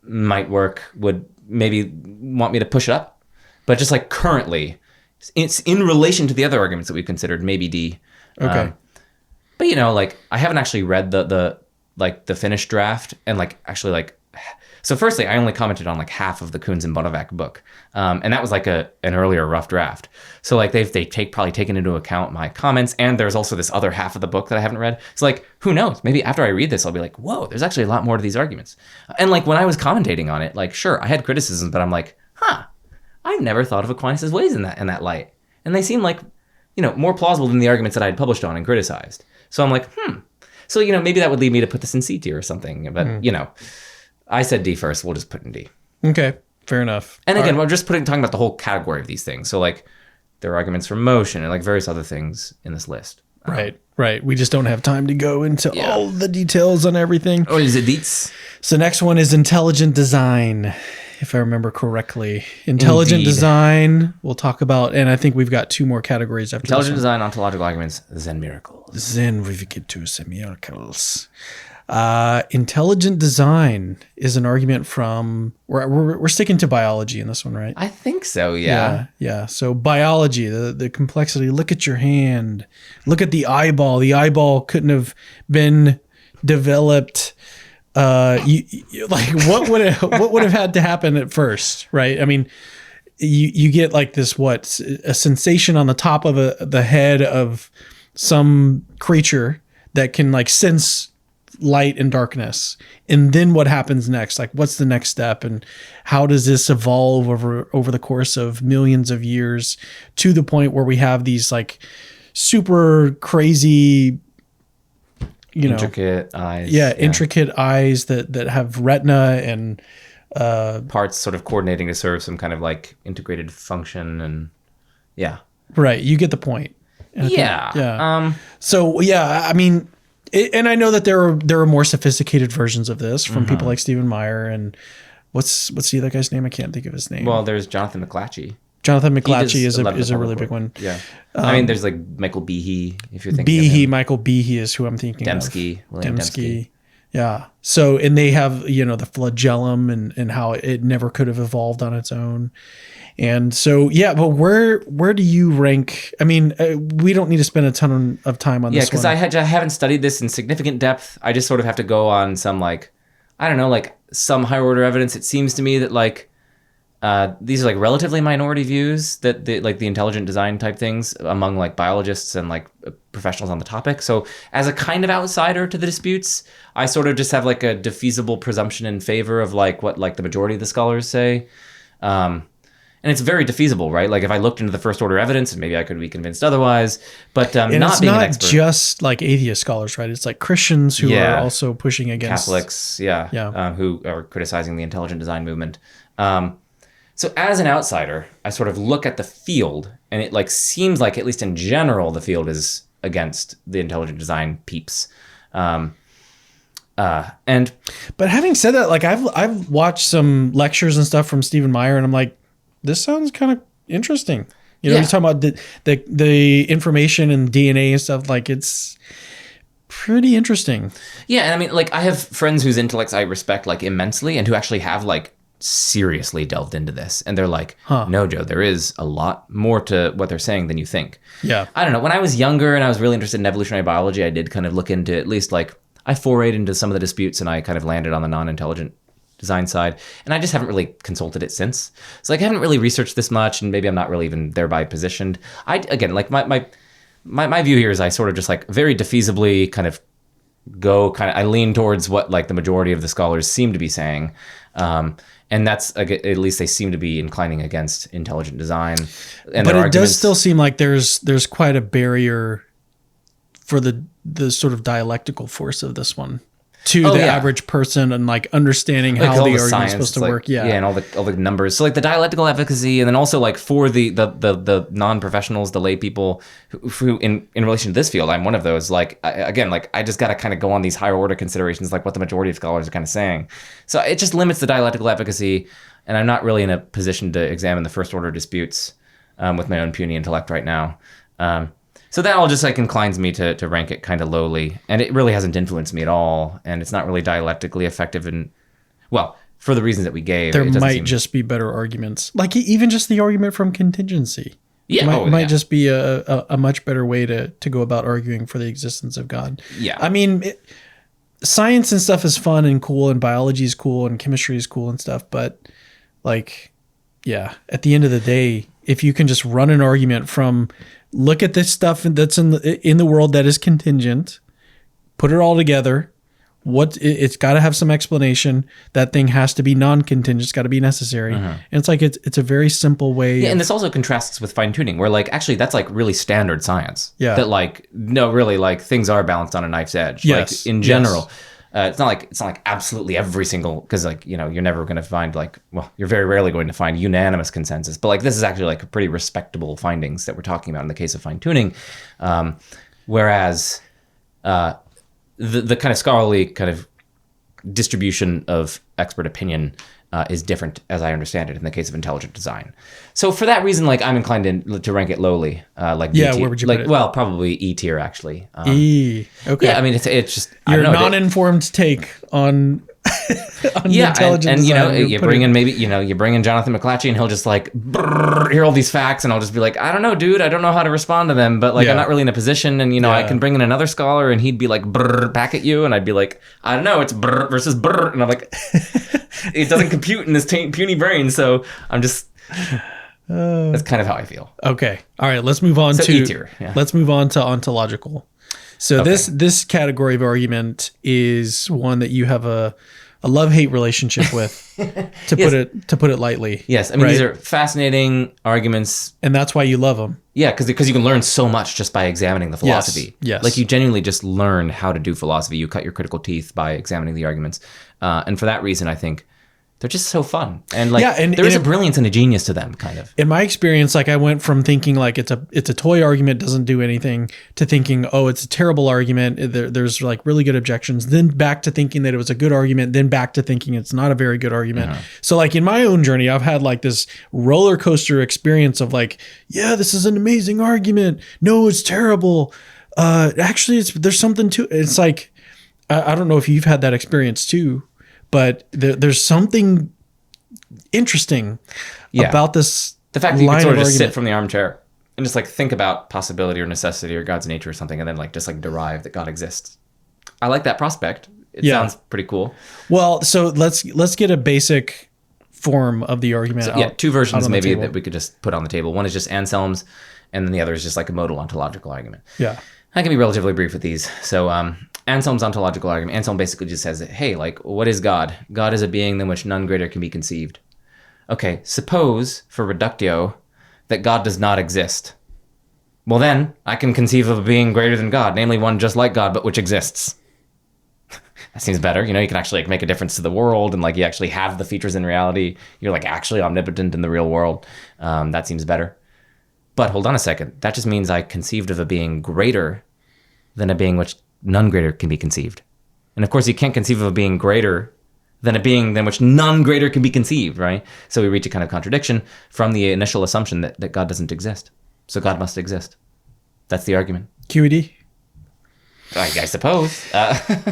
might work, would maybe want me to push it up. But just like currently, it's in relation to the other arguments that we've considered, maybe D. Okay. But like I haven't actually read the finished draft and like actually like. So firstly, I only commented on like half of the Koons and Bonovac book, and that was like an earlier rough draft. So like they've probably taken into account my comments, and there's also this other half of the book that I haven't read. So like who knows? Maybe after I read this, I'll be like, whoa, there's actually a lot more to these arguments. And like when I was commentating on it, like sure, I had criticisms, but I'm like, I never thought of Aquinas' ways in that light, and they seem like more plausible than the arguments that I had published on and criticized. So I'm like, So maybe that would lead me to put this in C tier or something, but I said D first. We'll just put in D. Okay, fair enough. And again, we're just talking about the whole category of these things. So like, there are arguments for motion and like various other things in this list. Right. We just don't have time to go into all the details on everything. Oh, is it Dietz? So next one is intelligent design, if I remember correctly. Intelligent design, we'll talk about, and I think we've got 2 more categories after Intelligent this design, ontological arguments, Zen miracles. Zen vivicatus miracles. Intelligent design is an argument from we're sticking to biology in this one, right? I think so, yeah. Yeah. So biology, the complexity. Look at your hand. Look at the eyeball. The eyeball couldn't have been developed. What would have had to happen at first, right? I mean, you get like this a sensation on the top of the head of some creature that can like sense light and darkness, and then what happens next? Like, what's the next step, and how does this evolve over the course of millions of years to the point where we have these like super crazy, intricate eyes. Intricate eyes that have retina and parts sort of coordinating to serve some kind of like integrated function, and right. You get the point. And So I mean. And I know that there are more sophisticated versions of this from people like Stephen Meyer and what's the other guy's name? I can't think of his name. Well, there's Jonathan McClatchy. Jonathan McClatchy is a really big one. Yeah. I mean, there's like Michael Behe, if you're thinking of him. Michael Behe is who I'm thinking Dembski, of. William Dembski. Yeah. So, and they have, the flagellum and how it never could have evolved on its own. And so, but where do you rank? I mean, we don't need to spend a ton of time on this one. Yeah, because I haven't studied this in significant depth. I just sort of have to go on some some higher order evidence. It seems to me that these are like relatively minority views that the intelligent design type things among like biologists and like professionals on the topic. So as a kind of outsider to the disputes, I sort of just have like a defeasible presumption in favor of like what like the majority of the scholars say. And it's very defeasible, right? Like if I looked into the first order evidence, maybe I could be convinced otherwise. But and not it's being not an expert. Just like atheist scholars, right? It's like Christians who are also pushing against Catholics, who are criticizing the intelligent design movement. So as an outsider, I sort of look at the field, and it like seems like at least in general the field is against the intelligent design peeps. But having said that, like I've watched some lectures and stuff from Stephen Meyer, and I'm like, this sounds kind of interesting. He's talking about the information and DNA and stuff. Like it's pretty interesting. Yeah, and I mean, like I have friends whose intellects I respect like immensely, and who actually have like seriously delved into this, and they're like, no, Joe, there is a lot more to what they're saying than you think. Yeah. I don't know. When I was younger and I was really interested in evolutionary biology, I did kind of look into at least like I forayed into some of the disputes, and I kind of landed on the non-intelligent design side, and I just haven't really consulted it since. So like I haven't really researched this much, and maybe I'm not really even thereby positioned. My view here is I sort of just like very defeasibly kind of I lean towards what like the majority of the scholars seem to be saying. And that's at least they seem to be inclining against intelligent design. And but it does still seem like there's quite a barrier for the sort of dialectical force of this one to the average person, and like understanding like how the argument is supposed to work. And all the numbers. So like the dialectical efficacy, and then also like for the non-professionals, the lay people who in relation to this field, I'm one of those. Like I just got to kind of go on these higher order considerations, like what the majority of scholars are kind of saying. So it just limits the dialectical efficacy, and I'm not really in a position to examine the first order disputes with my own puny intellect right now. So that all just like inclines me to rank it kind of lowly, and it really hasn't influenced me at all, and it's not really dialectically effective for the reasons that we gave, there it doesn't might seem- just be better arguments. Like even just the argument from contingency. Yeah, might just be a much better way to go about arguing for the existence of God. Yeah. I mean, science and stuff is fun and cool, and biology is cool, and chemistry is cool and stuff. But like, yeah, at the end of the day, if you can just run an argument from look at this stuff that's in the world that is contingent, put it all together. It's got to have some explanation. That thing has to be non-contingent. It's got to be necessary. And it's like it's a very simple way. Yeah, and this also contrasts with fine tuning, where like actually that's like really standard science. Yeah. That like no, really like things are balanced on a knife's edge. Yes. Like in general, it's not like absolutely every single, because like you're never going to find like, well, you're very rarely going to find unanimous consensus. But like this is actually like pretty respectable findings that we're talking about in the case of fine tuning, whereas. The kind of scholarly kind of distribution of expert opinion is different, as I understand it, in the case of intelligent design. So for that reason, like I'm inclined to rank it lowly, like B tier. Where would you like put it? well, probably E tier actually. Okay. Yeah, I mean it's just I Your don't know, non-informed take on yeah, intelligent and design. you bring in you bring in Jonathan McClatchy, and he'll just like hear all these facts, and I'll just be like, I don't know, dude, I don't know how to respond to them, but like I'm not really in a position, and I can bring in another scholar, and he'd be like back at you, and I'd be like, I don't know, it's versus and I'm like, it doesn't compute in this puny brain, so I'm just that's kind of how I feel. Okay. All right. Let's move on to E tier, yeah. Let's move on to ontological. So this category of argument is one that you have a love-hate relationship with, to put it lightly. Yes, I mean these are fascinating arguments, and that's why you love them. Yeah, because you can learn so much just by examining the philosophy. Yes. Like you genuinely just learn how to do philosophy. You cut your critical teeth by examining the arguments, and for that reason, I think they're just so fun. And like there is a brilliance and a genius to them, kind of. In my experience, like I went from thinking like it's a toy argument, doesn't do anything, to thinking, oh, it's a terrible argument. There's like really good objections. Then back to thinking that it was a good argument. Then back to thinking it's not a very good argument. So like in my own journey, I've had like this roller coaster experience of like, yeah, this is an amazing argument. No, it's terrible. Actually, there's something to it. It's like, I don't know if you've had that experience too. But there's something interesting about this. The fact that you can sort of just argument. sit from the armchair and just like think about possibility or necessity or God's nature or something, and then like just like derive that God exists. I like that prospect. It sounds pretty cool. Well, so let's get a basic form of the argument. So, two versions maybe that we could just put on the table. One is just Anselm's, and then the other is just like a modal ontological argument. Yeah. I can be relatively brief with these. So Anselm's ontological argument. Anselm basically just says that, hey, like, what is God? God is a being than which none greater can be conceived. Okay, suppose, for reductio, that God does not exist. Well then, I can conceive of a being greater than God, namely one just like God, but which exists. That seems better. You can actually like make a difference to the world, and like you actually have the features in reality. You're like actually omnipotent in the real world. That seems better. But hold on a second. That just means I conceived of a being greater than a being which none greater can be conceived. And of course, you can't conceive of a being greater than a being than which none greater can be conceived, right? So we reach a kind of contradiction from the initial assumption that God doesn't exist. So God must exist. That's the argument. QED? I suppose.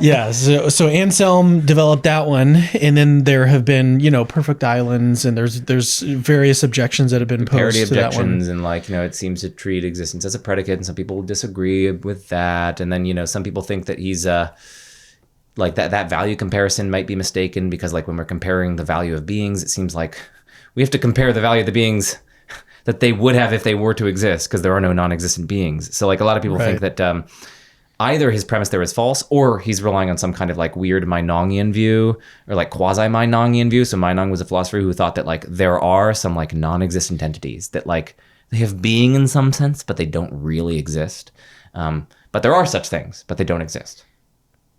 Yeah, so Anselm developed that one, and then there have been, perfect islands, and there's various objections that have been posed Parity to that one. objections, and like, it seems to treat existence as a predicate, and some people disagree with that. And then, some people think that he's like that value comparison might be mistaken, because like when we're comparing the value of beings, it seems like we have to compare the value of the beings that they would have if they were to exist, because there are no non-existent beings. So like a lot of people think that either his premise there is false, or he's relying on some kind of like weird Meinongian view, or like quasi-Meinongian view. So Meinong was a philosopher who thought that like there are some like non-existent entities that like they have being in some sense, but they don't really exist. But there are such things, but they don't exist.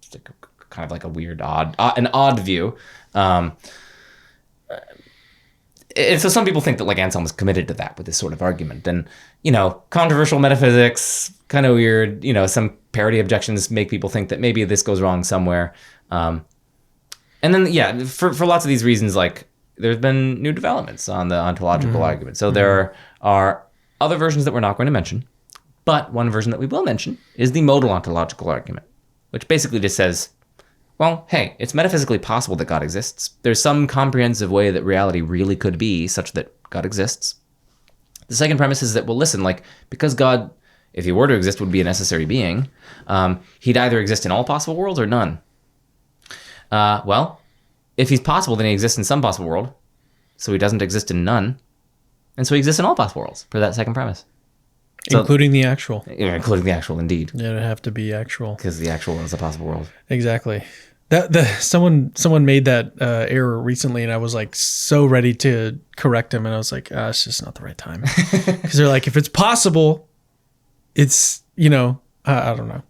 It's like kind of like a weird, an odd view. And so some people think that like Anselm is committed to that with this sort of argument. And, controversial metaphysics, kind of weird, some parity objections make people think that maybe this goes wrong somewhere. And then, for lots of these reasons, like there's been new developments on the ontological argument. So there are other versions that we're not going to mention, but one version that we will mention is the modal ontological argument, which basically just says, well, hey, it's metaphysically possible that God exists. There's some comprehensive way that reality really could be such that God exists. The second premise is that, well, listen, like, because God, if he were to exist, would be a necessary being, he'd either exist in all possible worlds or none. Well, if he's possible, then he exists in some possible world, so he doesn't exist in none, and so he exists in all possible worlds, per that second premise. So, including the actual. yeah, including the actual, indeed. Yeah, it'd have to be actual. Because the actual is a possible world. Exactly. Someone made that error recently, and I was like so ready to correct him, and I was like, it's just not the right time. Because they're like, if it's possible, it's, I don't know.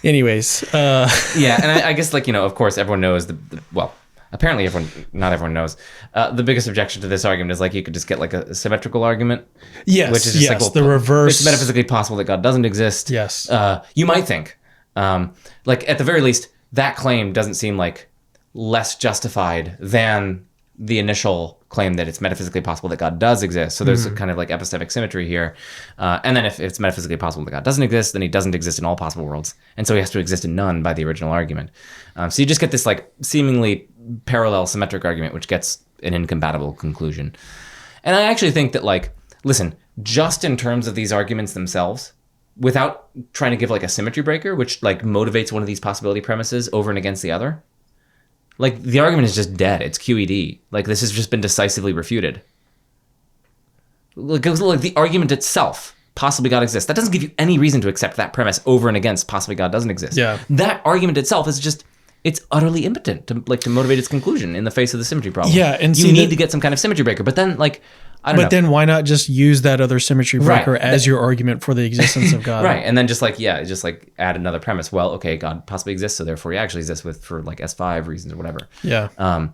Anyways. Yeah, and I guess, like, of course, everyone knows well, apparently not everyone knows. The biggest objection to this argument is, like, you could just get, like, a symmetrical argument. Yes, which is just like, well, the reverse. It's metaphysically possible that God doesn't exist. Yes. You might think, like, at the very least, that claim doesn't seem like less justified than the initial claim that it's metaphysically possible that God does exist. So there's a kind of like epistemic symmetry here. And then if it's metaphysically possible that God doesn't exist, then he doesn't exist in all possible worlds. And so he has to exist in none by the original argument. So you just get this like seemingly parallel symmetric argument, which gets an incompatible conclusion. And I actually think that, like, listen, just in terms of these arguments themselves, without trying to give like a symmetry breaker, which like motivates one of these possibility premises over and against the other, like, the argument is just dead. It's QED. Like, this has just been decisively refuted. Like the argument itself, possibly God exists, that doesn't give you any reason to accept that premise over and against possibly God doesn't exist. Yeah. That argument itself is just, it's utterly impotent to motivate its conclusion in the face of the symmetry problem. Yeah, and you need to get some kind of symmetry breaker. But then, like, I don't know. But then why not just use that other symmetry breaker as your argument for the existence of God? Right. And then just add another premise. Well, okay, God possibly exists, so therefore he actually exists for like S5 reasons or whatever. Yeah.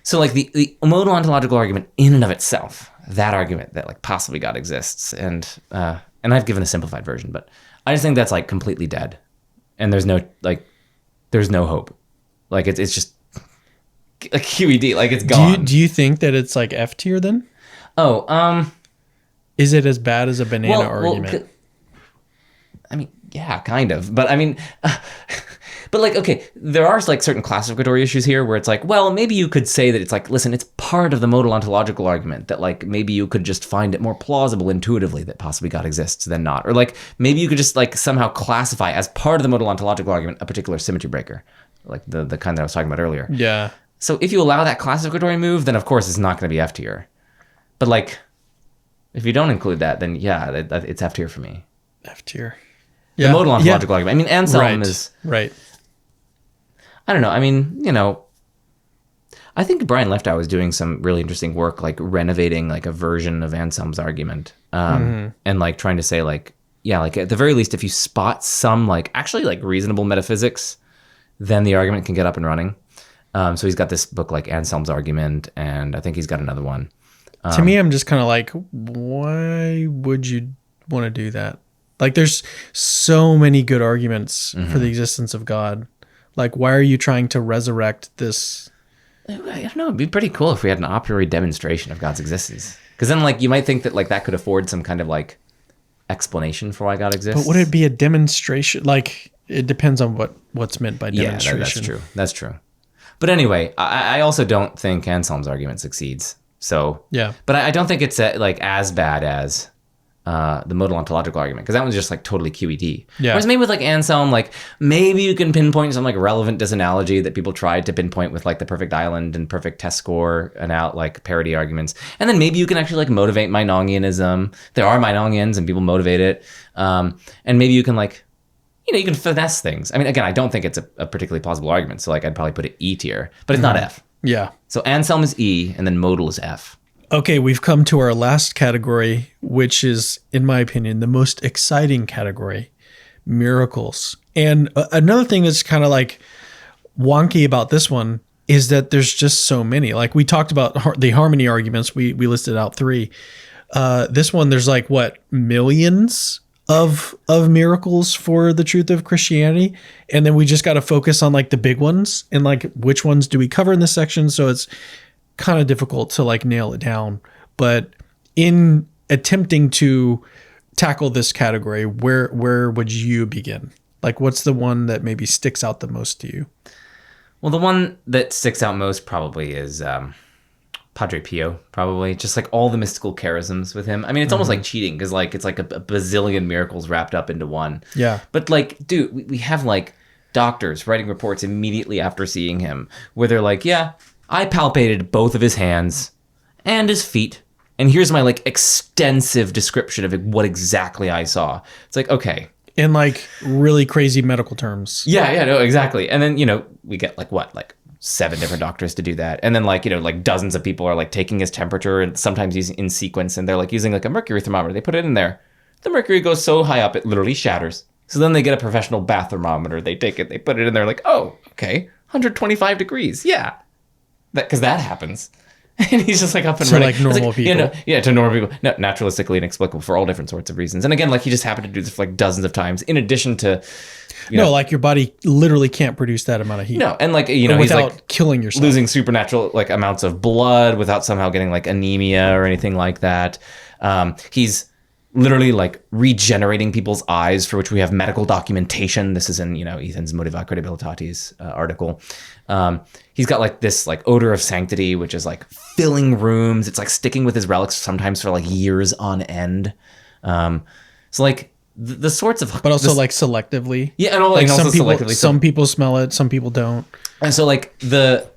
So like the modal ontological argument in and of itself, that argument that like possibly God exists, and I've given a simplified version, but I just think that's like completely dead. And there's no hope. Like it's just like QED, like it's gone. Do you think that it's like F tier then? Oh, is it as bad as a banana argument? Well, I mean, yeah, kind of. But I mean, but like, okay, there are like certain classificatory issues here where it's like, well, maybe you could say that it's like, listen, it's part of the modal ontological argument that like maybe you could just find it more plausible intuitively that possibly God exists than not. Or like maybe you could just like somehow classify as part of the modal ontological argument a particular symmetry breaker, like the kind that I was talking about earlier. Yeah. So if you allow that classificatory move, then of course it's not going to be F tier. But like, if you don't include that, then yeah, it's F tier for me. F tier. The modal ontological argument. I mean, Anselm is right. I don't know. I mean, I think Brian Leftow was doing some really interesting work, like renovating like a version of Anselm's argument, and like trying to say like, yeah, like at the very least, if you spot some like actually like reasonable metaphysics, then the argument can get up and running. So he's got this book like Anselm's Argument, and I think he's got another one. To me, I'm just kind of like, why would you want to do that? Like, there's so many good arguments for the existence of God. Like, why are you trying to resurrect this? I don't know. It'd be pretty cool if we had an a priori demonstration of God's existence. Because then, like, you might think that like that could afford some kind of like explanation for why God exists. But would it be a demonstration? Like, it depends on what's meant by demonstration. Yeah, that's true. That's true. But anyway, I also don't think Anselm's argument succeeds. So yeah, but I don't think it's like as bad as the modal ontological argument, because that one's just like totally QED. Yeah. Whereas maybe with like Anselm, like maybe you can pinpoint some like relevant disanalogy that people tried to pinpoint with like the perfect island and perfect test score and out like parity arguments, and then maybe you can actually like motivate Meinongianism. There are Meinongians and people motivate it, and maybe you can like. You can finesse things. I mean, again, I don't think it's a particularly plausible argument, so like I'd probably put it E tier, but it's not F. Yeah. So Anselm is E, and then modal is F. Okay, we've come to our last category, which is, in my opinion, the most exciting category, miracles. And another thing that's kind of like wonky about this one is that there's just so many. Like we talked about the harmony arguments, we listed out 3. This one, there's like, what, millions of miracles for the truth of Christianity, and then we just got to focus on like the big ones and like which ones do we cover in this section. So it's kind of difficult to like nail it down. But in attempting to tackle this category, where would you begin? Like, what's the one that maybe sticks out the most to you? Well, the one that sticks out most probably is Padre Pio, probably. Just like all the mystical charisms with him. I mean, it's almost like cheating because like it's like a bazillion miracles wrapped up into one. Yeah. But like, dude, we have like doctors writing reports immediately after seeing him where they're like, yeah, I palpated both of his hands and his feet. And here's my like extensive description of what exactly I saw. It's like, okay. In like really crazy medical terms. Yeah, no, exactly. And then, we get like what, like 7 different doctors to do that. And then like, like dozens of people are like taking his temperature and sometimes using in sequence. And they're like using like a mercury thermometer. They put it in there. The mercury goes so high up, it literally shatters. So then they get a professional bath thermometer. They take it, they put it in there like, oh, okay, 125 degrees. Yeah. Because that happens. And he's just like up and running. Like normal people. To normal people. No, naturalistically inexplicable for all different sorts of reasons. And again, like he just happened to do this for like dozens of times in addition to... like your body literally can't produce that amount of heat. No, and like, without he's like killing yourself. losing supernatural like amounts of blood without somehow getting like anemia or anything like that. He's literally like regenerating people's eyes, for which we have medical documentation. This is in, Ethan's Motiva Credibilitatis article. He's got like this like odor of sanctity, which is like filling rooms. It's like sticking with his relics sometimes for like years on end. So like the sorts of... But also like selectively. Yeah, and like some also people, selectively. some people smell it, some people don't. And so like the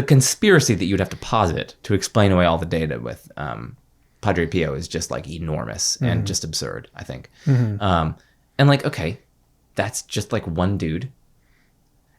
conspiracy that you'd have to posit to explain away all the data with Padre Pio is just like enormous and just absurd, I think. And like, okay, that's just like one dude.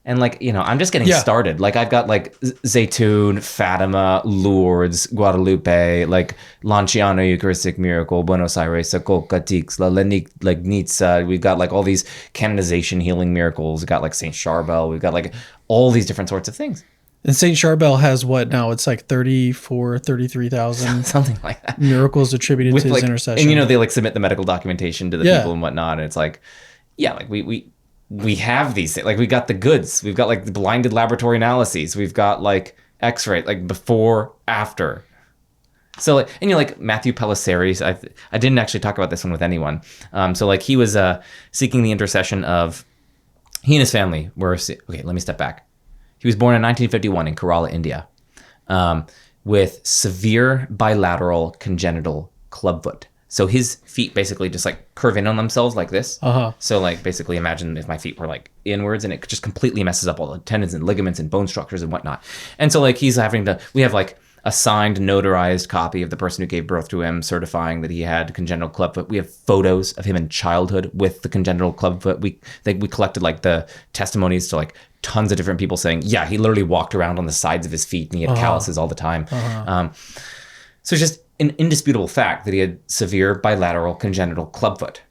And like, I'm just getting started. Like I've got like Zaytun, Fatima, Lourdes, Guadalupe, like Lanciano Eucharistic Miracle, Buenos Aires, Sacoca, Tix, La Legnica. We've got like all these canonization healing miracles. We've got like Saint Charbel. We've got like all these different sorts of things. And Saint Charbel has what now? It's like 33,000 something like that miracles attributed to his like, intercession. And they like submit the medical documentation to the people and whatnot. And it's like, yeah, like we have these things. Like we got the goods. We've got like the blinded laboratory analyses. We've got like X-ray, like before, after. So like, and like Matthew Pelliceris, I didn't actually talk about this one with anyone. So like he was seeking the intercession of, he and his family were, okay, let me step back. He was born in 1951 in Kerala, India, with severe bilateral congenital clubfoot. So his feet basically just like curve in on themselves like this. So like basically imagine if my feet were like inwards, and it just completely messes up all the tendons and ligaments and bone structures and whatnot. And so like he's having to, we have like a signed, notarized copy of the person who gave birth to him certifying that he had congenital clubfoot. We have photos of him in childhood with the congenital clubfoot. We collected like the testimonies to like tons of different people saying, yeah, he literally walked around on the sides of his feet and he had calluses all the time. So it's just an indisputable fact that he had severe bilateral congenital clubfoot.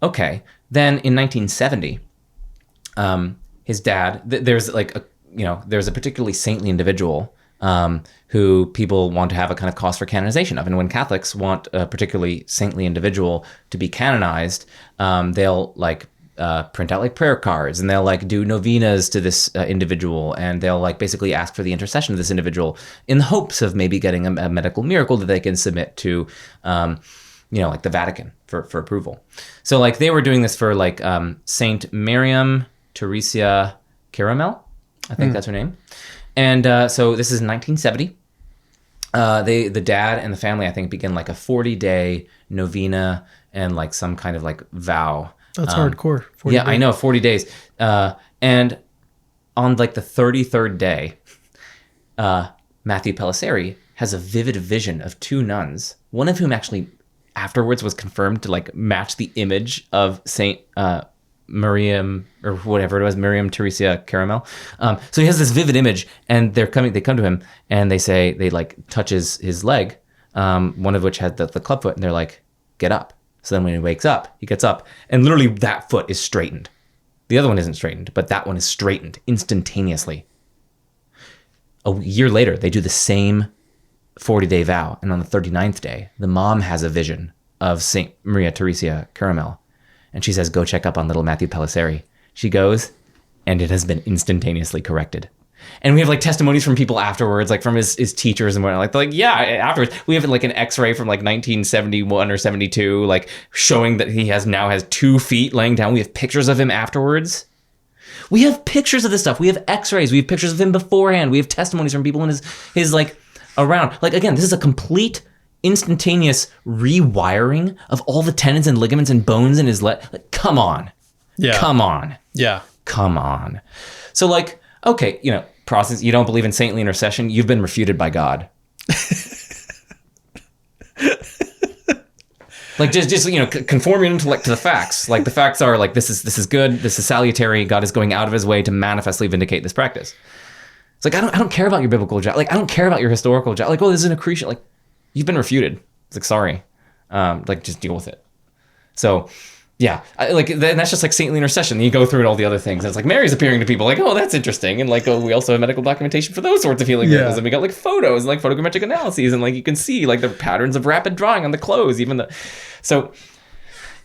Okay, then in 1970, his dad, there's a particularly saintly individual who people want to have a kind of cause for canonization of. And when Catholics want a particularly saintly individual to be canonized, they'll like print out like prayer cards, and they'll like do novenas to this individual, and they'll like basically ask for the intercession of this individual in the hopes of maybe getting a medical miracle that they can submit to like the Vatican for approval. So like they were doing this for like Saint Miriam Teresia Caramel, I think that's her name. And so this is 1970. The dad and the family, I think, began like a 40-day novena and like some kind of like vow. That's hardcore. 40 days. I know, 40 days. And on like the 33rd day, Matthew Pelliceris has a vivid vision of 2 nuns, one of whom actually afterwards was confirmed to like match the image of Saint Miriam or whatever it was, Miriam Teresia Caramel. So he has this vivid image, and they come to him and they like touch his leg, one of which had the clubfoot, and they're like, get up. So then when he wakes up, he gets up, and literally that foot is straightened. The other one isn't straightened, but that one is straightened instantaneously. A year later, they do the same 40-day vow, and on the 39th day, the mom has a vision of Saint Maria Teresia Caramel, and she says, go check up on little Matthew Pelliceris. She goes, and it has been instantaneously corrected. And we have like testimonies from people afterwards, like from his teachers and whatnot. Like yeah, afterwards we have like an X-ray from like 1971 or 72, like showing that he now has 2 feet laying down. We have pictures of him afterwards. We have pictures of this stuff. We have X-rays. We have pictures of him beforehand. We have testimonies from people in his like around. Like again, this is a complete instantaneous rewiring of all the tendons and ligaments and bones in his leg. Like, come on. Yeah. Come on. Yeah. Come on. So like, okay, Protestants, you don't believe in saintly intercession. You've been refuted by God. Like just conform your intellect to the facts. Like the facts are like this is good. This is salutary. God is going out of his way to manifestly vindicate this practice. It's like I don't care about your biblical job. Like I don't care about your historical job. Like this is an accretion. Like you've been refuted. It's like sorry. Like just deal with it. So. Yeah, that's just like saintly intercession. You go through all the other things. And it's like Mary's appearing to people like, oh, that's interesting. And like, we also have medical documentation for those sorts of healing miracles. And we got like photos and like photogrammetric analyses. And like, you can see like the patterns of rapid drawing on the clothes, so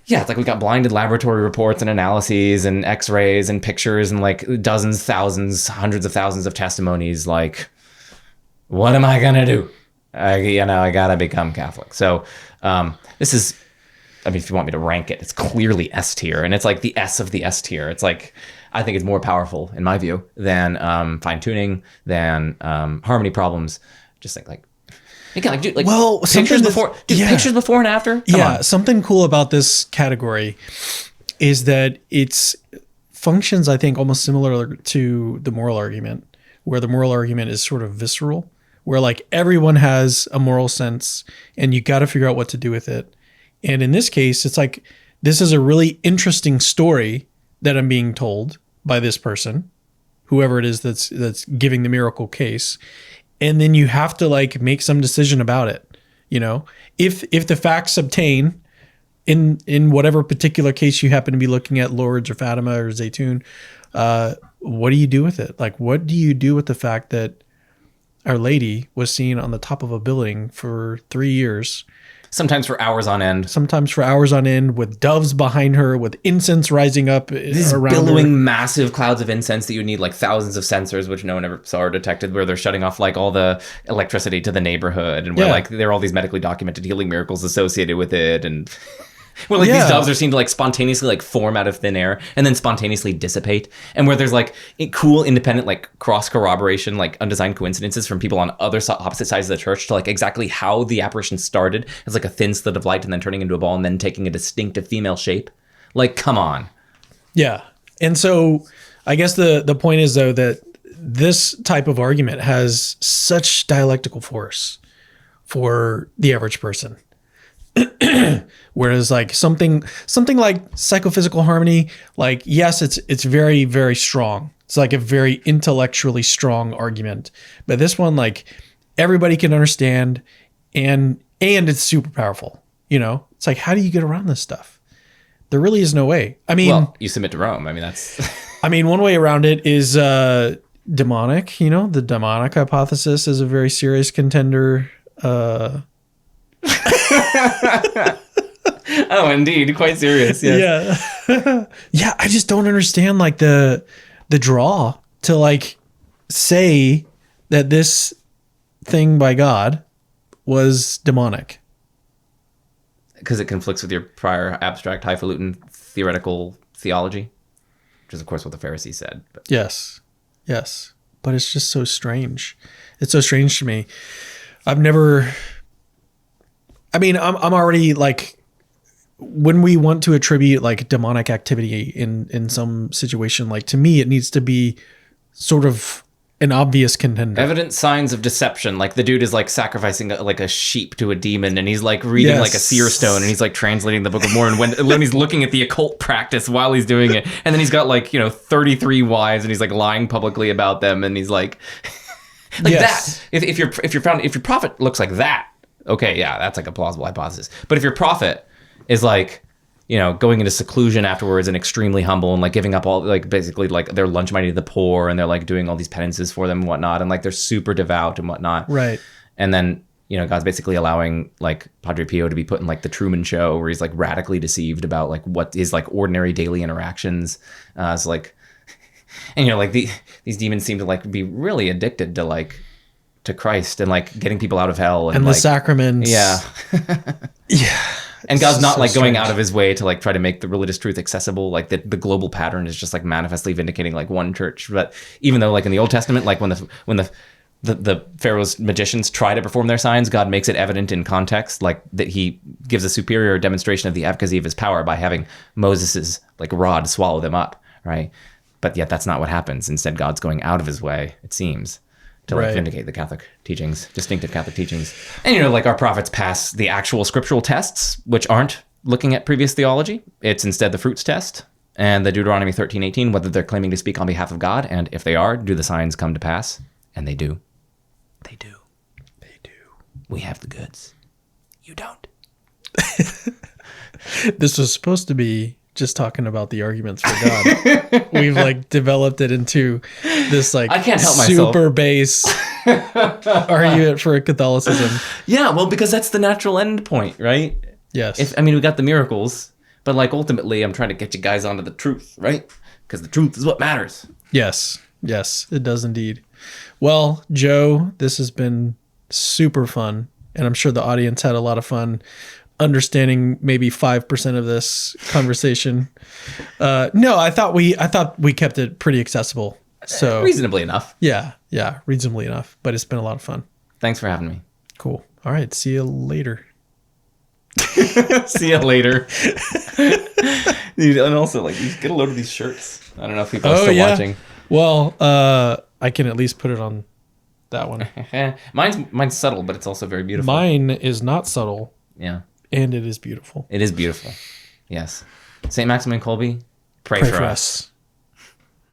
yeah, it's like we got blinded laboratory reports and analyses and x-rays and pictures and like dozens, thousands, hundreds of thousands of testimonies. Like, what am I going to do? I got to become Catholic. So this is, if you want me to rank it, it's clearly S tier, and it's like the S of the S tier. It's like, I think it's more powerful in my view than fine tuning, than harmony problems. Just like well, pictures before, pictures before and after. Come on. Something cool about this category is that it's functions, I think, almost similar to the moral argument, where the moral argument is sort of visceral, where like everyone has a moral sense, and you got to figure out what to do with it. And in this case, it's like, this is a really interesting story that I'm being told by this person, whoever it is that's giving the miracle case. And then you have to like make some decision about it. If the facts obtain in whatever particular case you happen to be looking at, Lourdes or Fatima or Zaytun, what do you do with it? Like, what do you do with the fact that Our Lady was seen on the top of a building for 3 years? Sometimes for hours on end. With doves behind her, with incense rising up around billowing her. massive clouds of incense that you need like thousands of sensors, which no one ever saw or detected, where they're shutting off like all the electricity to the neighborhood, and where like there are all these medically documented healing miracles associated with it, and where like these doves are seen to like spontaneously like form out of thin air and then spontaneously dissipate, and where there's like cool independent like cross corroboration, like undesigned coincidences from people on opposite sides of the church to like exactly how the apparition started as like a thin slit of light and then turning into a ball and then taking a distinctive female shape. Like, come on. Yeah. And so I guess the point is though that this type of argument has such dialectical force for the average person. Whereas like something like psychophysical harmony, like, yes, it's very, very strong. It's like a very intellectually strong argument. But this one, like, everybody can understand, and it's super powerful. It's like, how do you get around this stuff? There really is no way. I mean, well, you submit to Rome. I mean, that's one way around it is demonic. The demonic hypothesis is a very serious contender. Oh, indeed, quite serious. Yes. Yeah. Yeah, I just don't understand like the draw to like say that this thing by God was demonic. Because it conflicts with your prior abstract highfalutin theoretical theology, which is of course what the Pharisees said. But. Yes. But it's just so strange. It's so strange to me. I'm already like, when we want to attribute like demonic activity in some situation, like, to me, it needs to be sort of an obvious contender. Evident signs of deception. Like the dude is like sacrificing like a sheep to a demon, and he's like reading like a seer stone, and he's like translating the Book of Mormon when he's looking at the occult practice while he's doing it. And then he's got like, 33 wives, and he's like lying publicly about them. And he's like, that. If your prophet looks like that, okay, yeah, that's like a plausible hypothesis. But if your prophet is like, going into seclusion afterwards and extremely humble and like giving up all, like basically like their lunch money to the poor, and they're like doing all these penances for them and whatnot, and like they're super devout and whatnot. Right. And then, God's basically allowing like Padre Pio to be put in like the Truman Show, where he's like radically deceived about like what his like ordinary daily interactions. It's like, And you know, like these demons seem to like be really addicted to like to Christ and like getting people out of hell And like, the sacraments. Yeah. Yeah. And God's not So like going strange. out of his way to like try to make the religious truth accessible. Like the global pattern is just like manifestly vindicating like one church. But even though like in the Old Testament, like when the Pharaoh's magicians try to perform their signs, God makes it evident in context, like that he gives a superior demonstration of the efficacy of his power by having Moses's like rod swallow them up, right? But yet that's not what happens. Instead, God's going out of his way, it seems, to like Right. vindicate the Catholic teachings, distinctive Catholic teachings. And you know, like our prophets pass the actual scriptural tests, which aren't looking at previous theology. It's instead the fruits test and the Deuteronomy 13:18, whether they're claiming to speak on behalf of God, and if they are, do the signs come to pass? And they do. They do. They do. We have the goods. You don't. This was supposed to be just talking about the arguments for God. We've like developed it into this like I can't help myself. super base argument for Catholicism. Yeah, well, because that's the natural end point, right? Yes. I mean, we got the miracles, but like ultimately, I'm trying to get you guys onto the truth, right? Because the truth is what matters. Yes. Yes, it does indeed. Well, Joe, this has been super fun, and I'm sure the audience had a lot of fun understanding maybe 5% of this conversation. No, I thought we kept it pretty accessible. So Reasonably enough. yeah, reasonably enough. But it's been a lot of fun. Thanks for having me. Cool. All right, see you later. See you later. Dude, and also, like, you get a load of these shirts. I don't know if people are still watching. Well, I can at least put it on that one. Mine's subtle, but it's also very beautiful. Mine is not subtle, Yeah. and it is beautiful. It is beautiful. Yes. St. Maximilian Kolbe, pray Pray for for us. us.